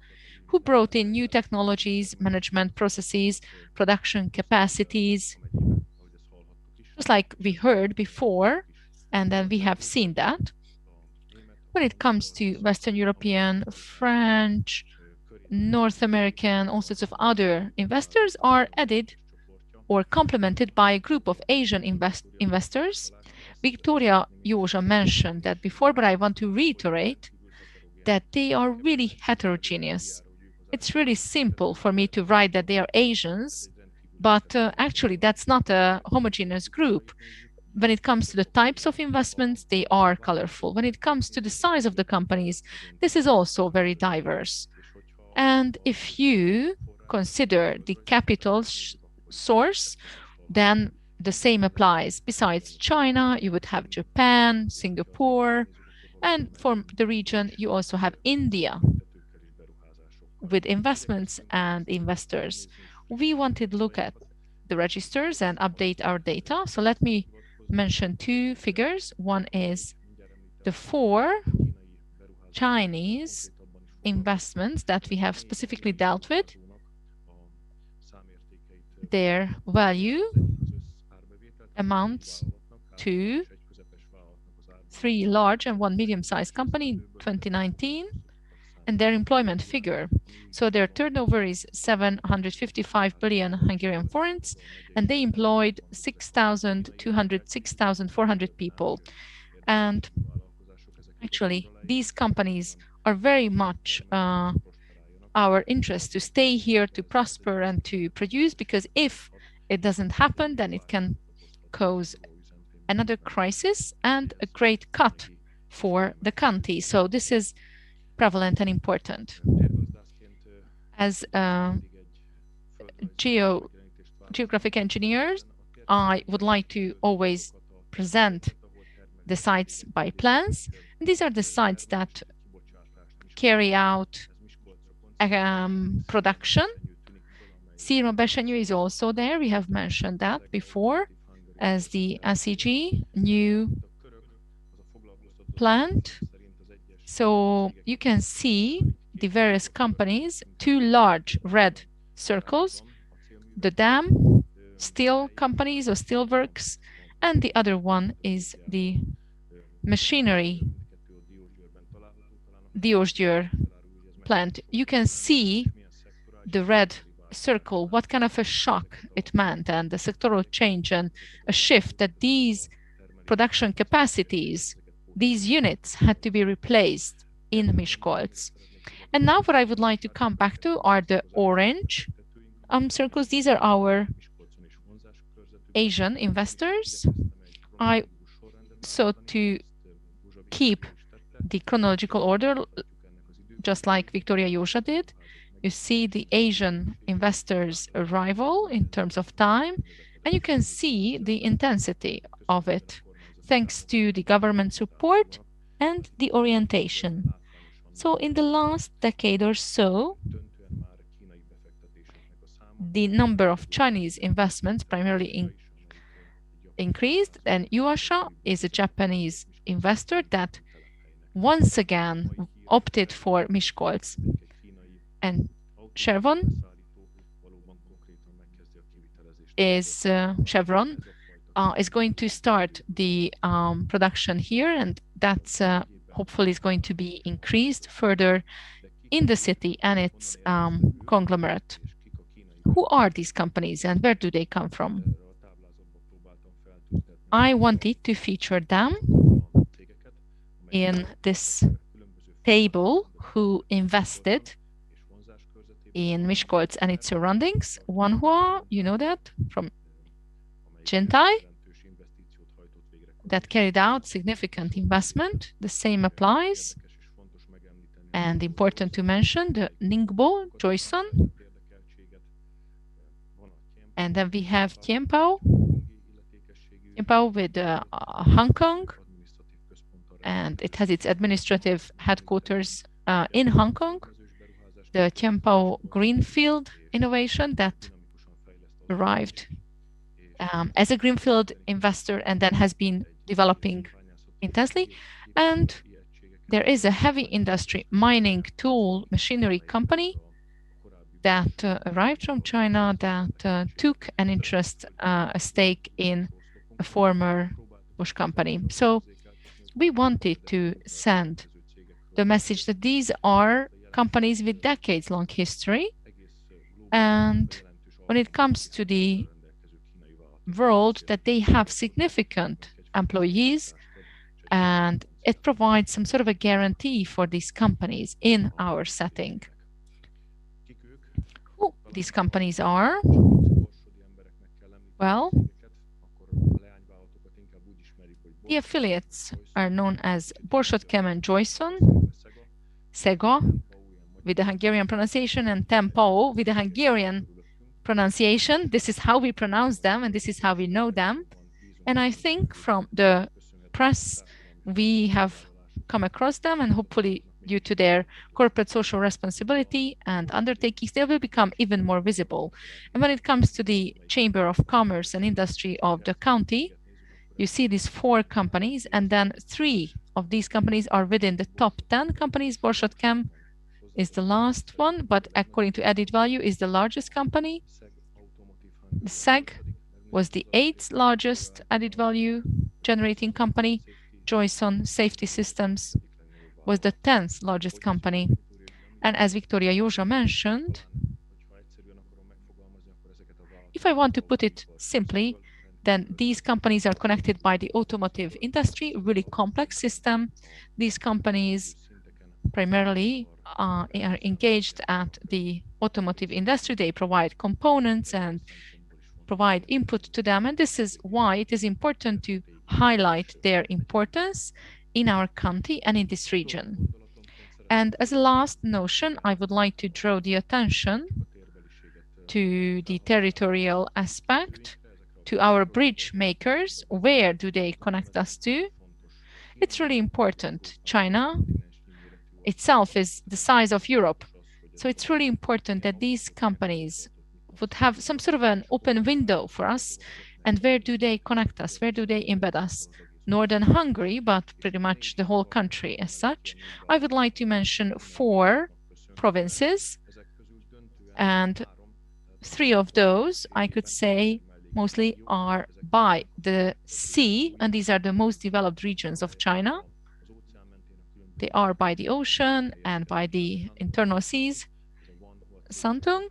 who brought in new technologies, management processes, production capacities, just like we heard before, and then we have seen that. When it comes to Western European, French, North American, all sorts of other investors are added or complemented by a group of Asian investors. Viktória, Józsa mentioned that before, but I want to reiterate that they are really heterogeneous. It's really simple for me to write that they are Asians, but actually that's not a homogeneous group. When it comes to the types of investments, they are colorful. When it comes to the size of the companies, this is also very diverse. And if you consider the capital source, then the same applies. Besides China, you would have Japan, Singapore, and for the region, you also have India with investments and investors. We wanted to look at the registers and update our data. So let me mention two figures. One is the 4 Chinese investments that we have specifically dealt with. Their value amounts to 3 large and 1 medium-sized company in 2019, and their employment figure. So their turnover is 755 billion Hungarian forints, and they employed 6,400 people. And actually, these companies are very much our interest to stay here, to prosper and to produce, because if it doesn't happen, then it can cause another crisis and a great cut for the country. So this is prevalent and important. As geographic engineers, I would like to always present the sites by plans. And these are the sites that carry out production. Szirmabesenyő is also there. We have mentioned that before as the SEG new plant. So you can see the various companies, 2 large red circles, the dam, steel companies or steel works, and the other one is the machinery, Diósgyőr plant. You can see the red circle, what kind of a shock it meant, and the sectoral change and a shift that these production capacities, these units had to be replaced in Miskolc. And now what I would like to come back to are the orange circles. These are our Asian investors. I sought to keep the chronological order, just like Viktória Józsa did. You see the Asian investors' arrival in terms of time, and you can see the intensity of it, thanks to the government support and the orientation. So in the last decade or so, the number of Chinese investments primarily increased, and Yuasha is a Japanese investor that once again opted for Miskolc. And Chevron is going to start the production here, and that's hopefully is going to be increased further in the city and its conglomerate. Who are these companies and where do they come from? I wanted to feature them in this table who invested in Miskolc and its surroundings. Wanhua, you know that, from Gentai, that carried out significant investment. The same applies. And important to mention, the Ningbo, Joyson. And then we have Tianpao with Hong Kong. And it has its administrative headquarters in Hong Kong. The Tianpao Greenfield innovation that arrived as a greenfield investor and then has been developing intensely. And there is a heavy industry mining tool machinery company that arrived from China that took an interest, a stake in a former Bush company. So we wanted to send the message that these are companies with decades-long history. And when it comes to the world, that they have significant employees, and it provides some sort of a guarantee for these companies in our setting. Who these companies are? Well, the affiliates are known as Borsod-Kem and Joyson, Sega with the Hungarian pronunciation, and Tempao with the Hungarian pronunciation. This is how we pronounce them, and this is how we know them. And I think from the press, we have come across them, and hopefully due to their corporate social responsibility and undertakings, they will become even more visible. And when it comes to the Chamber of Commerce and Industry of the county, you see these 4 companies, and then 3 of these companies are within the top 10 companies. Borsod is the last one, but according to added value is the largest company. The SEG was the 8th largest added value generating company. Joyson Safety Systems was the 10th largest company. And as Viktória Józsa mentioned, if I want to put it simply, then these companies are connected by the automotive industry, really complex system. These companies primarily are engaged at the automotive industry. They provide components and provide input to them. And this is why it is important to highlight their importance in our county and in this region. And as a last notion, I would like to draw the attention to the territorial aspect, to our bridge makers. Where do they connect us to? It's really important. China itself is the size of Europe. So it's really important that these companies would have some sort of an open window for us. And where do they connect us? Where do they embed us? Northern Hungary, but pretty much the whole country as such. I would like to mention 4 provinces, and 3 of those, I could say, mostly are by the sea, and these are the most developed regions of China. They are by the ocean and by the internal seas. Santung,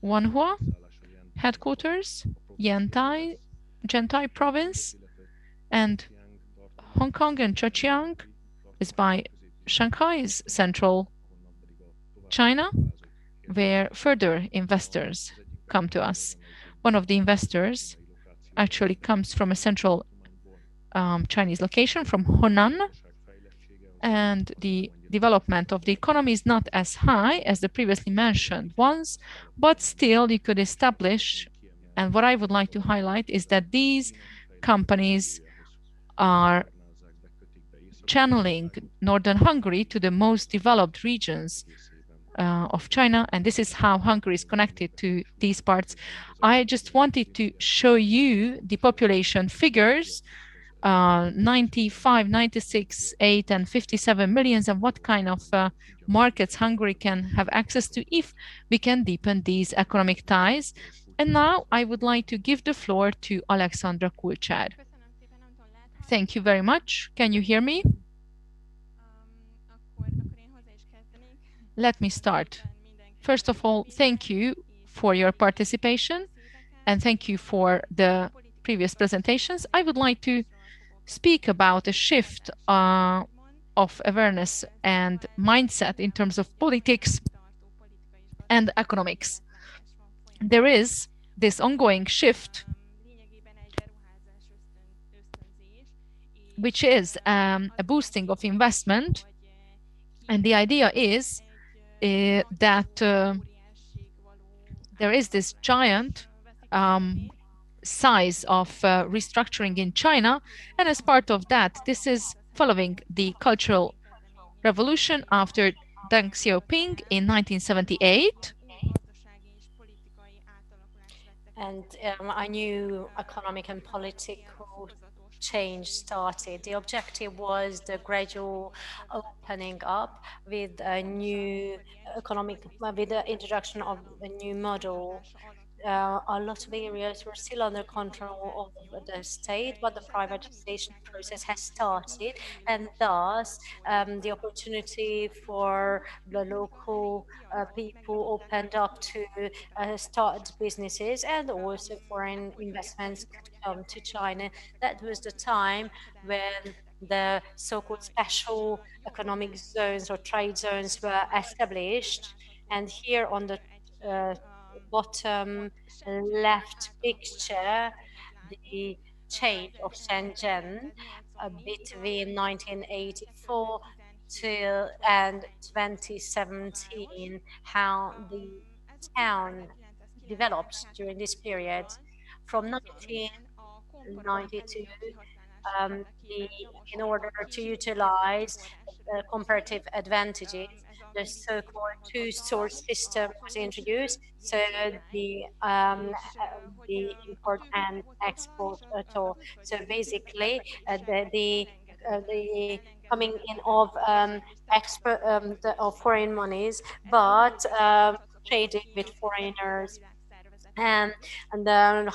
Wanhua, headquarters, Yantai, Gentai province, and Hong Kong and Zhejiang is by Shanghai's central China, where further investors come to us. One of the investors actually comes from a central Chinese location, from Honan, and the development of the economy is not as high as the previously mentioned ones, but still you could establish, and what I would like to highlight is that these companies are channeling Northern Hungary to the most developed regions of China, and this is how Hungary is connected to these parts. I just wanted to show you the population figures, 95, 96, 8, and 57 millions, and what kind of markets Hungary can have access to if we can deepen these economic ties. And now I would like to give the floor to Alexandra Kulcsár. Thank you very much. Can you hear me? Let me start. First of all, thank you for your participation and thank you for the previous presentations. I would like to speak about a shift of awareness and mindset in terms of politics and economics. There is this ongoing shift, which is a boosting of investment, and the idea is that there is this giant size of restructuring in China, and as part of that, this is following the Cultural Revolution after Deng Xiaoping in 1978. And a new economic and political change started. The objective was the gradual opening up with a new economic, with the introduction of a new model. A lot of areas were still under control of the state, but the privatization process has started, and thus the opportunity for the local people opened up to start businesses, and also foreign investments could come to China. That was the time when the so-called special economic zones or trade zones were established. And here on the bottom left picture, the change of Shenzhen between 1984 till and 2017, how the town developed during this period. From 1992, in order to utilize comparative advantages, the so-called two-source system was introduced. So the import and export toll. So basically, the coming in of of foreign monies, but trading with foreigners. And then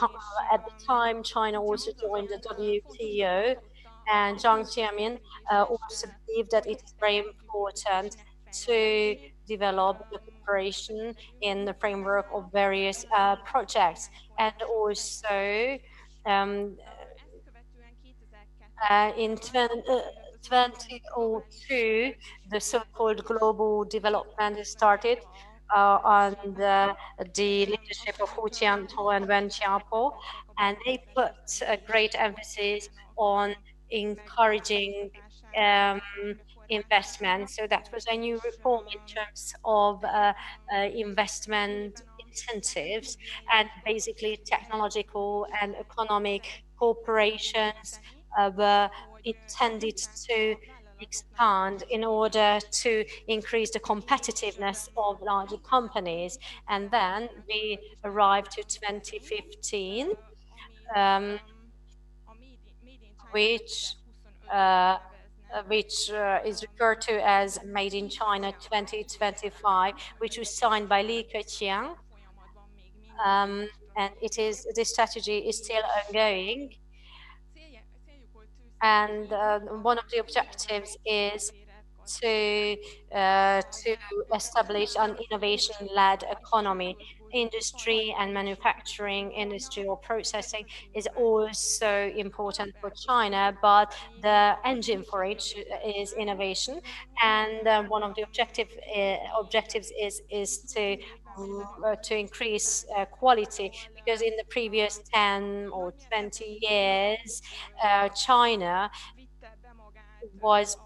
at the time, China also joined the WTO, and Jiang Zemin also believed that it is very important to develop the cooperation in the framework of various projects, and also in 2002, the so-called global development started under the leadership of Hu Jiantao and Wen Xiaopo, and they put a great emphasis on encouraging investment. So that was a new reform in terms of investment incentives, and basically technological and economic corporations were intended to expand in order to increase the competitiveness of larger companies. And then we arrived to 2015, which is referred to as Made in China 2025, which was signed by Li Keqiang. And this strategy is still ongoing. And one of the objectives is to establish an innovation-led economy. Industry and manufacturing, industry or processing is also important for China, but the engine for it is innovation. And one of the objectives is to increase quality, because in the previous 10 or 20 years, China was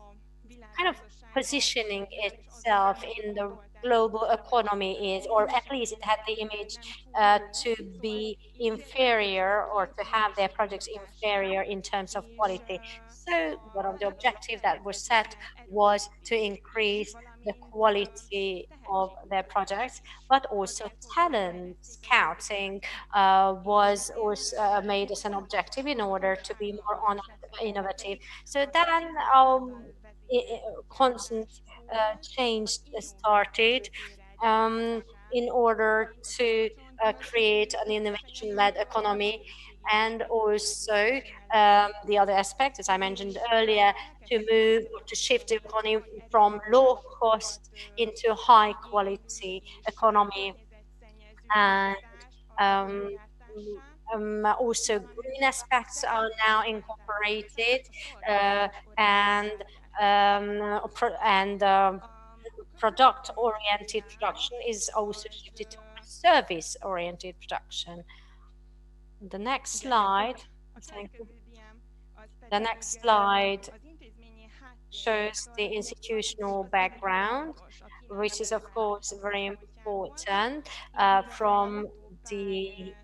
kind of positioning itself in the global economy or at least it had the image to be inferior, or to have their projects inferior in terms of quality. So one of the objectives that was set was to increase the quality of their projects, but also talent scouting was made as an objective in order to be more innovative. So then constant change started in order to create an innovation-led economy, and also the other aspect, as I mentioned earlier, to move or to shift the economy from low cost into high quality economy. And also green aspects are now incorporated, and product-oriented production is also shifted to service-oriented production. The next slide. Thank you. The next slide shows the institutional background, which is of course very important from the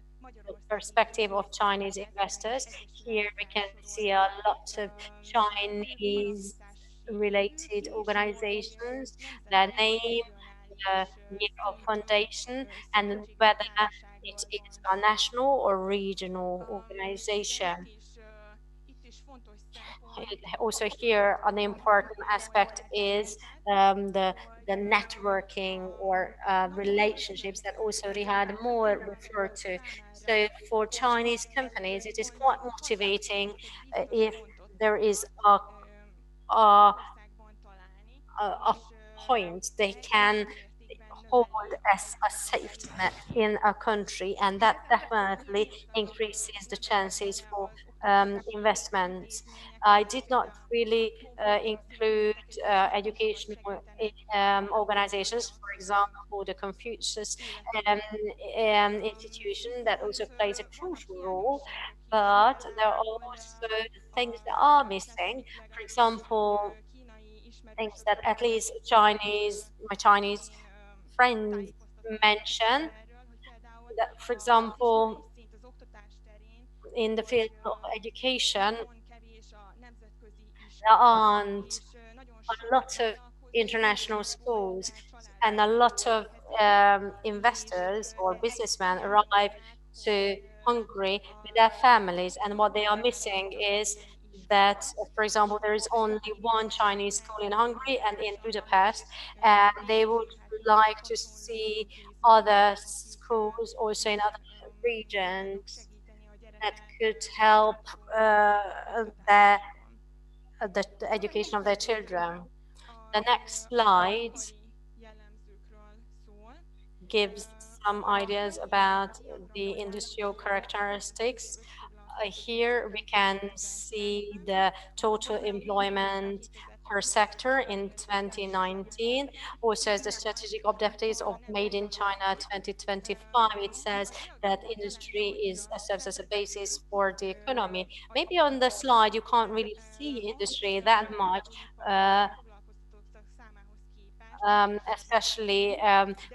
perspective of Chinese investors. Here we can see a lot of Chinese related organizations, their name, the year of foundation, and whether it is a national or regional organization. Also here, an important aspect is the networking or relationships that also Richárd Mohr referred to. So for Chinese companies, it is quite motivating if there is a point they can hold as a safety net in a country, and that definitely increases the chances for investments. I did not really include educational organizations, for example, the Confucius Institution that also plays a crucial role, but there are also things that are missing. For example, things that at least my Chinese friends mention, that, for example, in the field of education, There aren't a lot of international schools, and a lot of investors or businessmen arrive to Hungary with their families, and what they are missing is that, for example, there is only one Chinese school in Hungary and in Budapest, and they would like to see other schools also in other regions that could help the education of their children. The next slide gives some ideas about the industrial characteristics. Here we can see the total employment per sector in 2019. Also, as the strategic objectives of Made in China 2025, it says that industry serves as a basis for the economy. Maybe on the slide you can't really see industry that much, especially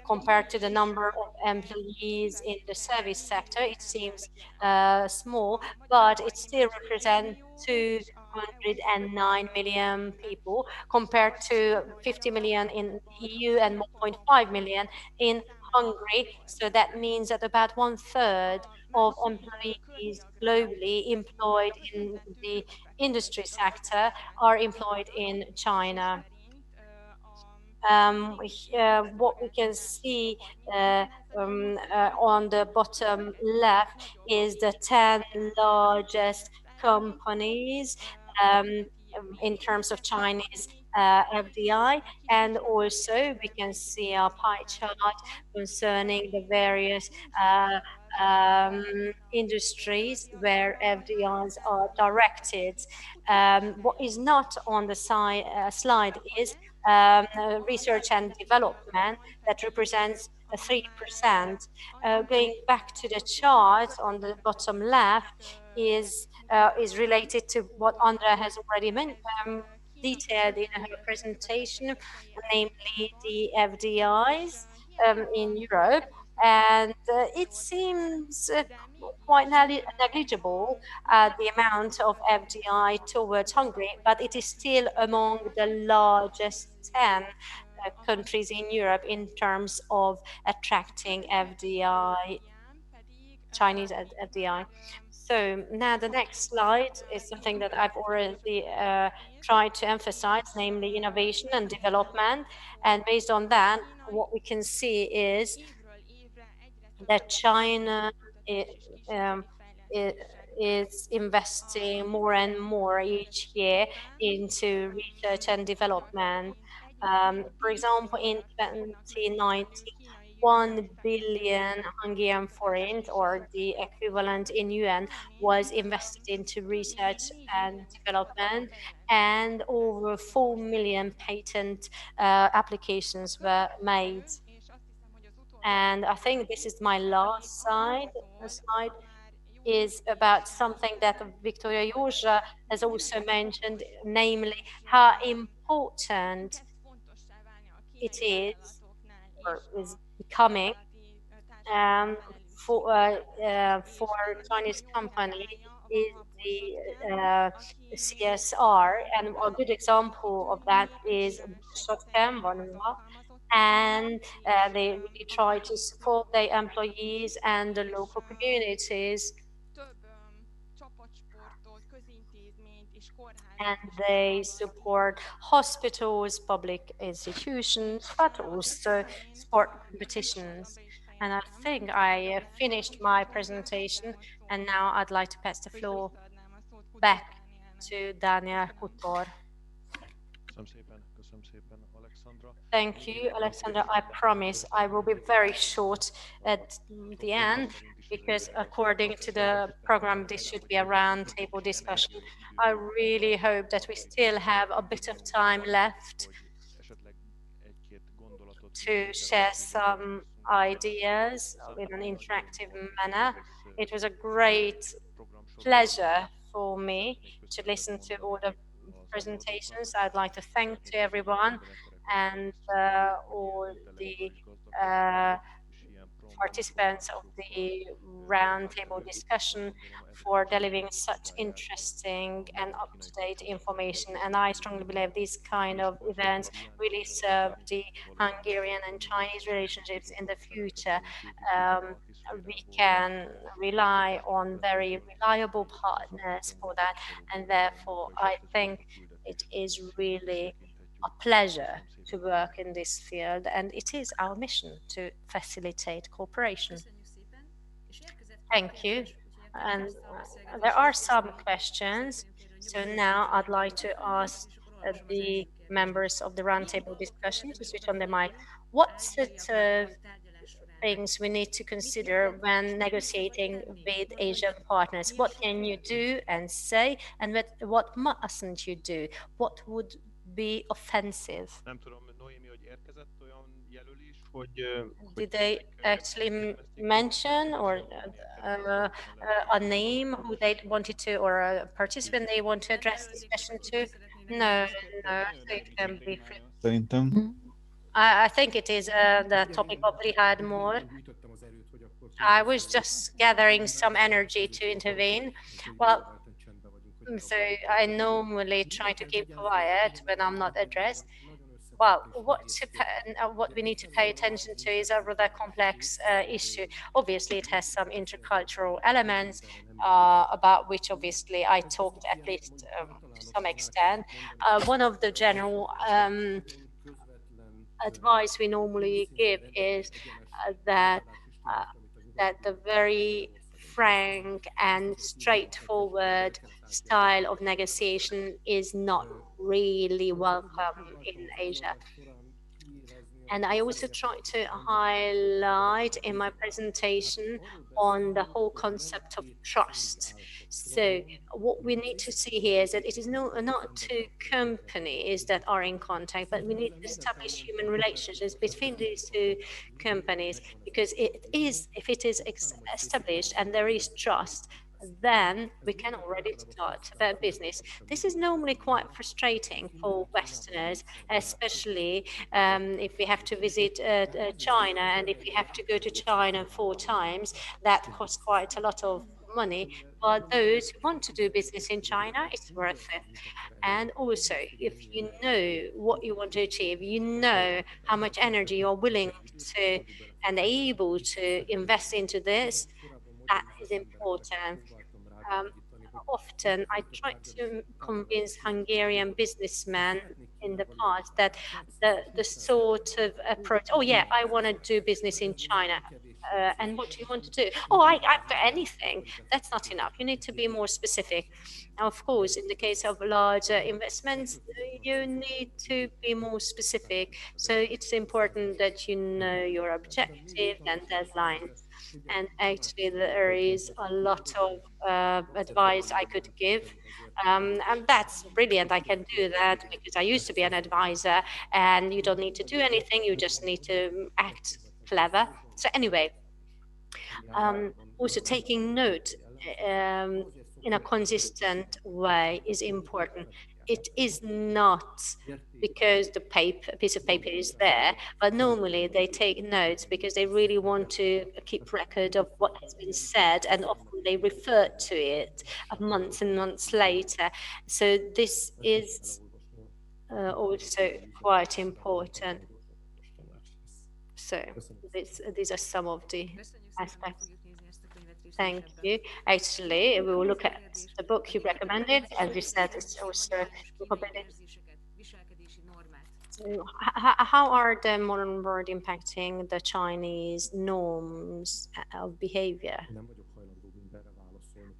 compared to the number of employees in the service sector. It seems small, but it still represents 209 million people compared to 50 million in the EU and 1.5 million in Hungary. So that means that about 1/3 of employees globally employed in the industry sector are employed in China. What we can see on the bottom left is the 10 largest companies in terms of Chinese FDI, and also we can see a pie chart concerning the various industries where FDIs are directed. What is not on the slide is research and development that represents 3%. Going back to the chart on the bottom left is related to what Andrea has already detailed in her presentation, namely the FDIs in Europe. And it seems quite negligible the amount of FDI towards Hungary, but it is still among the largest 10 countries in Europe in terms of attracting FDI, Chinese FDI. So now the next slide is something that I've already tried to emphasize, namely innovation and development. And based on that, what we can see is that China is investing more and more each year into research and development. For example, in 2019, 1 billion Hungarian forint, or the equivalent in yuan, was invested into research and development, and over 4 million patent applications were made. And I think this is my last slide. The slide is about something that Viktória Józsa has also mentioned, namely how important it is, or is becoming, for Chinese company is the CSR, and a good example of that is and they really try to support their employees and the local communities. And they support hospitals, public institutions, but also sport competitions. And I think I finished my presentation, and now I'd like to pass the floor back to Dániel Kuttor. Thank you, Alexandra. I promise I will be very short at the end, because according to the program, this should be a roundtable discussion. I really hope that we still have a bit of time left to share some ideas in an interactive manner. It was a great pleasure for me to listen to all the presentations. I'd like to thank to everyone and all the participants of the roundtable discussion for delivering such interesting and up-to-date information. And I strongly believe these kind of events really serve the Hungarian and Chinese relationships in the future. We can rely on very reliable partners for that, and therefore I think it is really a pleasure to work in this field, and it is our mission to facilitate cooperation. Thank you. And there are some questions. So now I'd like to ask the members of the roundtable discussion to switch on the mic. What sort of things we need to consider when negotiating with Asian partners? What can you do and say, and what mustn't you do? What would be offensive? Did they actually mention or a name who they wanted to, or a participant they want to address this question to? No, no, so it can be free. I think it is the topic of Richárd Mohr. I was just gathering some energy to intervene. Well, so I normally try to keep quiet when I'm not addressed. Well, what we need to pay attention to is a rather complex issue. Obviously, it has some intercultural elements about which obviously I talked at least to some extent. One of the general advice we normally give is that the very frank and straightforward style of negotiation is not really welcome in Asia. And I also try to highlight in my presentation on the whole concept of trust. So what we need to see here is that it is not two companies that are in contact, but we need to establish human relationships between these two companies, because if it is established and there is trust, then we can already start their business. This is normally quite frustrating for Westerners, especially if we have to visit China, and if we have to go to China 4 times, that costs quite a lot of money. But those who want to do business in China, it's worth it. And also, if you know what you want to achieve, you know how much energy you're willing to and able to invest into this, that is important. Often I try to convince Hungarian businessmen in the past that the sort of approach, oh yeah, I want to do business in China. And what do you want to do? Oh, I've got anything. That's not enough. You need to be more specific. Now, of course, in the case of larger investments, you need to be more specific. So it's important that you know your objective and deadlines. And actually, there is a lot of advice I could give. And that's brilliant. I can do that because I used to be an advisor, and you don't need to do anything. You just need to act clever. So anyway, also taking note in a consistent way is important. It is not because the piece of paper is there, but normally they take notes because they really want to keep record of what has been said, and often they refer to it months and months later. So this is also quite important. So these are some of the aspects. Thank you. Actually, we will look at the book you recommended. As you said, it's also incorporated. So how are the modern world impacting the Chinese norms of behavior?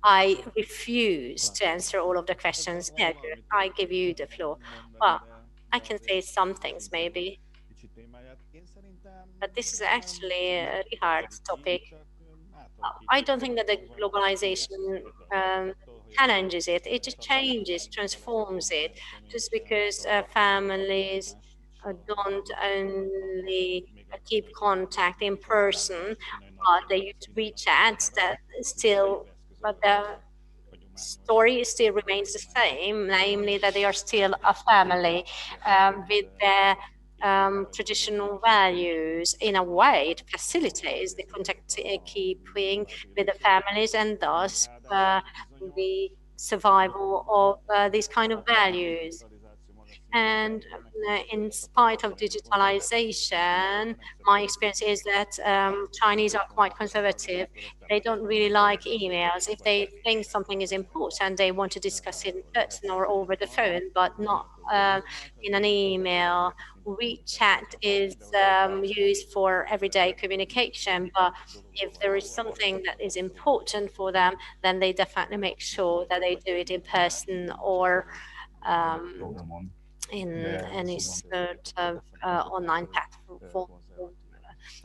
I refuse to answer all of the questions. Yeah, I give you the floor. Well, I can say some things maybe, but this is actually Richárd's topic. I don't think that the globalization challenges it. It just changes, transforms it. Just because families don't only keep contact in person, but they use WeChat, that still, but the story still remains the same, namely that they are still a family with their traditional values. In a way, it facilitates the contact keeping with the families and thus the survival of these kind of values. And in spite of digitalization, my experience is that Chinese are quite conservative. They don't really like emails. If they think something is important, they want to discuss it in person or over the phone, but not in an email. WeChat is used for everyday communication, but if there is something that is important for them, then they definitely make sure that they do it in person or in any sort of online platform.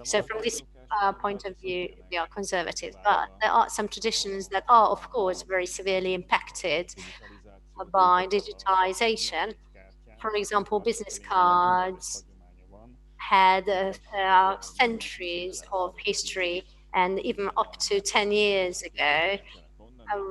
So from this point of view, they are conservative, but there are some traditions that are, of course, very severely impacted by digitalization. For example, business cards had centuries of history, and even up to 10 years ago,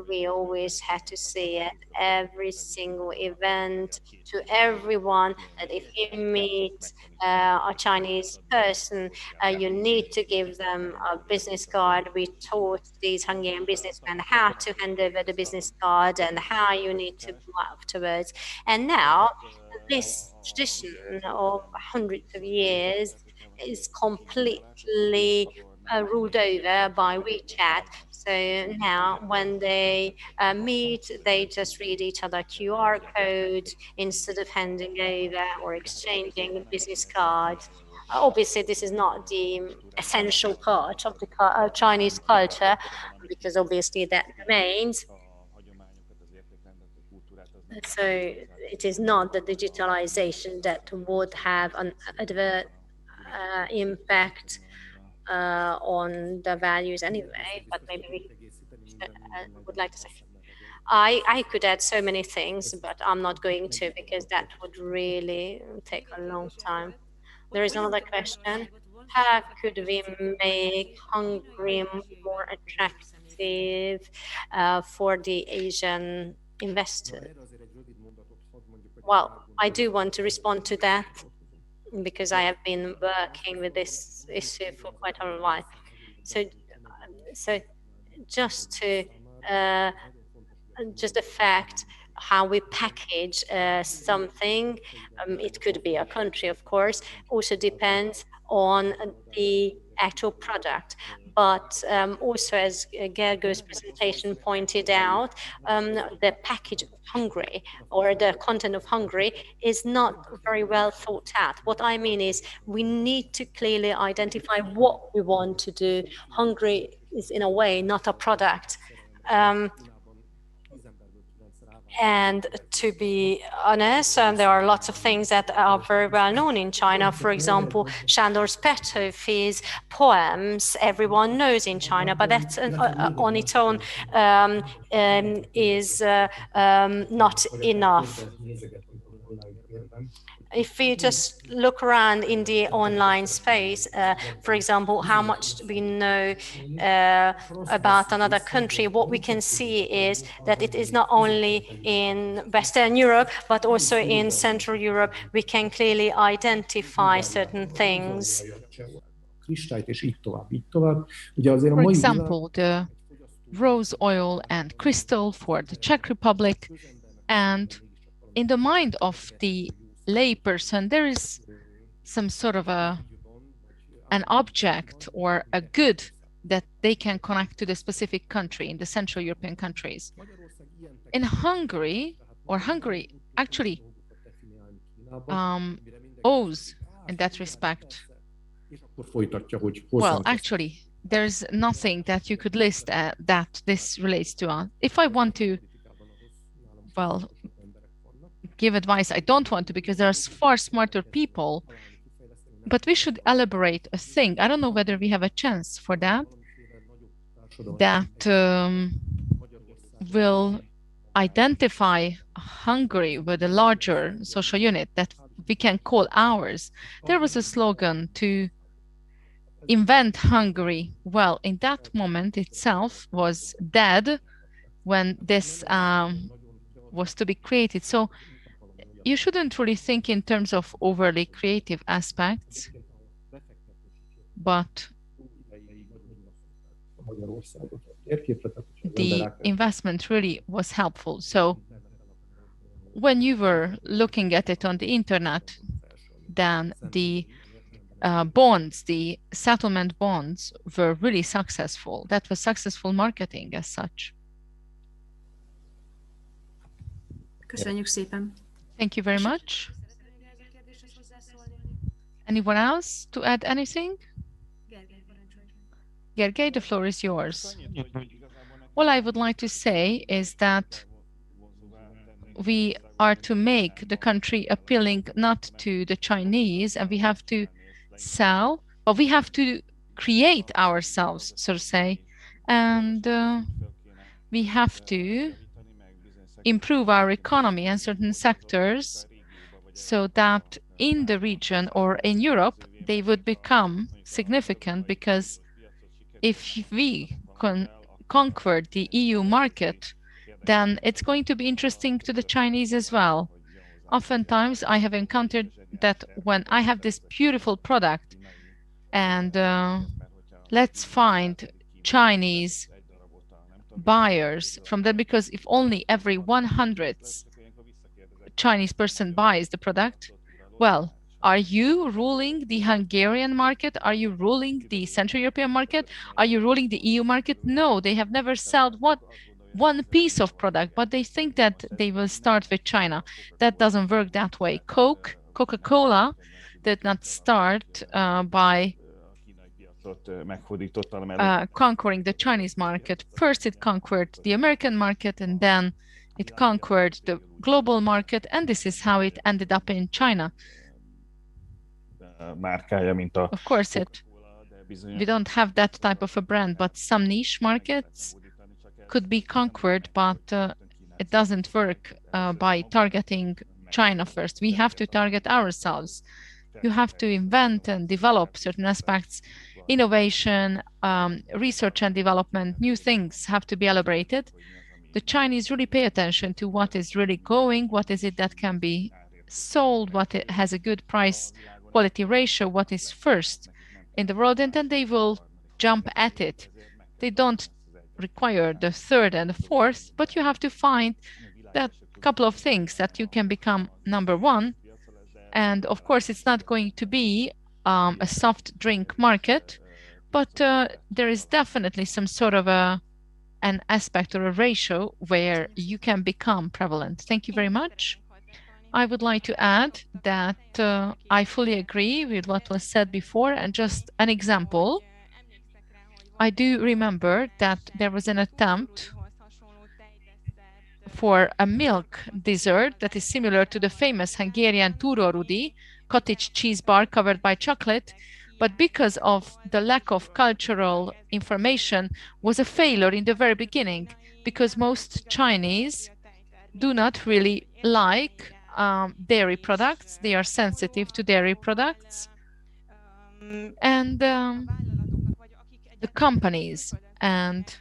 we always had to say at every single event to everyone that if you meet a Chinese person, you need to give them a business card. We taught these Hungarian businessmen how to hand over the business card and how you need to do afterwards. And now this tradition of hundreds of years is completely ruled over by WeChat. So now when they meet, they just read each other QR code instead of handing over or exchanging business cards. Obviously, this is not the essential part of the Chinese culture, because obviously that remains. So it is not the digitalization that would have an adverse impact on the values anyway, but maybe we would like to say. I could add so many things, but I'm not going to because that would really take a long time. There is another question. How could we make Hungary more attractive for the Asian investors? Well, I do want to respond to that because I have been working with this issue for quite a while. So just to just the fact how we package something, it could be a country, of course, also depends on the actual product. But also, as Gergely's presentation pointed out, the package of Hungary or the content of Hungary is not very well thought out. What I mean is we need to clearly identify what we want to do. Hungary is, in a way, not a product. And to be honest, there are lots of things that are very well known in China. For example, Sándor Petőfi's poems, everyone knows in China, but that's on its own is not enough. If we just look around in the online space, for example, how much we know about another country, what we can see is that it is not only in Western Europe, but also in Central Europe, we can clearly identify certain things. For example, the rose oil and crystal for the Czech Republic, and in the mind of the layperson, there is some sort of an object or a good that they can connect to the specific country in the Central European countries. In Hungary, or Hungary actually owes in that respect. Well, actually, there's nothing that you could list that this relates to. If I want to, well, give advice, I don't want to, because there are far smarter people, but we should elaborate a thing. I don't know whether we have a chance for that, that will identify Hungary with a larger social unit that we can call ours. There was a slogan to invent Hungary. Well, in that moment itself was dead when this was to be created. So you shouldn't really think in terms of overly creative aspects, but the investment really was helpful. So when you were looking at it on the internet, then the bonds, the settlement bonds were really successful. That was successful marketing as such. Köszönjük szépen. Thank you very much. Anyone else to add anything? Gergely, the floor is yours. All I would like to say is that we are to make the country appealing not to the Chinese, and we have to sell, but we have to create ourselves, so to say, and we have to improve our economy and certain sectors so that in the region or in Europe, they would become significant, because if we conquer the EU market, then it's going to be interesting to the Chinese as well. Oftentimes, I have encountered that when I have this beautiful product and let's find Chinese buyers from that, because if only every 100th Chinese person buys the product, well, are you ruling the Hungarian market? Are you ruling the Central European market? Are you ruling the EU market? No, they have never sold one piece of product, but they think that they will start with China. That doesn't work that way. Coca-Cola did not start by conquering the Chinese market. First, it conquered the American market, and then it conquered the global market, and this is how it ended up in China. Of course, we don't have that type of a brand, but some niche markets could be conquered, but it doesn't work by targeting China first. We have to target ourselves. You have to invent and develop certain aspects. Innovation, research and development, new things have to be elaborated. The Chinese really pay attention to what is really going, what is it that can be sold, what it has a good price quality ratio, what is first in the world, and then they will jump at it. They don't require the third and the fourth, but you have to find that couple of things that you can become number one. And of course, it's not going to be a soft drink market, but there is definitely some sort of an aspect or a ratio where you can become prevalent. Thank you very much. I would like to add that I fully agree with what was said before, and just an example. I do remember that there was an attempt for a milk dessert that is similar to the famous Hungarian Turorudi, cottage cheese bar covered by chocolate, but because of the lack of cultural information was a failure in the very beginning, because most Chinese do not really like dairy products. They are sensitive to dairy products. And the companies and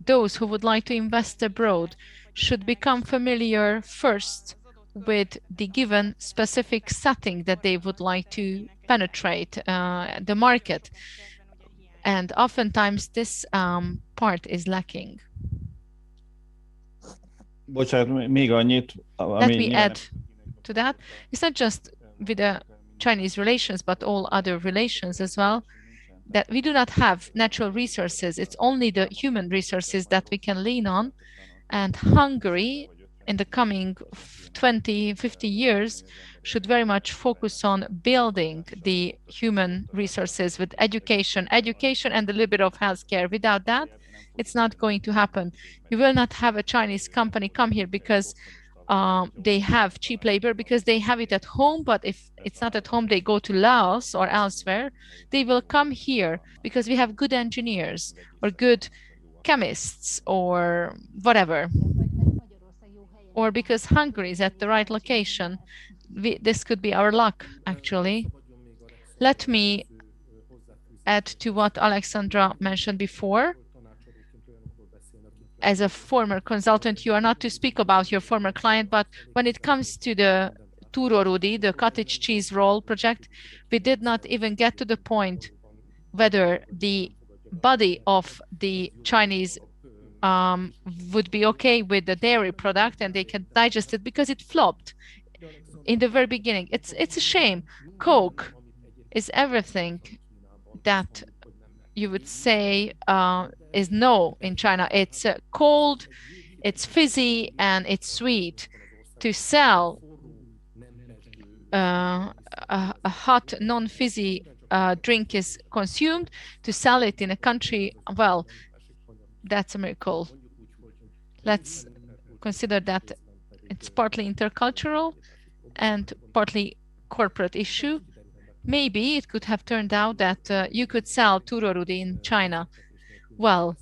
those who would like to invest abroad should become familiar first with the given specific setting that they would like to penetrate the market. And oftentimes this part is lacking. Let me add to that. It's not just with the Chinese relations, but all other relations as well, that we do not have natural resources. It's only the human resources that we can lean on. And Hungary, in the coming 20, 50 years, should very much focus on building the human resources with education and a little bit of healthcare. Without that, it's not going to happen. You will not have a Chinese company come here because they have cheap labor, because they have it at home, but if it's not at home, they go to Laos or elsewhere. They will come here because we have good engineers or good chemists or whatever, or because Hungary is at the right location. This could be our luck, actually. Let me add to what Alexandra mentioned before. As a former consultant, you are not to speak about your former client, but when it comes to Túrórudi, the cottage cheese roll project, we did not even get to the point whether the body of the Chinese would be okay with the dairy product and they can digest it because it flopped in the very beginning. It's a shame. Coke is everything that you would say is no in China. It's cold, it's fizzy, and it's sweet. To sell a hot, non-fizzy drink is consumed, to sell it in a country, well, that's a miracle. Let's consider that it's partly intercultural and partly corporate issue. Maybe it could have turned out that you could sell Túrórudi in China. Well,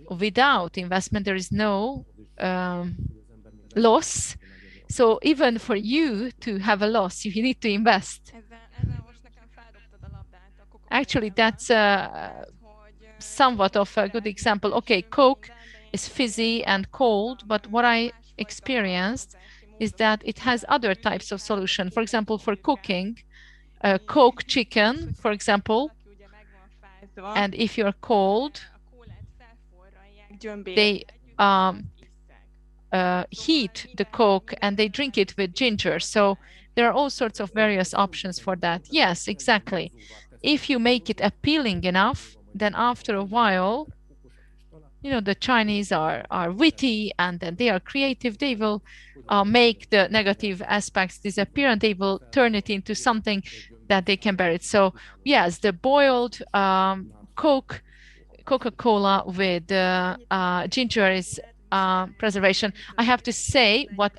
without investment, there is no loss. So even for you to have a loss, you need to invest. Actually, that's somewhat of a good example. Okay, Coke is fizzy and cold, but what I experienced is that it has other types of solution. For example, for cooking, Coke chicken, for example, and if you're cold, they heat the Coke and they drink it with ginger. So there are all sorts of various options for that. Yes, exactly. If you make it appealing enough, then after a while, you know, the Chinese are witty and then they are creative. They will make the negative aspects disappear and they will turn it into something that they can bear it. So yes, the boiled Coca-Cola with ginger is preservation. I have to say what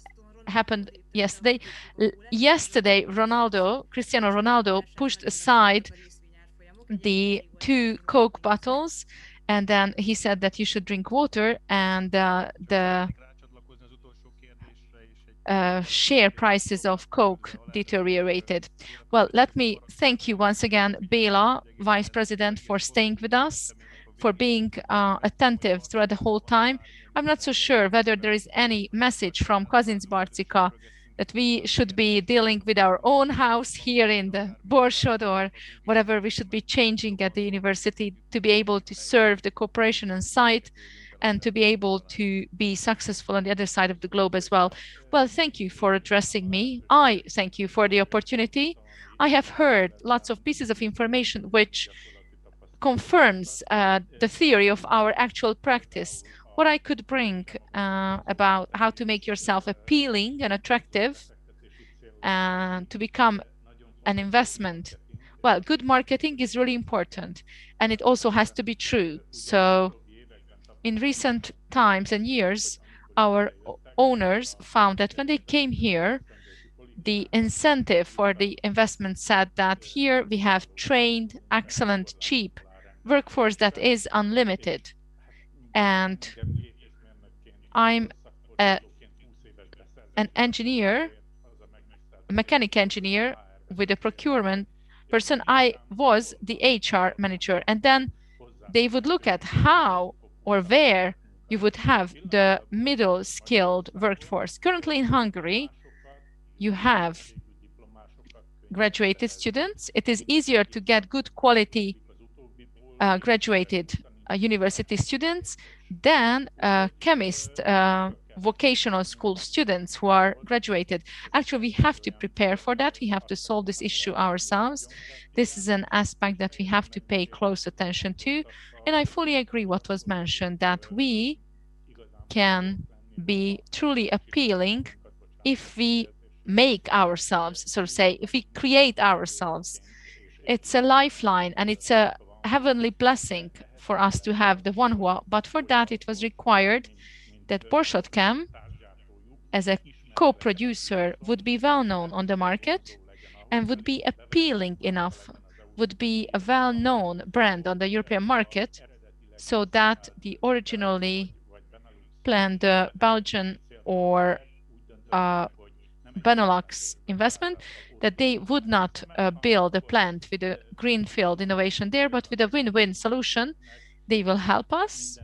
happened yesterday. Yesterday, Cristiano Ronaldo pushed aside the 2 Coke bottles, and then he said that you should drink water, and the share prices of Coke deteriorated. Well, let me thank you once again, Béla, Vice President, for staying with us, for being attentive throughout the whole time. I'm not so sure whether there is any message from Kazincbarcika that we should be dealing with our own house here in the Borsod or whatever we should be changing at the university to be able to serve the cooperation on site and to be able to be successful on the other side of the globe as well. Well, thank you for addressing me. I thank you for the opportunity. I have heard lots of pieces of information which confirms the theory of our actual practice. What I could bring about how to make yourself appealing and attractive and to become an investment. Well, good marketing is really important and it also has to be true. So in recent times and years, our owners found that when they came here, the incentive for the investment said that here we have trained, excellent, cheap workforce that is unlimited. And I'm an engineer, a mechanic engineer with a procurement person. I was the HR manager. And then they would look at how or where you would have the middle skilled workforce. Currently in Hungary, you have graduated students. It is easier to get good quality graduated university students than chemist vocational school students who are graduated. Actually, we have to prepare for that. We have to solve this issue ourselves. This is an aspect that we have to pay close attention to. And I fully agree what was mentioned, that we can be truly appealing if we make ourselves, so to say, if we create ourselves. It's a lifeline and it's a heavenly blessing for us to have the one who, but for that it was required that Borsodchem as a co-producer would be well known on the market and would be appealing enough, would be a well-known brand on the European market, so that the originally planned Belgian or Benelux investment, that they would not build a plant with a greenfield innovation there, but with a win-win solution. They will help us.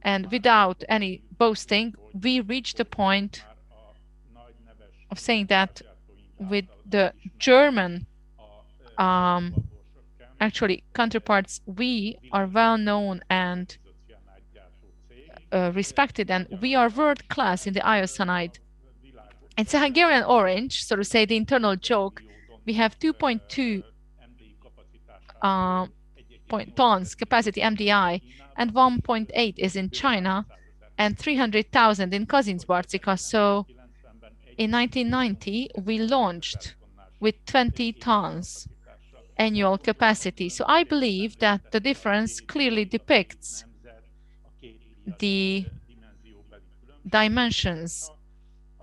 And without any boasting, we reached the point of saying that with the German actually counterparts, we are well known and respected, and we are world class in the isocyanide. It's a Hungarian orange, so to say, the internal joke. We have 2.2 tons capacity MDI, and 1.8 is in China, and 300,000 in Kazincbarcika. So in 1990, we launched with 20 tons annual capacity. So I believe that the difference clearly depicts the dimensions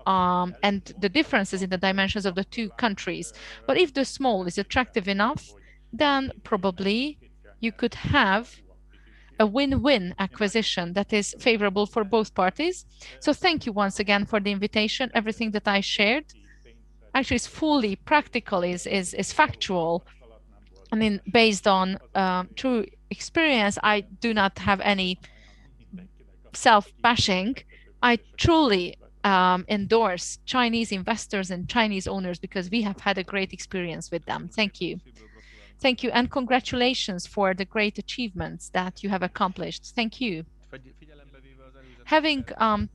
and the differences in the dimensions of the two countries. But if the small is attractive enough, then probably you could have a win-win acquisition that is favorable for both parties. So thank you once again for the invitation. Everything that I shared actually is fully practical, is factual. I mean, based on true experience. I do not have any self-bashing. I truly endorse Chinese investors and Chinese owners because we have had a great experience with them. Thank you. Thank you, and congratulations for the great achievements that you have accomplished. Thank you. Having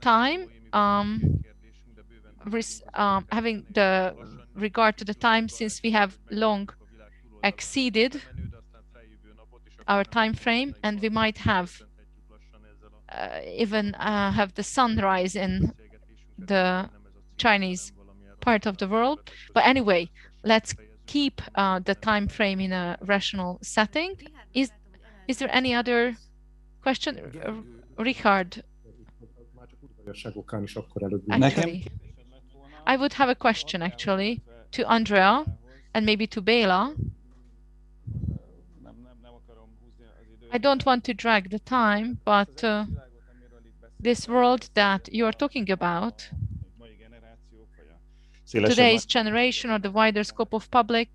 time, having the regard to the time, since we have long exceeded our time frame, and we might have even have the sunrise in the Chinese part of the world. But anyway, let's keep the time frame in a rational setting. Is there any other question? Richárd. Actually, I would have a question actually to Andrea and maybe to Béla. I don't want to drag the time, but this world that you're talking about, today's generation or the wider scope of public,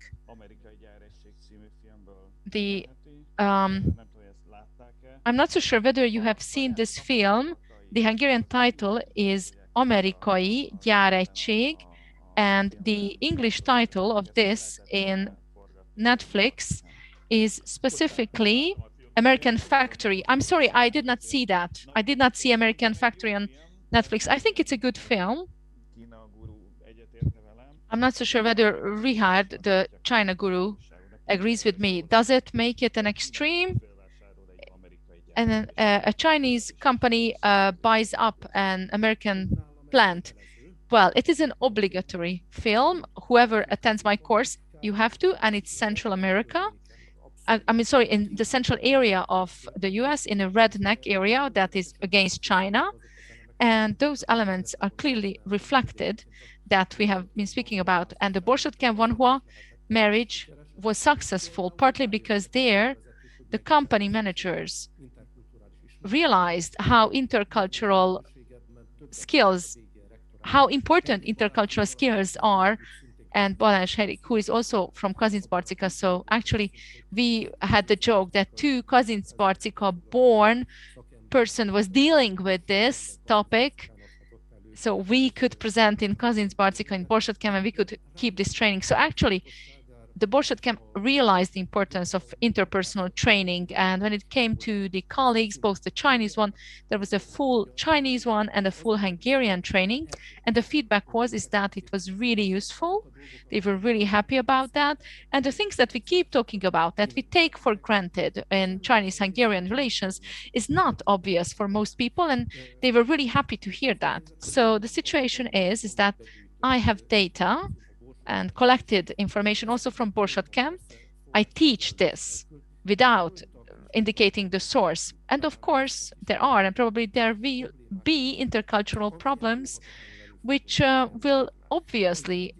I'm not so sure whether you have seen this film. The Hungarian title is Amerikai Gyáregység, and the English title of this in Netflix is specifically American Factory. I'm sorry, I did not see that. I did not see American Factory on Netflix. I think it's a good film. I'm not so sure whether Richárd, the China guru, agrees with me. Does it make it an extreme? And then a Chinese company buys up an American plant. Well, it is an obligatory film. Whoever attends my course, you have to, and it's Central America. I mean, sorry, in the central area of the US, in a redneck area that is against China. And those elements are clearly reflected that we have been speaking about. And the Borsod-Kern-Vanhua marriage was successful, partly because there the company managers realized how intercultural skills, how important intercultural skills are. And Balázs, who is also from Kazincbarcika. So actually, we had the joke that two Kazincbarcika born person was dealing with this topic. So we could present in Kazincbarcika, in Borsod-Kern, and we could keep this training. So actually, the Borsod-Kern realized the importance of interpersonal training. And when it came to the colleagues, both the Chinese one, there was a full Chinese one and a full Hungarian training. And the feedback is that it was really useful. They were really happy about that. And the things that we keep talking about, that we take for granted in Chinese-Hungarian relations, is not obvious for most people. And they were really happy to hear that. So the situation is that I have data and collected information also from Borsod-Kern. I teach this without indicating the source. And of course, there are, and probably there will be, intercultural problems which will obviously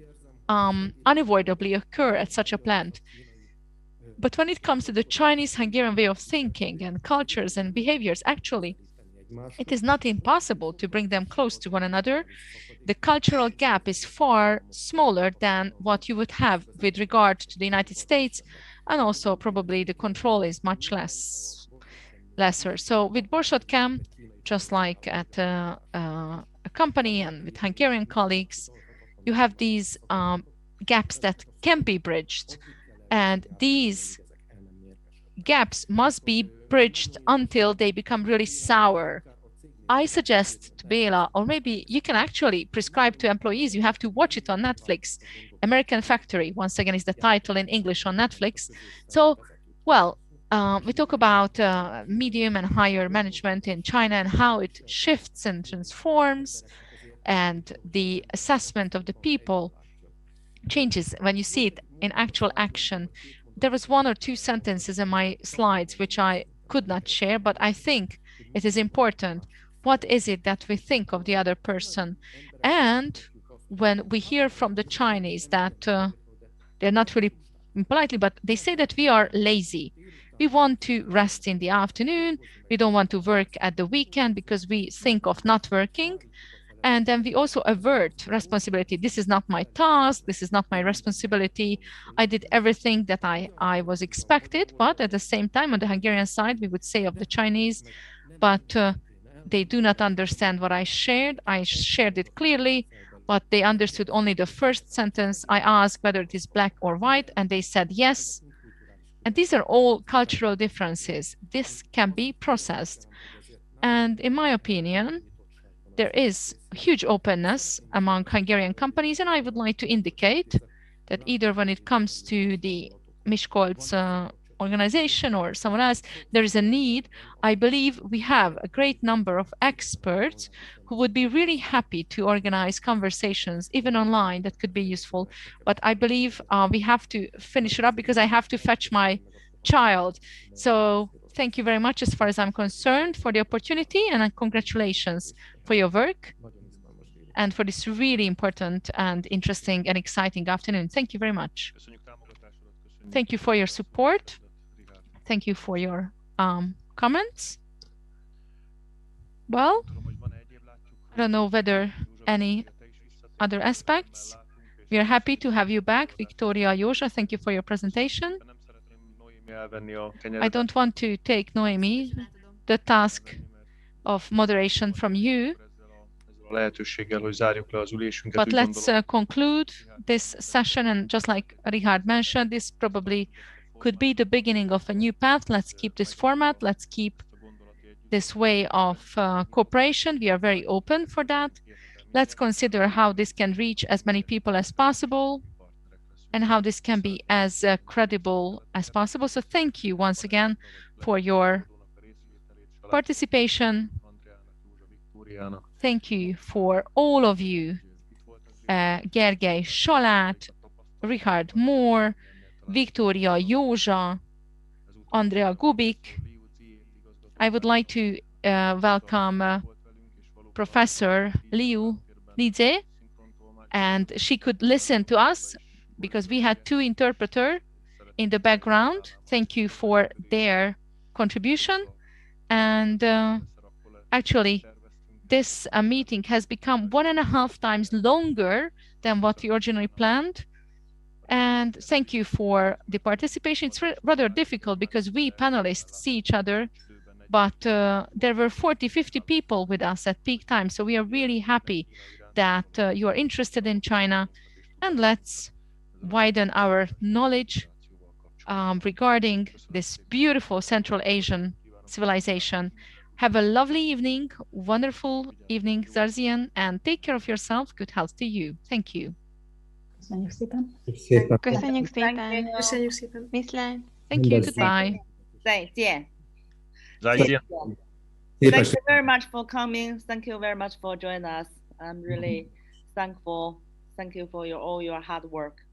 unavoidably occur at such a plant. But when it comes to the Chinese-Hungarian way of thinking and cultures and behaviors, actually, it is not impossible to bring them close to one another. The cultural gap is far smaller than what you would have with regard to the United States, and also probably the control is much lesser. So with Borsod-Kern, just like at a company and with Hungarian colleagues, you have these gaps that can be bridged. And these gaps must be bridged until they become really sour. I suggest to Béla, or maybe you can actually prescribe to employees, you have to watch it on Netflix. American Factory, once again, is the title in English on Netflix. So, well, we talk about medium and higher management in China and how it shifts and transforms, and the assessment of the people changes when you see it in actual action. There was 1 or 2 sentences in my slides which I could not share, but I think it is important. What is it that we think of the other person? And when we hear from the Chinese that they're not really politely, but they say that we are lazy. We want to rest in the afternoon. We don't want to work at the weekend because we think of not working. And then we also avert responsibility. This is not my task. This is not my responsibility. I did everything that I was expected. But at the same time, on the Hungarian side, we would say of the Chinese, but they do not understand what I shared. I shared it clearly, but they understood only the first sentence. I asked whether it is black or white, and they said yes. And these are all cultural differences. This can be processed. And in my opinion, there is huge openness among Hungarian companies, and I would like to indicate that either when it comes to the Miskolc organization or someone else, there is a need. I believe we have a great number of experts who would be really happy to organize conversations, even online, that could be useful. But I believe we have to finish it up because I have to fetch my child. So thank you very much as far as I'm concerned for the opportunity, and congratulations for your work and for this really important and interesting and exciting afternoon. Thank you very much. Thank you for your support. Thank you for your comments. Well, I don't know whether any other aspects. We are happy to have you back, Viktória, Józsa. Thank you for your presentation. I don't want to take, Noemi, the task of moderation from you. But let's conclude this session, and just like Richárd mentioned, this probably could be the beginning of a new path. Let's keep this format. Let's keep this way of cooperation. We are very open for that. Let's consider how this can reach as many people as possible and how this can be as credible as possible. So thank you once again for your participation. Thank you for all of you, Gergely, Salát, Richárd, Mohr, Viktória, Józsa, Andrea, Gubik. I would like to welcome Professor Liu Lidze, and she could listen to us because we had 2 interpreters in the background. Thank you for their contribution. And actually, this meeting has become 1.5 times longer than what we originally planned. And thank you for the participation. It's rather difficult because we panelists see each other, but there were 40, 50 people with us at peak time. So we are really happy that you are interested in China, and let's widen our knowledge regarding this beautiful Central Asian civilization. Have a lovely evening, wonderful evening, Zarzian, and take care of yourself. Good health to you. Thank you. Köszönjük szépen. Köszönjük szépen. Köszönjük szépen. Viszlát. Thank you. Goodbye. 再见. Thank Thank you very much for coming. Thank you very much for joining us. I'm really thankful. Thank you for all your hard work.